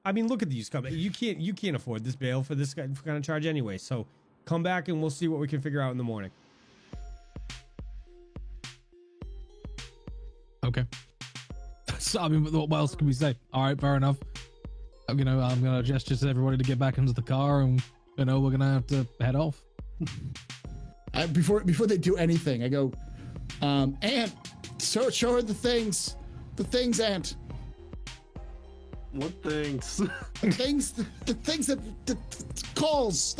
I mean, look at these. You can't afford this bail for this kind of charge anyway. So come back and we'll see what we can figure out in the morning." Okay. So, I mean, what else can we say? All right, fair enough. I'm gonna gesture to everybody to get back into the car, and we're gonna have to head off. Before they do anything, I go, Aunt, show her the things, Aunt. What things? The things that the calls.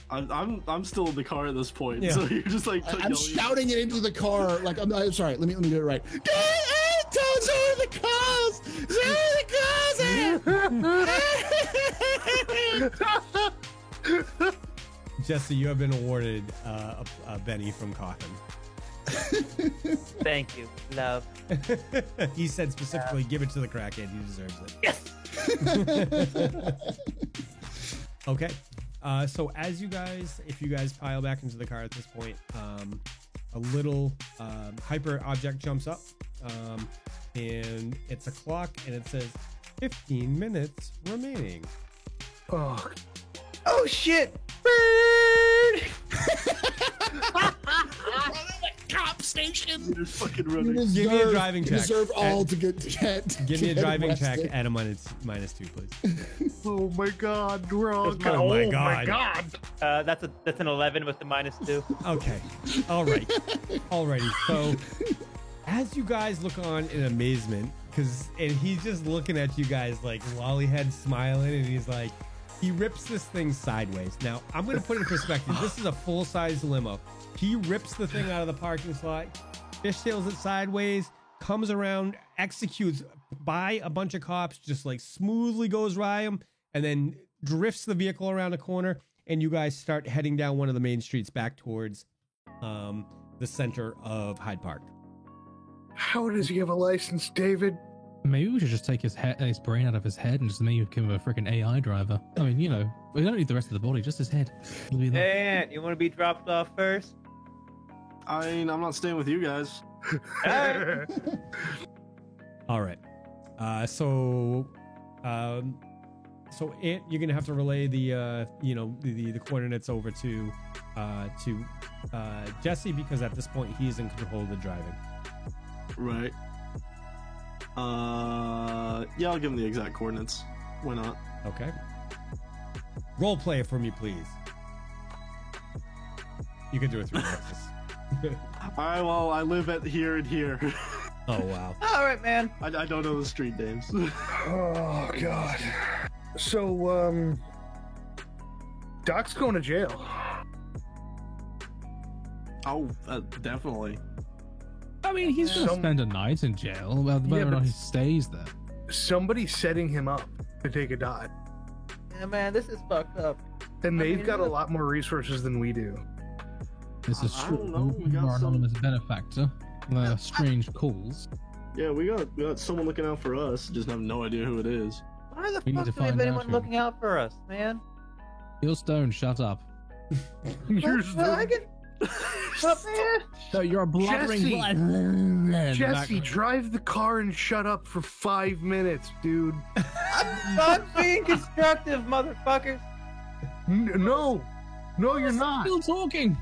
I'm still in the car at this point, Yeah. so you're just like I'm yelling. shouting it into the car. Like I'm sorry. Let me do it right. Don't show her the calls. Show her the calls, Aunt. Jesse, you have been awarded a Benny from Coffin. Thank you, love. He said specifically, give it to the crackhead. He deserves it. Yes. Okay. So as if you guys pile back into the car at this point, a little hyper object jumps up, and it's a clock, and it says 15 minutes remaining. Oh, Oh shit! Bird! Cop station. You're just fucking You running. Give me a driving you check. deserve all to get. Give me a get driving check arrested. at a -2, please. oh my God, we're all Oh my God. That's an 11 with the -2. Okay. All right. Alrighty. So as you guys look on in amazement, and he's just looking at you guys like lollyhead smiling, and he's like, he rips this thing sideways. Now, I'm going to put it in perspective. This is a full-size limo. He rips the thing out of the parking slot, fishtails it sideways, comes around, executes by a bunch of cops, just like smoothly goes by him, and then drifts the vehicle around a corner, and you guys start heading down one of the main streets back towards the center of Hyde Park. How does he have a license, David? Maybe we should just take his brain out of his head and just make him a freaking AI driver. I mean, you know, we don't need the rest of the body, just his head. It'll be enough. Hey, Ant, you want to be dropped off first? I mean, I'm not staying with you guys. Alright. All right. So Ant, you're gonna have to relay the the coordinates over to Jesse, because at this point he's in control of the driving. Right. Yeah, I'll give him the exact coordinates. Why not? Okay. Role play it for me, please. You can do it through Nexus. Alright, well, I live at here and here. Oh wow. All right, man. I don't know the street names. Oh God. So, Doc's going to jail. Oh, definitely. I mean, he's going to spend a night in jail, whether or but not he stays there. Somebody's setting him up to take a dive, Yeah, man, this is fucked up. and I they've mean, got a look- lot more resources than we do. This is I true. don't know, we You got are some- anonymous benefactor. Strange calls. Yeah, we got someone looking out for us. Just have no idea who it is. Why the We need fuck to do we have find out anyone who. looking out for us, man? Bill Stone, shut up. You're Well, I can... What, man? No, you're a blubbering Jesse! black- Jesse, drive the car and shut up for 5 minutes, dude. I'm being constructive, motherfuckers. No, you're not. Still talking.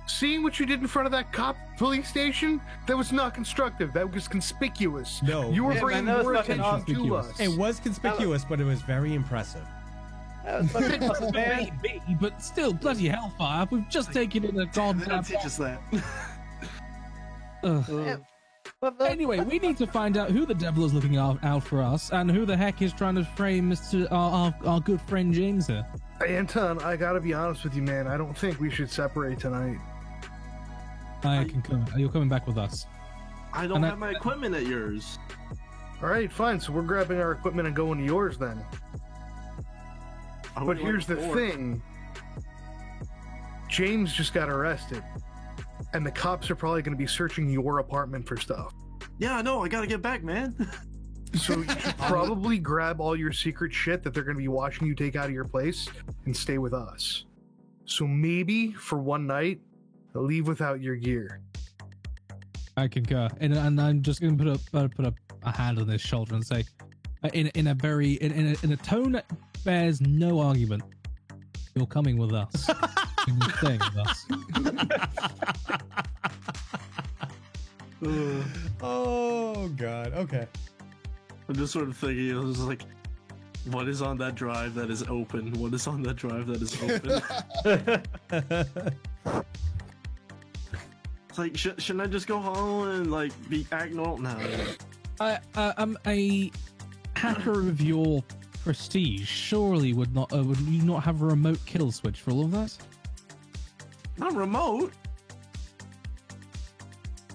Seeing what you did in front of that police station, that was not constructive. That was conspicuous. No. You were Yeah, bringing man, that was more fucking attention to awesome. us. It was conspicuous, but it was very impressive. That was fucking awesome, man. Maybe, but still, bloody hellfire. We've just taken in a They goddamn. don't teach us that. Ugh. What the- Anyway, we need to find out who the devil is looking out for us, and who the heck is trying to frame Mr. Our good friend James here. Anton, I gotta be honest with you, man. I don't think we should separate tonight. I can come. You're coming back with us. I don't And have my equipment at yours. All right, fine. So we're grabbing our equipment and going to yours then. I But would here's the like more. thing. James just got arrested. And the cops are probably going to be searching your apartment for stuff. Yeah, I know. I gotta get back, man. So you should probably grab all your secret shit that they're going to be watching you take out of your place and stay with us. So maybe for one night, leave without your gear. I concur, and I'm just going to put a hand on his shoulder and say, in a tone that bears no argument, you're coming with us. You're staying with us. Oh god. Okay. I'm just sort of thinking, I was like, what is on that drive that is open? What is on that drive that is open? It's like, shouldn't I just go home and like act normal? No. I'm a hacker of your prestige. Surely would you not have a remote kill switch for all of that? Not remote.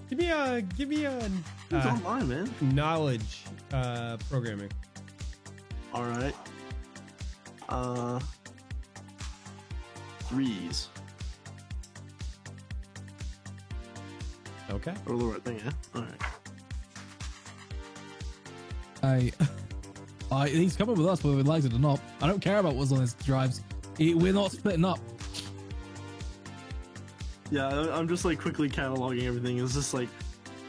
Give me a It's online, man. knowledge programming. All right. 3s. Okay. Or the right thing, yeah? Alright. He's coming with us whether he likes it or not. I don't care about what's on his drives. We're not splitting up. Yeah, I'm just like quickly cataloging everything. It's just like,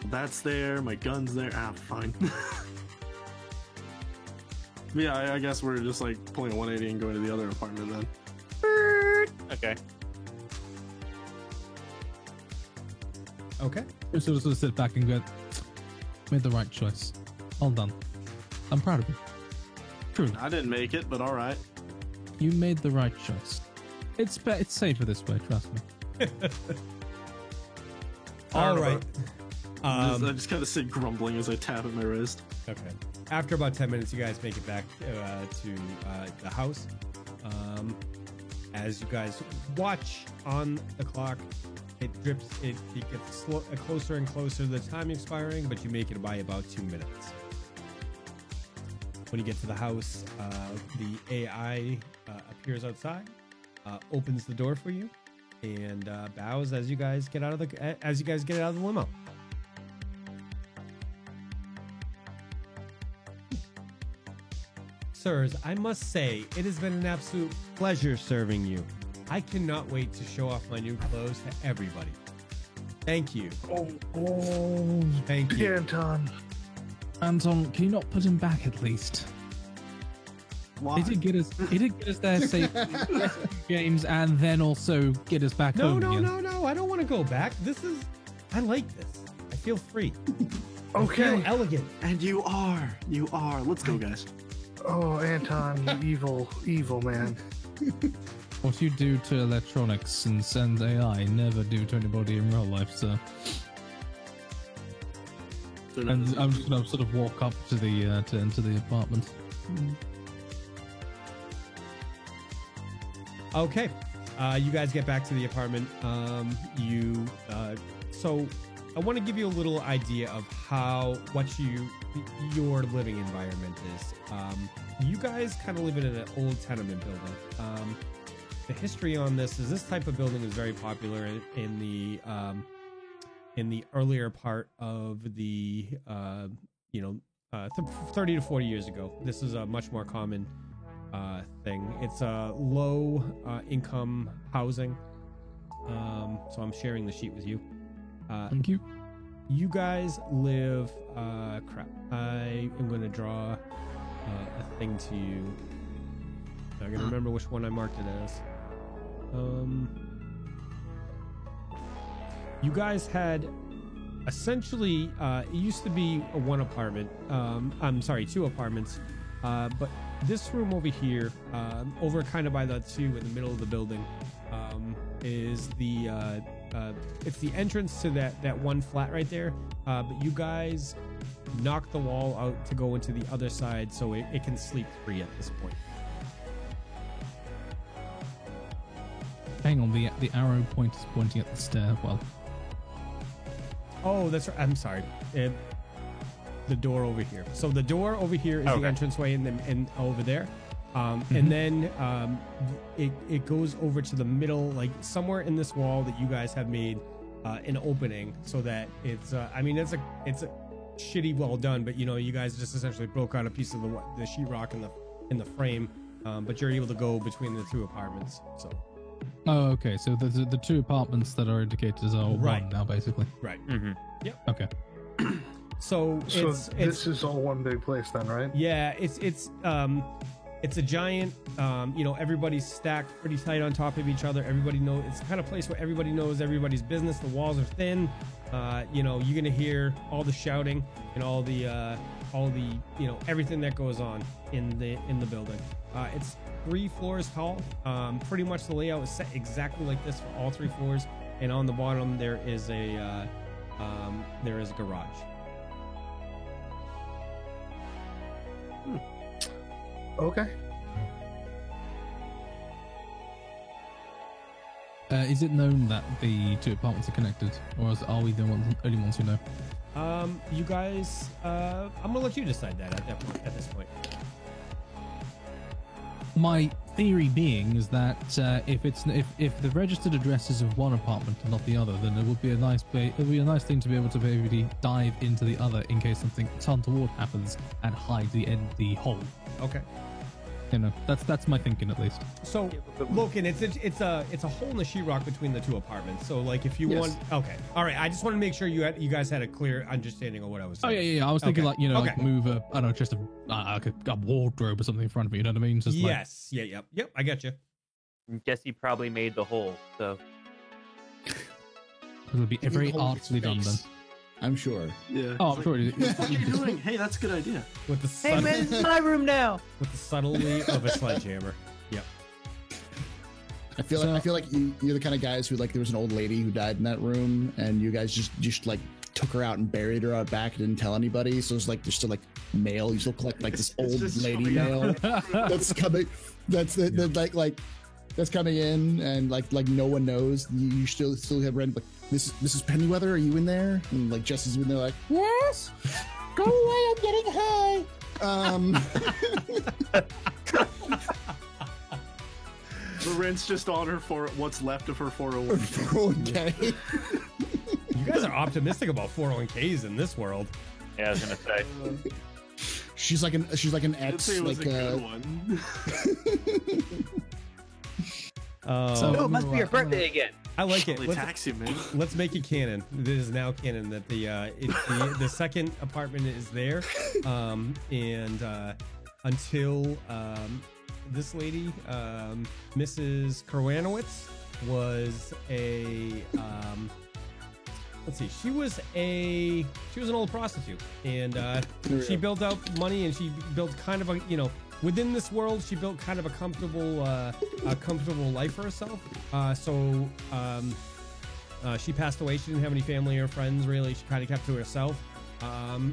that's there, my gun's there. Ah, fine. Yeah, I guess we're just like pulling a 180 and going to the other apartment then. Okay. Okay. We sort of sit back and go, made the right choice. Well done. I'm proud of you. Truly. I didn't make it, but alright. You made the right choice. It's safer this way, trust me. All right. I just kind of sit grumbling as I tap at my wrist. Okay. After about 10 minutes, you guys make it back to the house. As you guys watch on the clock, it drips. It gets closer and closer to the time expiring, but you make it by about 2 minutes. When you get to the house, the AI appears outside, opens the door for you, and bows as you guys get out of the limo. Sirs, I must say, it has been an absolute pleasure serving you. I cannot wait to show off my new clothes to everybody. Thank you. Thank you. Anton. Anton, can you not put him back at least? Why? He did get us there safe games and then also get us back home again. No. I don't want to go back. I like this. I feel free. I Okay. feel elegant. And you are. Let's go, guys. Oh, Anton, you evil man. What you do to electronics and send AI, never do to anybody in real life, sir. They're not- And I'm just gonna sort of walk up to the to enter the apartment. Okay. You guys get back to the apartment. So I want to give you a little idea of what your living environment is. You guys kind of live in an old tenement building. The history on this is this type of building is very popular in the earlier part of the 30 to 40 years ago. This is a much more common thing. It's a low income housing. So I'm sharing the sheet with you. Thank you. You guys live. Crap. I am going to draw a thing to you. I gotta remember which one I marked it as. You guys had essentially. It used to be a one apartment. Two apartments. But this room over here, over kind of by the two in the middle of the building, is it's the entrance to that one flat right there. But you guys knocked the wall out to go into the other side, so it can sleep free at this point. Hang on, the arrow point is pointing at the stairwell. Oh, that's right. I'm sorry. The door over here. So the door over here is the entranceway, and over there. And then it goes over to the middle, like somewhere in this wall that you guys have made an opening, so that it's it's a shitty well done, but you guys just essentially broke out a piece of the sheetrock in the frame, but you're able to go between the two apartments. So. Oh, okay. So the two apartments that are indicated are Right. one now, basically. Right. Yep. Okay. So This is all one big place then, right? Yeah, it's a giant, everybody's stacked pretty tight on top of each other. Everybody knows, it's the kind of place where everybody knows everybody's business. The walls are thin. You're going to hear all the shouting and all the everything that goes on in the building. It's 3 floors tall. Pretty much the layout is set exactly like this for all 3 floors. And on the bottom, there is a garage. Okay. Is it known that the two apartments are connected, or are we the only ones who know? You guys, I'm gonna let you decide that at this point. My theory being is that if the registered address is of one apartment and not the other, then it would be a nice thing to be able to maybe dive into the other in case something untoward happens and hide the hole. Okay. You know, that's my thinking at least. So, Loken, it's a hole in the sheetrock between the two apartments. So, like, if you Yes. want, okay, all right. I just want to make sure you guys had a clear understanding of what I was Oh saying. yeah. I was thinking Okay. like, you know, like Okay. move I don't know, just a wardrobe or something in front of me. You know what I mean? Just like, Yes. Yep. I get you. Jesse probably made the hole, so it'll be Give very the whole artfully done then. space. I'm sure. Yeah. Oh, I'm sure it is. What are you doing? Hey, that's a good idea. With the hey man, this is my room now. with the subtlety of a sledgehammer. Yep. I feel like you're the kind of guys who, like, there was an old lady who died in that room, and you guys just like took her out and buried her out back and didn't tell anybody. So it's like there's still like mail. You still collect like this It's old just lady coming out. mail that's coming. That's like that's coming in, and like no one knows. You still have read like Mrs. Pennyweather. Are you in there? And like Jesse's in there like, yes. Go away. I'm getting high. Loren's just on her for what's left of her 401. Okay. You guys are optimistic about 401ks in this world. Yeah, I was gonna say. She's like an I'd ex, say it was like a good one. So- Oh, it must be your birthday again. I like it. They Let's, tax you, man. let's make it canon. This is now canon that the second apartment is there, and until this lady, Mrs. Karawanowitz, was a let's see, she was an old prostitute, and she built out money, and she built kind of a, you know, within this world, she built kind of a comfortable life for herself. She passed away. She didn't have any family or friends really. She kind of kept to herself.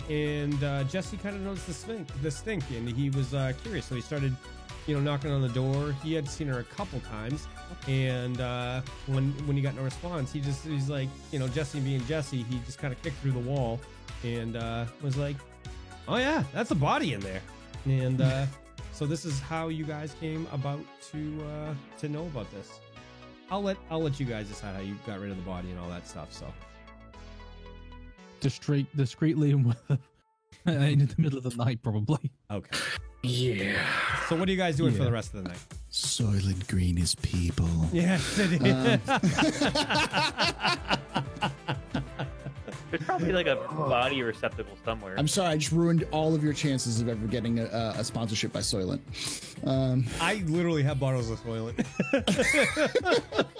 And Jesse kind of noticed the stink, and he was curious, so he started, you know, knocking on the door. He had seen her a couple times, and when he got no response, he's like, you know, Jesse being Jesse, he just kind of kicked through the wall and was like, "Oh yeah, that's a body in there," and so this is how you guys came about to know about this. I'll let you guys decide how you got rid of the body and all that stuff. So discreetly and in the middle of the night, probably. okay. yeah. So what are you guys doing for Yeah. the rest of the night? Soylent Green is people. Yes, it is. There's probably like a body receptacle somewhere. I'm sorry, I just ruined all of your chances of ever getting a sponsorship by Soylent. I literally have bottles of Soylent.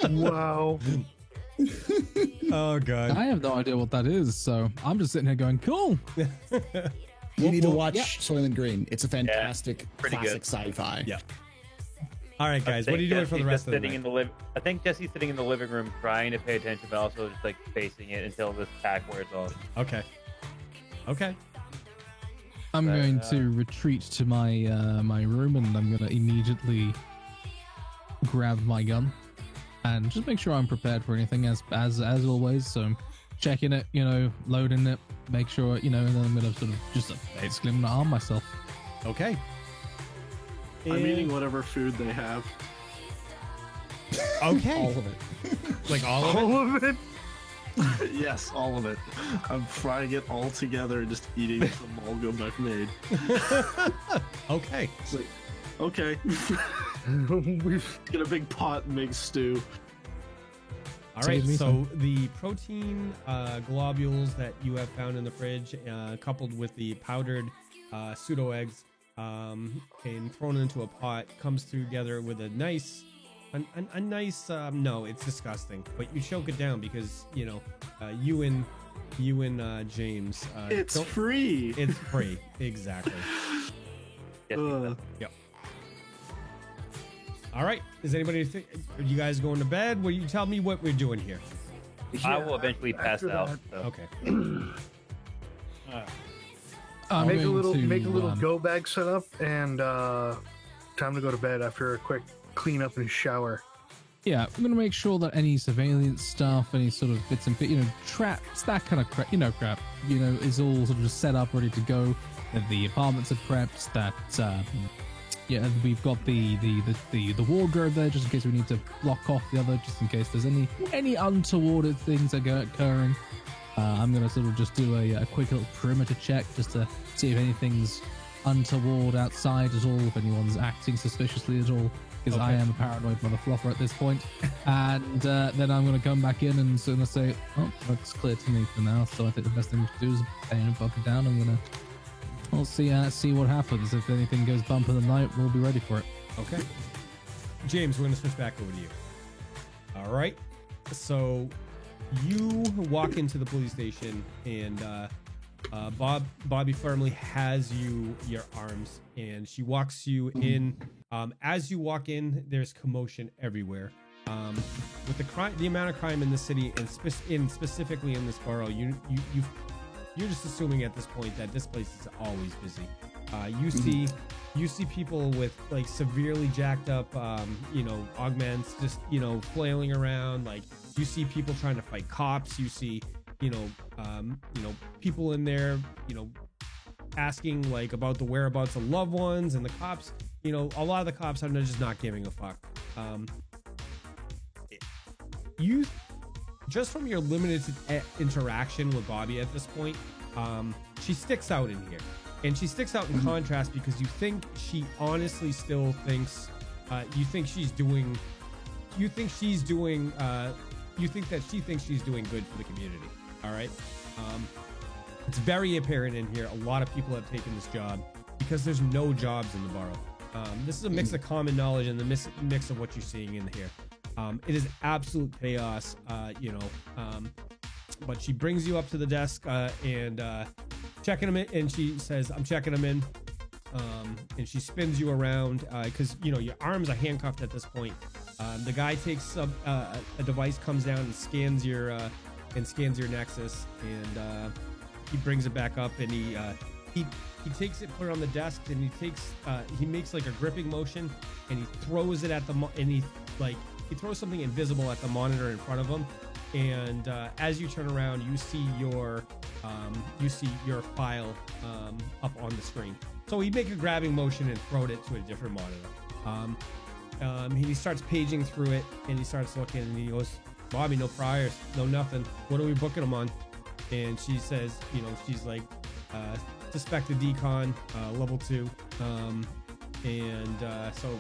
Wow. Oh god. I have no idea what that is, so I'm just sitting here going, "Cool." You need to well, watch yeah. Soylent Green. It's a fantastic pretty classic good. sci-fi. Yeah. All right, guys. I What are you think doing for the Jesse's rest just of the sitting night? in the I think Jesse's sitting in the living room trying to pay attention, but also just like facing it until this attack wears off. Okay. Okay. I'm going to retreat to my my room, and I'm going to immediately grab my gun and just make sure I'm prepared for anything as always. So I'm checking it, you know, loading it, make sure, you know, and then I'm going to sort of just basically I'm going to arm myself. Okay. I'm And- eating whatever food they have. Okay. All of it. Like all of it? All of it? Yes, all of it. I'm frying it all together and just eating some amalgam I've made. Okay. It's like, okay. We've Get a big pot and make stew. All right. Save me So the protein globules that you have found in the fridge, coupled with the powdered pseudo eggs, and thrown into a pot, comes together with a nice. A nice no, it's disgusting, but you choke it down because you know you and James It's don't- free. it's free. Exactly. Ugh. Yep. All right, is anybody are you guys going to bed? Will you tell me what we're doing here? I will eventually pass after out. that- So. Okay. I'm make a going little to, go bag setup and time to go to bed after a quick clean up and shower. Yeah, I'm going to make sure that any surveillance stuff, any sort of bits and bits, you know, traps, that kind of crap, you know, is all sort of just set up, ready to go. That the apartments are prepped, that yeah, we've got the wardrobe there just in case we need to block off the other, just in case there's any untoward things that are occurring. I'm gonna sort of just do a quick little perimeter check just to see if anything's untoward outside at all, if anyone's acting suspiciously at all, because I am a paranoid mother fluffer at this point. And then I'm gonna come back in and sort of say, oh, that's clear to me for now. So I think the best thing to do is pay and bunker down. We'll see what happens. If anything goes bump in the night, we'll be ready for it. Okay. James, we're going to switch back over to you. All right. So you walk into the police station, and Bobby firmly has your arms, and she walks you in. As you walk in, there's commotion everywhere. With the amount of crime in the city, and specifically in this borough, you're just assuming at this point that this place is always busy. You see people with like severely jacked up, augments, just flailing around. Like you see people trying to fight cops. You see, people in there, asking like about the whereabouts of loved ones, and the cops. A lot of the cops are just not giving a fuck. You. Just from your limited interaction with Bobby at this point, she sticks out in here, and she sticks out in contrast because you think she honestly still thinks, you think that she thinks she's doing good for the community. All right. It's very apparent in here. A lot of people have taken this job because there's no jobs in the borough. This is a mix of common knowledge and the mix of what you're seeing in here. It is absolute chaos, but she brings you up to the desk and checking them in, and she says, I'm checking them in. And she spins you around because, your arms are handcuffed at this point. The guy takes a device, comes down and scans your Nexus, and he brings it back up, and he takes it, put it on the desk, and he makes like a gripping motion, and he throws it at he throws something invisible at the monitor in front of him, and as you turn around, you see your file up on the screen. So he make a grabbing motion and throw it to a different monitor. He starts paging through it, and he starts looking, and he goes, Bobby, no priors, no nothing. What are we booking him on? And she says, she's like, suspected decon, level 2, so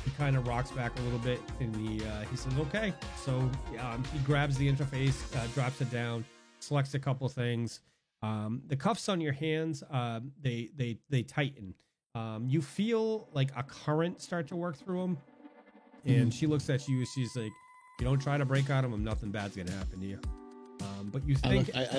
he kind of rocks back a little bit, and he says, okay. So he grabs the interface, drops it down, selects a couple things. The cuffs on your hands, they tighten. You feel like a current start to work through them, and she looks at you. She's like, you don't try to break out of them. Nothing bad's gonna happen to you. But you think I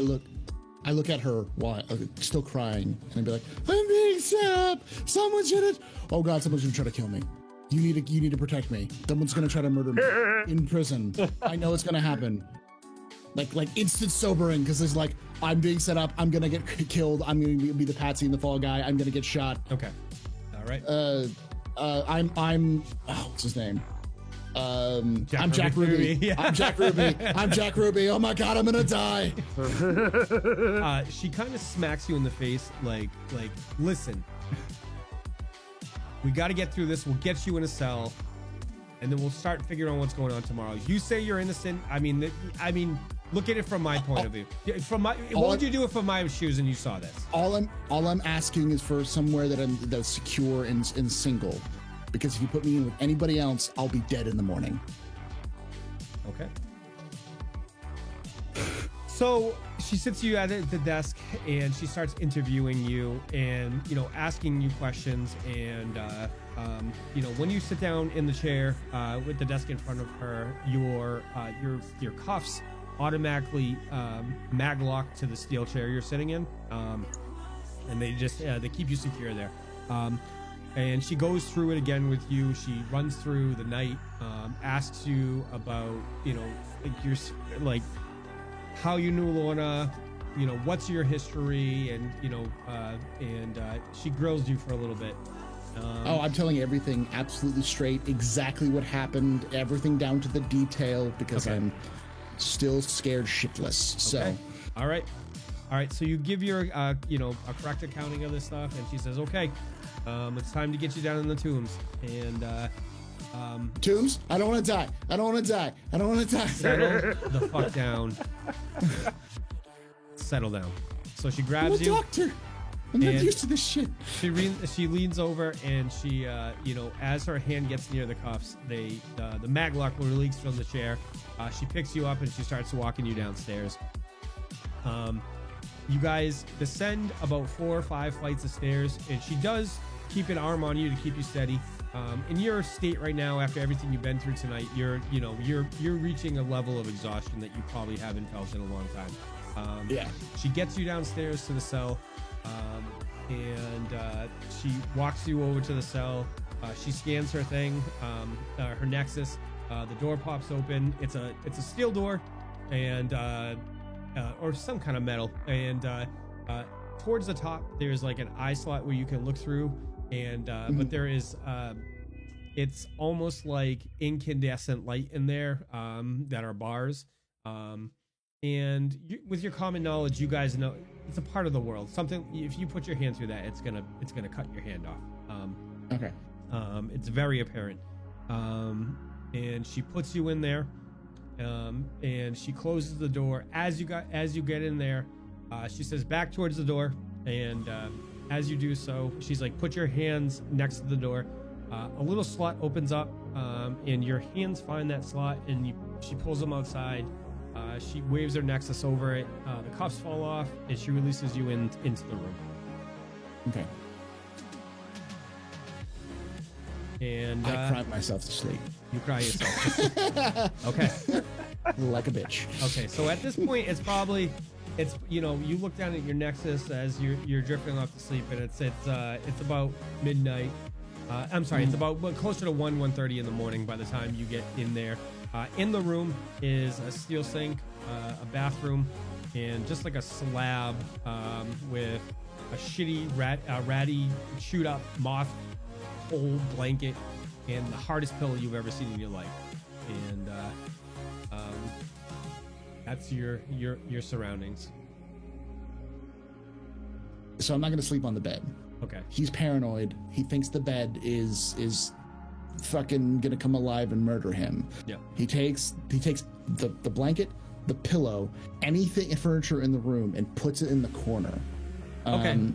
look at her while still crying, and I'd be like, I'm being set up. Someone should have. Oh God, someone's gonna try to kill me. You need to protect me. Someone's gonna try to murder me in prison. I know it's gonna happen. Like instant sobering, because it's like, I'm being set up. I'm gonna get killed. I'm gonna be the patsy and the fall guy. I'm gonna get shot. Okay. All right. I'm what's his name? I'm Jack Ruby. Yeah. I'm Jack Ruby. I'm Jack Ruby. Oh my God, I'm gonna die. She kind of smacks you in the face, like, listen, we got to get through this. We'll get you in a cell, and then we'll start figuring out what's going on tomorrow. You say you're innocent. I mean, look at it from my point of view. What would you do if in my shoes and you saw this? All I'm asking is for somewhere that's secure and single. Because if you put me in with anybody else, I'll be dead in the morning. Okay. So she sits you at the desk, and she starts interviewing you, and asking you questions, and when you sit down in the chair with the desk in front of her, your cuffs automatically maglock to the steel chair you're sitting in, and they keep you secure there. And she goes through it again with you. She runs through the night, asks you about, how you knew Lorna, what's your history, and she grills you for a little bit. I'm telling you everything absolutely straight, exactly what happened, everything down to the detail, because I'm still scared shitless. So, okay. All right. So you give your, a correct accounting of this stuff, and she says, okay. It's time to get you down in the tombs. And Tombs? I don't want to die. I don't want to die. I don't want to die. settle the fuck down. Settle down. So she I'm a grabs you. doctor. I'm not And- used to this shit. She leans over and she, as her hand gets near the cuffs, the maglock releases from the chair. She picks you up and she starts walking you downstairs. You guys descend about 4 or 5 flights of stairs, and she does keep an arm on you to keep you steady. In your state right now, after everything you've been through tonight, you're reaching a level of exhaustion that you probably haven't felt in a long time. Yeah. She gets you downstairs to the cell, and she walks you over to the cell. She scans her thing, her Nexus. The door pops open. It's a steel door, and or some kind of metal. And towards the top, there's like an eye slot where you can look through. And but there is it's almost like incandescent light in there that are bars. And with your common knowledge, you guys know it's a part of the world. Something, if you put your hand through that, it's gonna cut your hand off. Okay. It's very apparent. And she puts you in there, and she closes the door. As you get in there, she says back towards the door, and as you do so, she's like, put your hands next to the door. A little slot opens up, and your hands find that slot, and she pulls them outside. She waves her Nexus over it. The cuffs fall off, and she releases you into the room. Okay. And I cried myself to sleep. you cry yourself. Okay. Like a bitch. Okay. So at this point, you look down at your Nexus as you're drifting off to sleep, and it's about midnight. I'm sorry, it's about closer to 1:30 in the morning by the time you get in there. In the room is a steel sink, a bathroom, and just like a slab with a shitty ratty chewed up moth old blanket and the hardest pillow you've ever seen in your life. And that's your surroundings. So I'm not going to sleep on the bed. Okay. He's paranoid. He thinks the bed is fucking gonna come alive and murder him. Yeah. He takes the blanket, the pillow, anything furniture in the room, and puts it in the corner. Okay.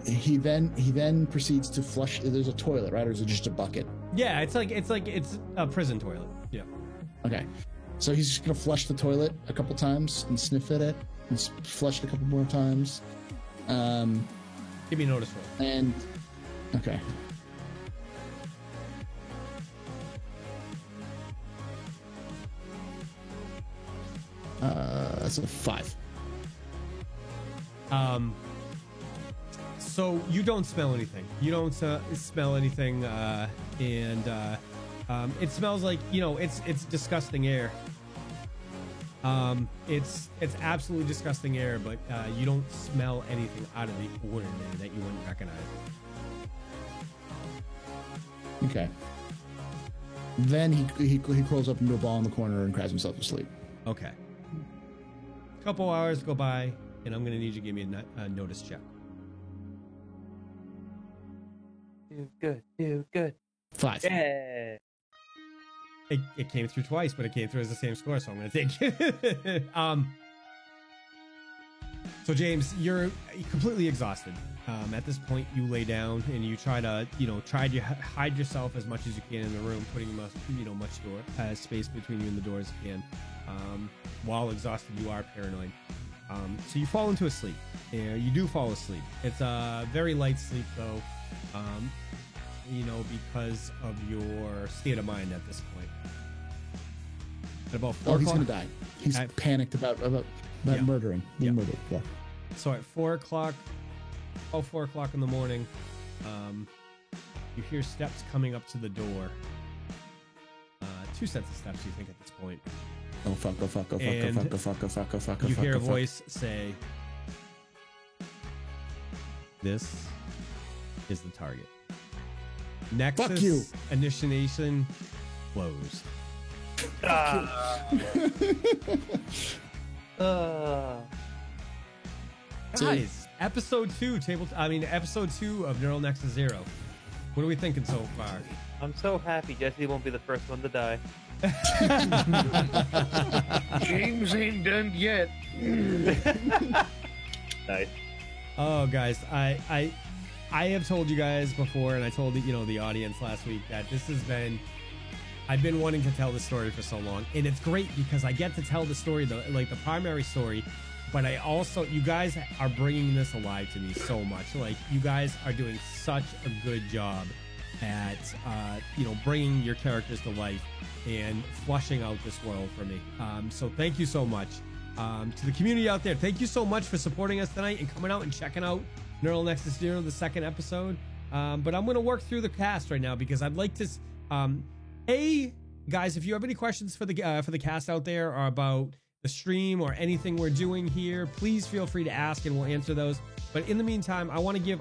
He then proceeds to flush. There's a toilet, right, or is it just a bucket? Yeah, it's a prison toilet. Yeah. Okay. So he's just gonna flush the toilet a couple times and sniff at it, and flush it a couple more times. Give me a notice roll. And okay. That's a 5. So you don't smell anything. You don't smell anything, and it smells like, it's disgusting air. It's absolutely disgusting air, but you don't smell anything out of the ordinary that you wouldn't recognize. Okay. Then he crawls up into a ball in the corner and cries himself to sleep. Okay. A couple hours go by, and I'm gonna need you to give me a notice check. Do good. 5. Yeah. It came through twice, but it came through as the same score, so I'm gonna take it. So James, you're completely exhausted. At this point, you lay down and you try to hide yourself as much as you can in the room, putting much space between you and the door as you can. While exhausted, you are paranoid. So you fall into a sleep. You do fall asleep. It's a very light sleep, though. Because of your state of mind at this point. At about 4 He's o'clock. gonna die. He's panicked about Yeah. murdering. Being Yeah. murdered. Yeah. So at 4 o'clock, 4 o'clock in the morning, you hear steps coming up to the door. 2 sets of steps, you think, at this point. Oh fuck! Oh fuck! Oh fuck! Oh And fuck! Oh fuck! Oh fuck! Oh fuck! Oh You fuck! hear a oh, fuck. voice say, "This is the target." Nexus Fuck you. initiation closed. Uh, Guys, episode 2 episode 2 of Neural Nexus Zero. What are we thinking so far? I'm so happy Jesse won't be the first one to die. James ain't done yet. Nice. Oh, guys, I have told you guys before, and I told the audience last week that I've been wanting to tell this story for so long, and it's great because I get to tell the story, the primary story, but I also, you guys are bringing this alive to me so much. Like, you guys are doing such a good job at bringing your characters to life and flushing out this world for me. So thank you so much. To the community out there, thank you so much for supporting us tonight and coming out and checking out Neural Nexus Zero, the second episode. But I'm going to work through the cast right now because I'd like to guys, if you have any questions for the cast out there or about the stream or anything we're doing here, please feel free to ask and we'll answer those. But in the meantime, I want to give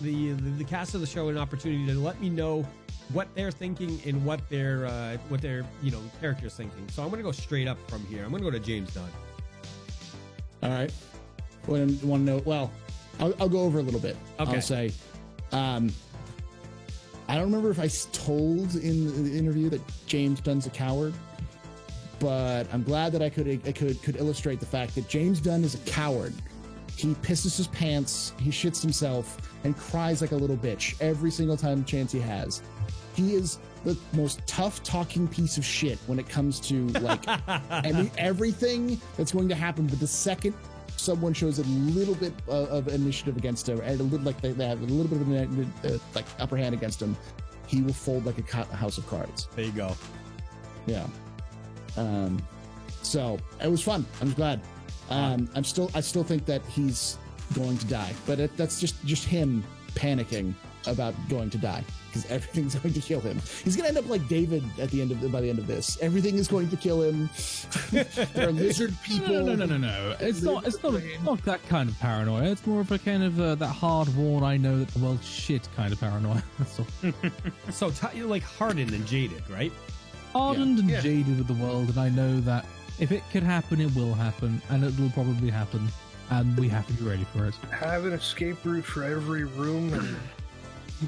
the cast of the show an opportunity to let me know what they're thinking and what their character's thinking. So I'm going to go straight up from here. I'm going to go to James Dunn. All right. Want to know? Well, I'll go over a little bit. Okay. I'll say, I don't remember if I told in the interview that James Dunn's a coward, but I'm glad that I could illustrate the fact that James Dunn is a coward. He pisses his pants, he shits himself, and cries like a little bitch every single time chance he has. He is the most tough-talking piece of shit when it comes to like everything that's going to happen. But the second someone shows a little bit of initiative against him, and a little like they have a little bit of an like upper hand against him, he will fold like a house of cards. There you go. Yeah. So it was fun. I'm glad. I still think that he's going to die, but that's just him panicking about going to die because everything's going to kill him. He's going to end up like David by the end of this. Everything is going to kill him. There are lizard people. No. It's not that kind of paranoia. It's more of a kind of that hard-worn, I know that the world's shit kind of paranoia. That's all. So you're like hardened and jaded, right? Hardened and jaded with the world, and I know that if it could happen, it will happen, and it will probably happen, and we have to be ready for it. Have an escape route for every room and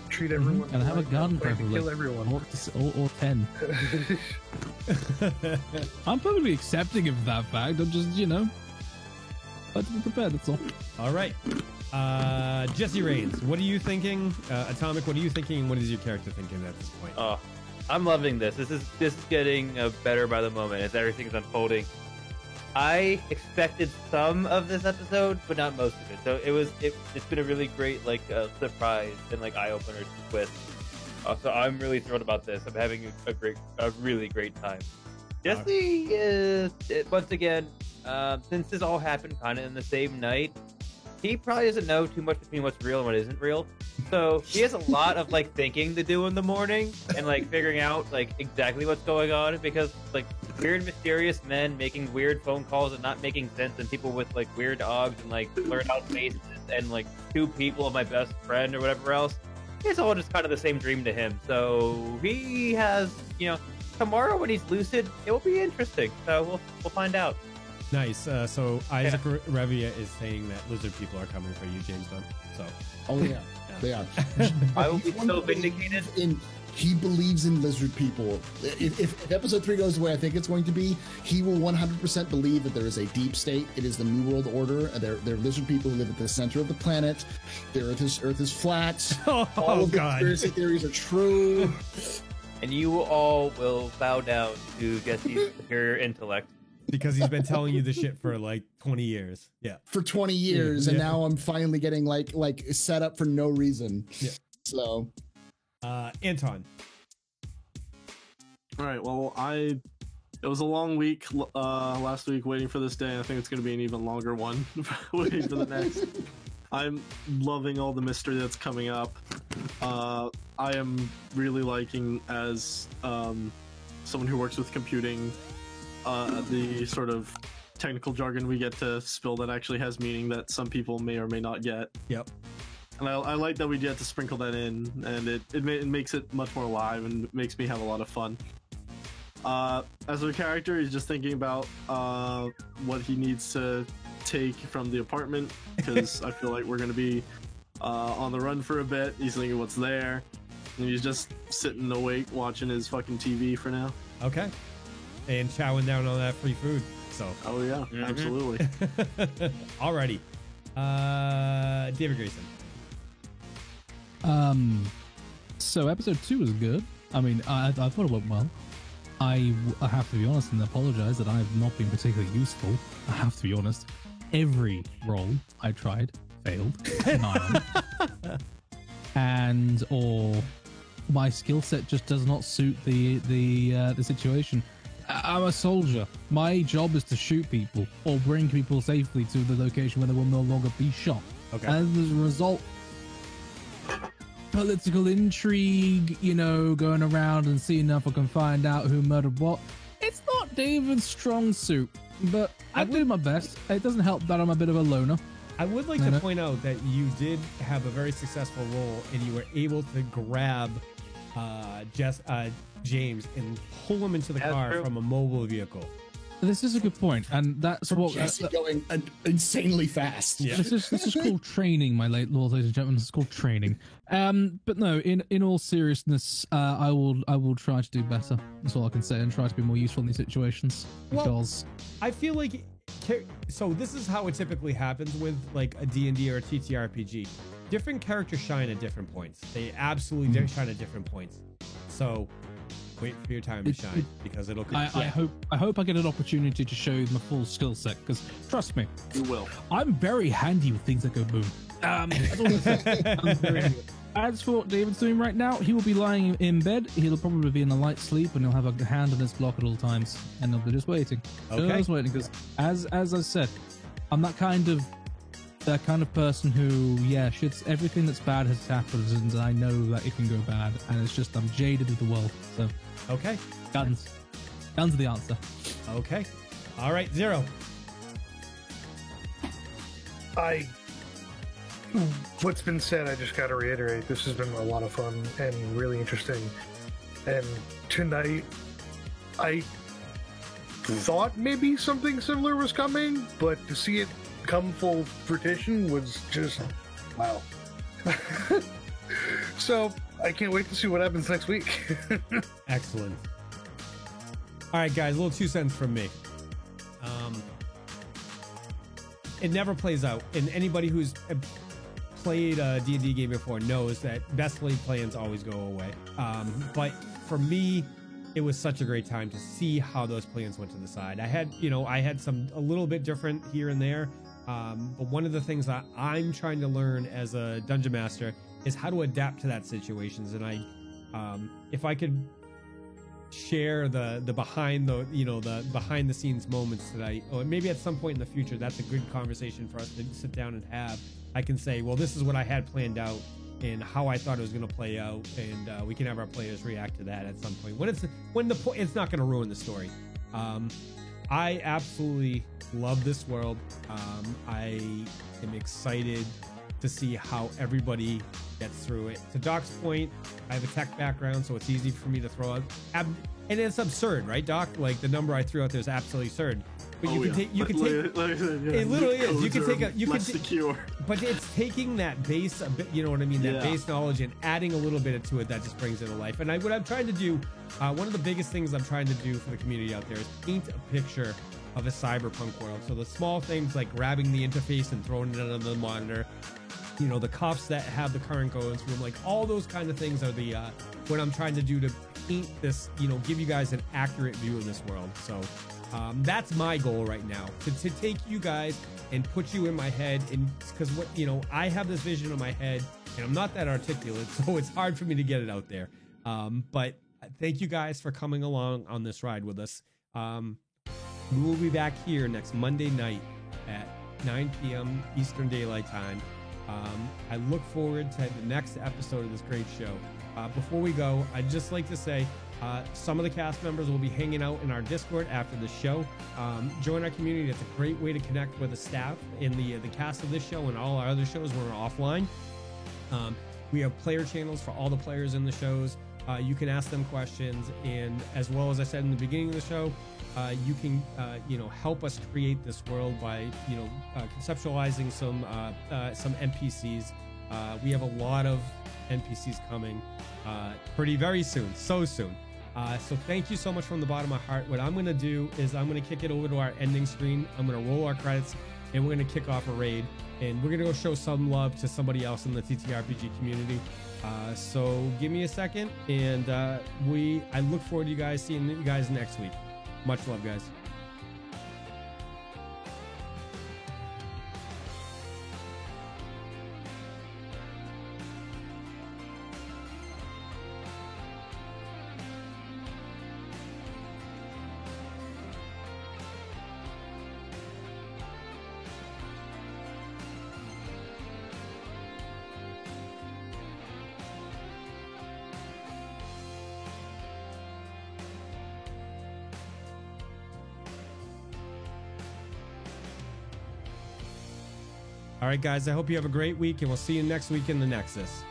treat everyone and have a gun, preferably. Kill everyone. Or 10. I'm perfectly accepting of that fact. I'm just, like to be prepared, that's all. All right. Jesse Rains, what are you thinking? Atomic, what are you thinking? And what is your character thinking at this point? Oh, I'm loving this. This is getting better by the moment as everything's unfolding. I expected some of this episode, but not most of it. So it's been a really great surprise and eye opener to twist. So I'm really thrilled about this. I'm having a really great time. Jesse is once again, since this all happened kind of in the same night, he probably doesn't know too much between what's real and what isn't real. So he has a lot of thinking to do in the morning and figuring out exactly what's going on, because weird mysterious men making weird phone calls and not making sense, and people with weird dogs and blurred out faces, and two people of my best friend or whatever else. It's all just kind of the same dream to him. So he has, tomorrow when he's lucid, it will be interesting. So we'll find out. Nice. So Isaac Revia is saying that lizard people are coming for you, James Dunn. So. Oh yeah, they are. I will be so vindicated. He believes in lizard people. If episode 3 goes the way I think it's going to be, he will 100% believe that there is a deep state. It is the New World Order. They're lizard people who live at the center of the planet. The Earth is flat. All of the conspiracy theories are true. And you all will bow down to Jesse's superior intellect. Because he's been telling you the shit for 20 years. Yeah. For 20 years, and now I'm finally getting set up for no reason. Yeah. So, Anton. All right. Well, it was a long week last week waiting for this day. I think it's going to be an even longer one waiting for the next. I'm loving all the mystery that's coming up. I am really liking, as someone who works with computing, the sort of technical jargon we get to spill that actually has meaning that some people may or may not get. Yep. And I like that we get to sprinkle that in, and it makes it much more alive and makes me have a lot of fun. As a character, he's just thinking about what he needs to take from the apartment because I feel like we're gonna be on the run for a bit. He's thinking what's there, and he's just sitting awake watching his fucking TV for now. Okay. And chowing down on that free food. So. Oh yeah, absolutely. Alrighty. David Grayson. So episode 2 was good. I mean, I thought it went well. I have to be honest and apologize that I have not been particularly useful. I have to be honest. Every role I tried failed. And or my skill set just does not suit the situation. I'm a soldier. My job is to shoot people or bring people safely to the location where they will no longer be shot. Okay. And as a result, political intrigue, going around and seeing if I can find out who murdered what. It's not David's strong suit, but I do my best. It doesn't help that I'm a bit of a loner. I would like to point out that you did have a very successful role, and you were able to grab James and pull him into the car from a mobile vehicle. This is a good point, and that's what Jesse going insanely fast. Yeah. This is called training, my ladies and gentlemen. It's called training. But no, in all seriousness, I will try to do better. That's all I can say, and try to be more useful in these situations. Because I feel like so this is how it typically happens with like a D&D or a TTRPG. Different characters shine at different points. They absolutely shine at different points. So wait for your time to shine because it'll. I hope I get an opportunity to show you my full skill set. Because trust me, You will. I'm very handy with things that go boom. That's all I'm saying. I'm very handy. As for what David's doing right now, he will be lying in bed. He'll probably be in a light sleep, and he'll have a hand on his block at all times, and he'll be just waiting. Okay. Just waiting, because as I said, I'm that kind of person who, everything that's bad has happened, and I know that it can go bad, and it's just I'm jaded with the world. So, Okay. guns are the answer. Okay. All right. Zero. What's been said, I just got to reiterate, this has been a lot of fun and really interesting. And tonight, I thought maybe something similar was coming, but to see it come full fruition was just wow. So I can't wait to see what happens next week. Excellent. All right, guys, a little 2 cents from me. It never plays out, and anybody who's played a D&D game before knows that best laid plans always go away. But for me, it was such a great time to see how those plans went to the side. I had some a little bit different here and there, but one of the things that I'm trying to learn as a dungeon master is how to adapt to that situations. And if I could share the behind the scenes moments tonight, or maybe at some point in the future, that's a good conversation for us to sit down and have. I can say, well, this is what I had planned out and how I thought it was going to play out, and we can have our players react to that at some point when it's not going to ruin the story. I absolutely love this world. I am excited to see how everybody gets through it. To Doc's point, I have a tech background, so it's easy for me to throw out. And it's absurd, right, Doc? Like the number I threw out there is absolutely absurd. But you can take. It literally is. You can take secure. But it's taking that base, a bit, you know what I mean? That base knowledge and adding a little bit to it that just brings it to life. And what I'm trying to do, one of the biggest things I'm trying to do for the community out there is paint a picture of a cyberpunk world. So the small things like grabbing the interface and throwing it on the monitor, the cuffs that have the current going through them, like all those kind of things are the what I'm trying to do to paint this, give you guys an accurate view of this world. So that's my goal right now, to take you guys and put you in my head, and because I have this vision in my head and I'm not that articulate, so it's hard for me to get it out there. But thank you guys for coming along on this ride with us. We will be back here next Monday night at 9 p.m. Eastern Daylight Time. I look forward to the next episode of this great show. Before we go, I'd just like to say some of the cast members will be hanging out in our Discord after the show. Join our community. It's a great way to connect with the staff in the cast of this show and all our other shows when we're offline. We have player channels for all the players in the shows. You can ask them questions, and as well as I said in the beginning of the show, you can help us create this world by conceptualizing some NPCs. We have a lot of NPCs coming very soon, so soon. So thank you so much from the bottom of my heart. What I'm going to do is I'm going to kick it over to our ending screen. I'm going to roll our credits, and we're going to kick off a raid, and we're going to go show some love to somebody else in the TTRPG community. So give me a second, and I look forward to seeing you guys next week. Much love, guys. All right, guys, I hope you have a great week, and we'll see you next week in the Nexus.